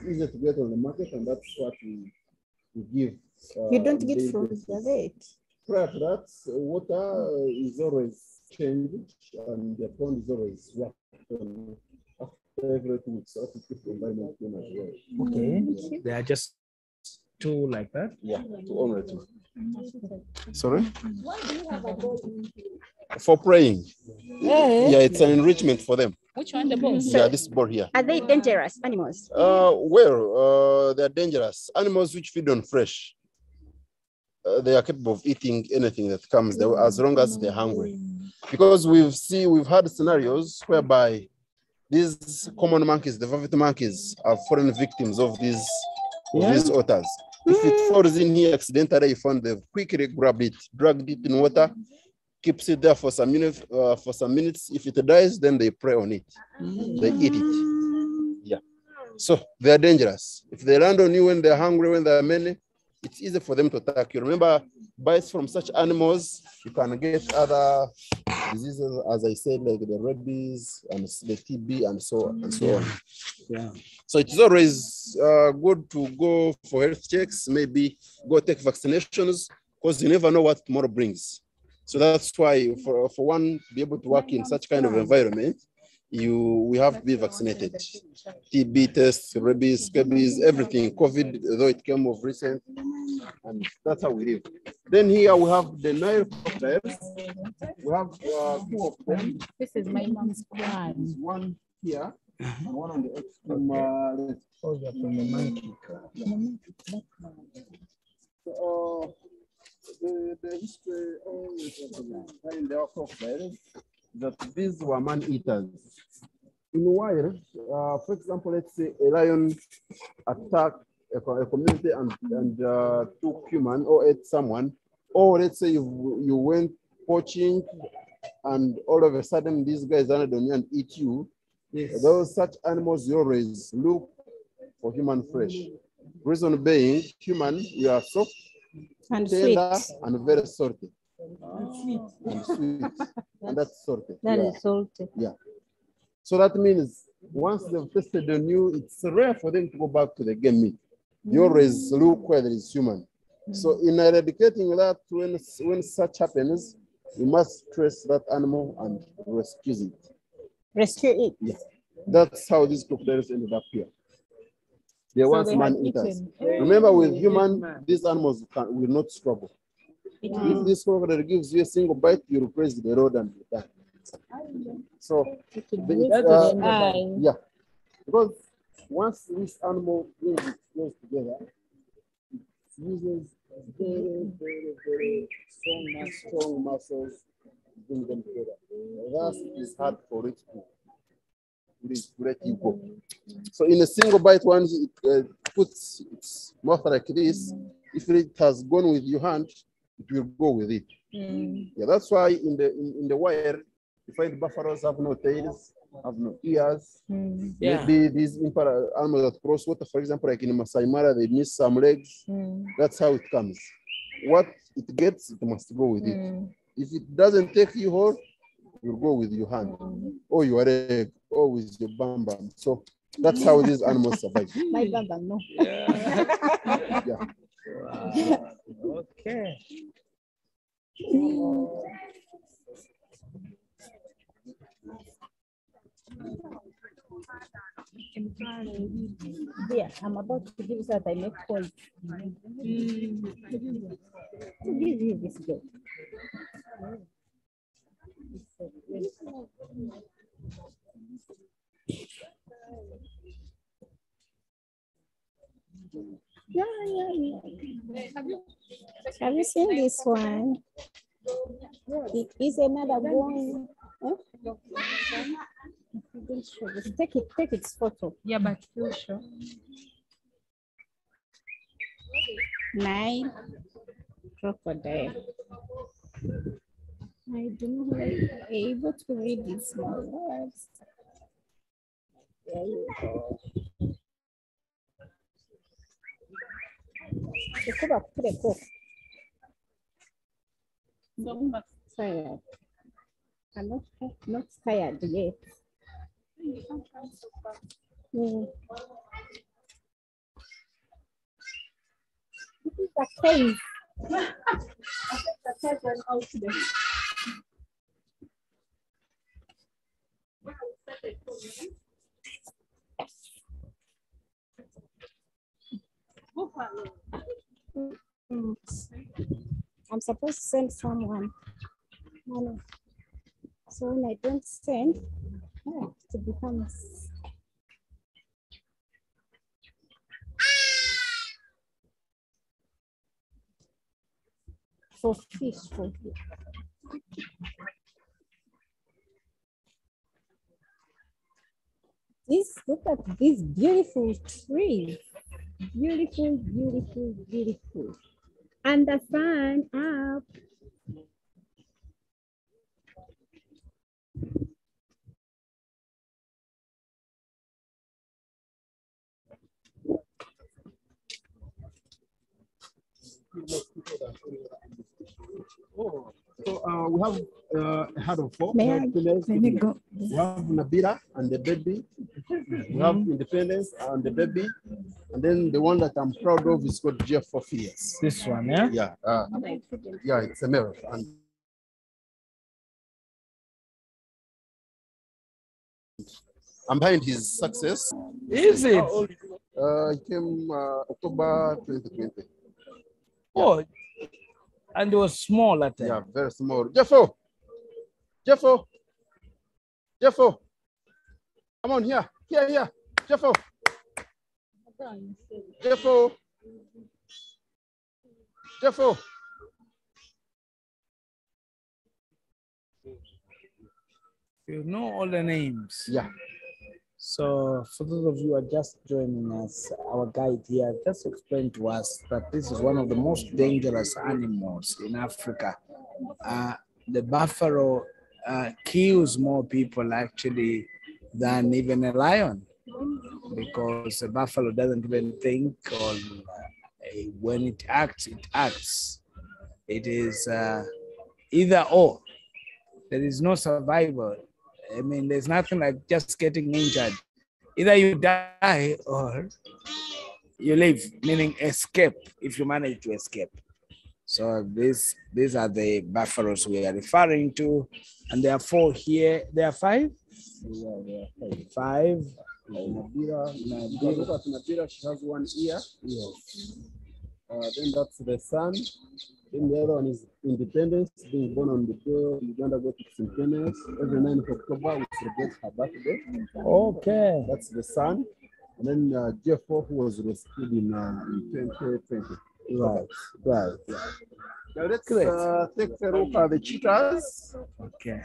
easier to get on the market, and that's what we give.
You don't get from the lake.
Prior to that, water is always changed, and the pond is always worked on after every 2 weeks. So to keep the environment clean as well.
Okay. They are just 2 like that?
Yeah, 2 only 2. Sorry?
Why do you have a boat?
For praying. Yeah, it's an enrichment for them.
Which one, the boat?
Yeah, this board here.
Are they dangerous animals?
They're dangerous. Animals which feed on fresh. They are capable of eating anything that comes there as long as they're hungry. Because we've had scenarios whereby these common monkeys, the velvet monkeys, are fallen victims of these otters. If it falls in here accidentally, you find they've quickly grabbed it, dragged it in water, keeps it there for some minutes. If it dies, then they prey on it. They eat it. Yeah. So they are dangerous. If they land on you when they're hungry, when there are many, it's easy for them to attack you. Remember, bites from such animals, you can get other diseases, as I said, like the rabies and the TB and so on and so on.
Yeah.
So it's always good to go for health checks, maybe go take vaccinations, because you never know what tomorrow brings. So that's why for one to be able to work in such kind of environment, we have to be vaccinated. TB tests, rabies, scabies, everything, COVID, though it came of recent, and that's how we live. Then here we have the Nile crocodiles. We have two of them.
This is my mom's clan.
One here, and one on the extreme left.
Oh, they're from the monkey.
The history behind the crocodiles that these were man-eaters. In wild, for example, let's say a lion attacked a community and took human or ate someone, or let's say you went poaching and all of a sudden these guys landed on you and eat you. Yes. Those such animals, you always look for human flesh. Reason being, human, we are soft,
And
tender,
sweet.
and very salty. And sweet. And that's salty.
That
yeah.
is salty.
Yeah. So that means once they've tested on you, it's rare for them to go back to the game meat. You always look where there is human. So in eradicating that, when such happens, you must trace that animal and rescue it.
Rescue it.
Yeah. That's how these crocodiles ended up here. They were once man-eaters. Remember, with human, these animals will not struggle. If this crocodile gives you a single bite, you replace the road and you're done. So, yeah, because once this animal brings its claws together, it uses very strong muscles to bring them together. Thus, it is hard for it to let you go. So, in a single bite, once it puts its mouth like this, if it has gone with your hand, it will go with it. Yeah, that's why in the wild, you find buffaloes have no tails, have no ears.
Yeah.
Maybe these animals that cross water, for example, like in Masai Mara, they miss some legs. That's how it comes. What it gets, it must go with it. If it doesn't take you whole, you'll go with your hand, or your leg, or with your bam bam. So that's how these animals survive.
My bam bam, no.
Yeah.
Wow. Okay.
Yeah, I'm about to give that I make calls. Give you this girl. Yeah. Have you seen this one? It is another one. Huh? Take its photo.
Yeah, but you sure.
Nile crocodile. I don't know if I'm able to read these small words. There you go. Tired. I'm not tired yet. This is a cave. I'm supposed to send someone. So when I don't send, it becomes for fish. Look at these beautiful trees. Beautiful, beautiful, beautiful. And the sun up.
Oh, so we have a herd of four.
May I-
Females.
let me go.
We have Nabila and the baby. We have Independence and the baby. And then the one that I'm proud of is called Jeff for years.
This one, yeah?
Yeah. Yeah, it's a male. And I'm behind his success.
Is it?
He came October 2020.
Oh, and it was small at that.
Yeah, very small. Jeffo! Jeffo! Jeffo! Come on here. Here. Jeffo! Jeffo! Jeffo!
You know all the names.
Yeah.
So for those of you who are just joining us, our guide here just explained to us that this is one of the most dangerous animals in Africa. The buffalo kills more people actually than even a lion, because a buffalo doesn't even think, or when it acts, it acts. It is either or. There is no survival. I mean, there's nothing like just getting injured. Either you die or you live, meaning escape, if you manage to escape. So these are the buffaloes we are referring to. And there are 4 here. There are 5?
Yeah, there are
5.
Nabila, look at Nabila, she has 1 ear.
Yes.
Then that's the son. Then the other one is Independence, being born on the day Uganda got its independence. Every 9th of October, we celebrate her birthday.
Okay.
That's the son. And then Jeffo, who was rescued in 2020.
Right.
Yeah. Now let's take a look at the cheetahs.
Okay.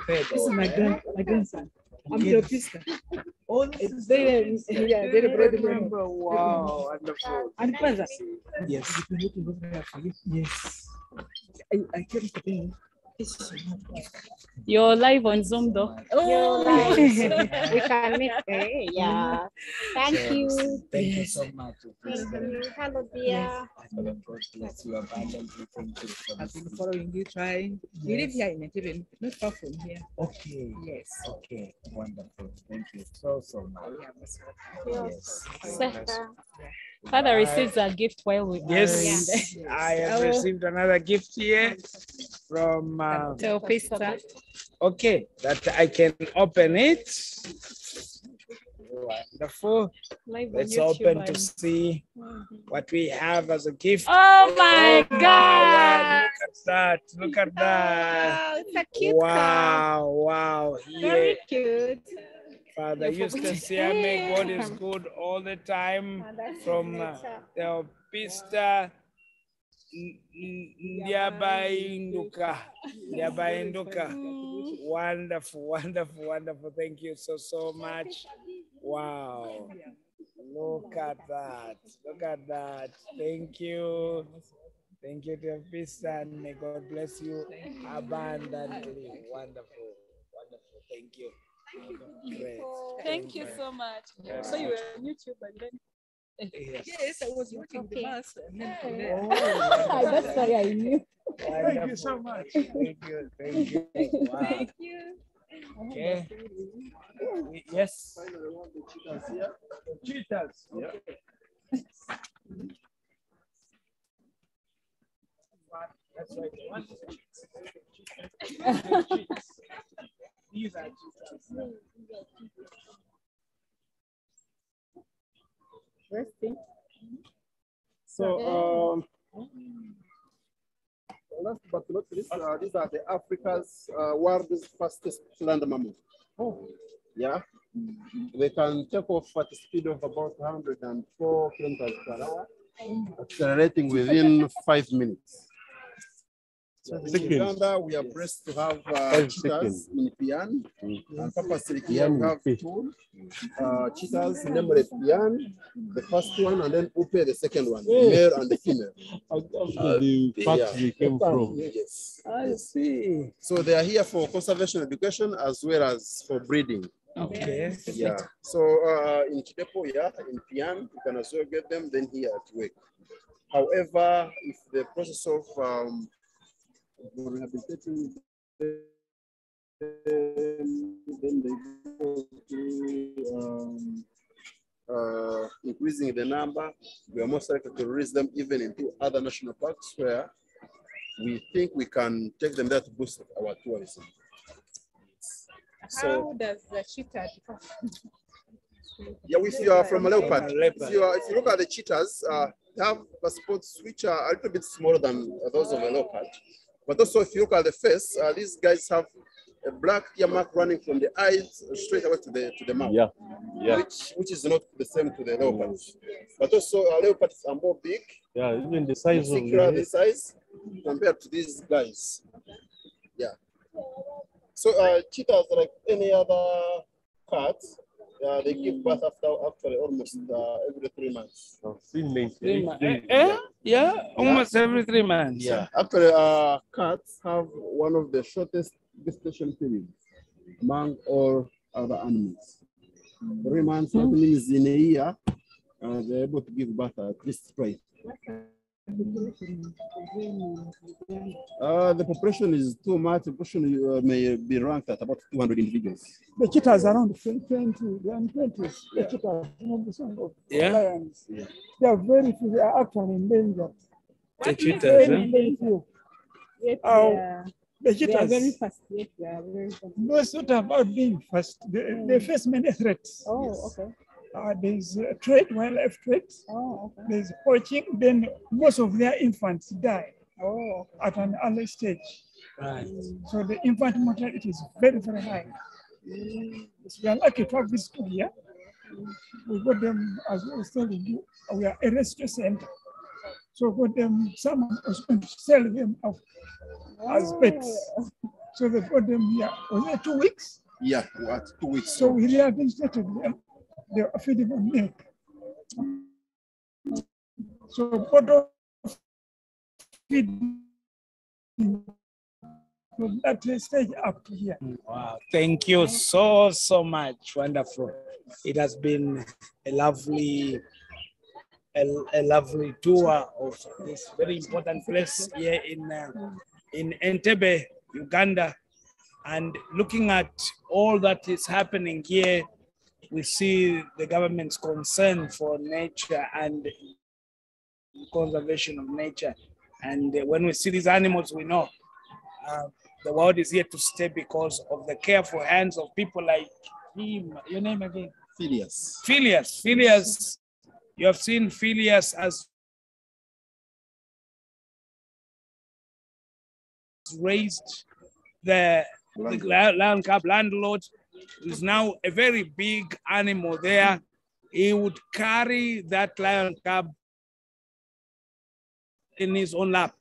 This is my grandson. I'm your sister. Oh, they remember.
Wow, wonderful.
And father.
Yes.
Yes. I came today.
You're live on Zoom though.
Oh, we can make yeah. Thank you.
Thank you so much.
Thank you. Hello, dear.
God bless you abundantly. Thank you.
I've been following you, trying. You live here in Entebbe, not far from here.
Okay.
Yes.
Okay. Wonderful. Thank you so much. Yes.
Father receives a gift while we are
Yes. I have received another gift here from
Teopista.
okay, that I can open it. Wonderful. Let's open to see what we have as a gift.
Oh my God!
Wow, look at that! Look at that!
Wow, it's a cute
Wow! Wow!
Very cute.
Father Eustacia, may God is good all the time. From Teopista Ndiabainduka. Wonderful, wonderful, wonderful. Thank you so much. Wow. Look at that. Look at that. Thank you. Thank you, Teopista, and may God bless you abundantly. Wonderful. Wonderful. Thank you. Great.
Thank you so much. So you were on YouTube and then.
Yes, I was watching the mass.
That's why I knew.
Thank you so much. Thank you. Thank you. Wow.
Thank you.
Okay. Yes.
Cheetahs. Yeah.
That's right. These are cheetahs.
So, last but not least, these are the Africa's world's fastest land mammal. Oh, yeah. They can take off at a speed of about 104 kilometers per hour, accelerating within 5 minutes. In Uganda, we are blessed to have cheetahs in Pian, and purposely here we have two cheetahs, namely Pian, the first one, and then Upe, the second one, male and the female.
The parts they came from.
Yes.
I see.
So they are here for conservation education as well as for breeding.
Okay.
Yeah. So in Chidepo, yeah, in Pian, you can as well get them, then here at work. However, if the process of rehabilitating them, then they go to increasing the number, we are most likely to release them even into other national parks where we think we can take them there to boost our tourism.
How does the cheetah differ?
Yeah, if you are from a leopard, if you look at the cheetahs, they have spots which are a little bit smaller than those of a leopard. But also, if you look at the face, these guys have a black earmark running from the eyes straight away to the mouth.
Yeah, yeah.
Which is not the same to the leopards. But also, leopards are more big.
Yeah, even the size of
the size compared to these guys. Yeah. So cheetahs, like any other cats, they give birth after actually almost every 3 months.
Yeah, almost every 3 months.
Yeah, actually, cats have one of the shortest gestation periods among all other animals. 3 months, that means in a year, they're able to give birth at least twice. The population is too much. The population may be ranked at about 200 individuals.
The cheetahs around 20, they are 20. The cheetahs, the son of lions. Yeah. They are very few. They are actually endangered.
The cheetahs,
very few. The cheetahs, they are very fast. Yes, they are very fast. No, it's not about being fast. They face many threats.
Oh, okay.
There's trade, wildlife trade.
Oh, okay.
There's poaching. Then most of their infants die at an early stage.
Right.
So the infant mortality is very, very high. So we are lucky to have this tool here. We got them, as I was telling you, we are a rescue center. So we got them, someone was going to sell them off as pets. So they got them here. Was it 2 weeks?
Yeah, what, 2 weeks.
So we rehabilitated them. They are feeding on milk. So bottle feeding from that stage up to here.
Wow, thank you so much. Wonderful. It has been a lovely tour of this very important place here in Entebbe, Uganda. And looking at all that is happening here, we see the government's concern for nature and conservation of nature. And when we see these animals, we know the world is here to stay because of the careful hands of people like him. Your name again?
Phileas.
Phileas. You have seen Phileas as raised the lion cub landlord, is now a very big animal there. He would carry that lion cub in his own lap,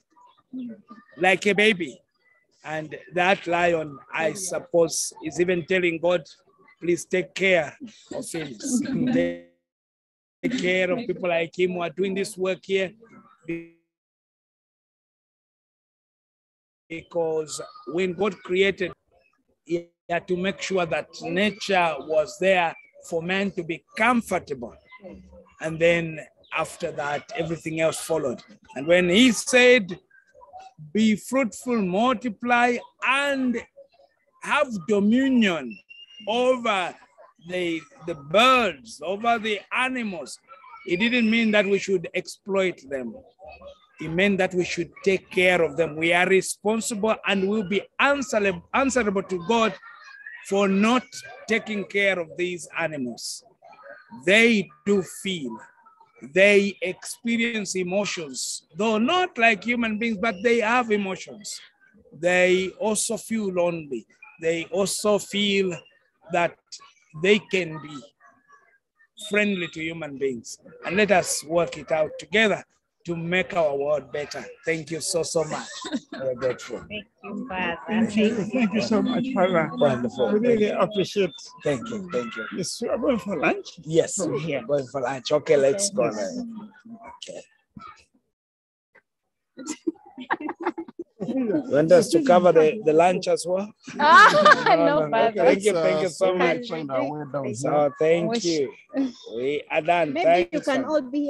like a baby. And that lion, I suppose, is even telling God, please take care of him. Take care of people like him who are doing this work here. Because when God created, he had to make sure that nature was there for man to be comfortable. And then after that, everything else followed. And when he said, be fruitful, multiply, and have dominion over the birds, over the animals, it didn't mean that we should exploit them. it meant that we should take care of them. We are responsible and will be answerable to God for not taking care of these animals. They do feel, they experience emotions, though not like human beings, but they have emotions. They also feel lonely. They also feel that they can be friendly to human beings. And let us work it out together to make our world better. Thank you so much. We're grateful.
Thank you, Father.
Thank you so much, Father.
Wonderful.
We really appreciate.
Thank you. Thank you.
Yes, we are going for lunch.
Yes,
From here.
going for lunch. Okay, let's go.
Yes.
Okay. You want us to cover the lunch as well?
No, Father.
Thank you so much.
Find our way down here.
So thank you. We are done.
Maybe
Thanks,
you can
Father.
all be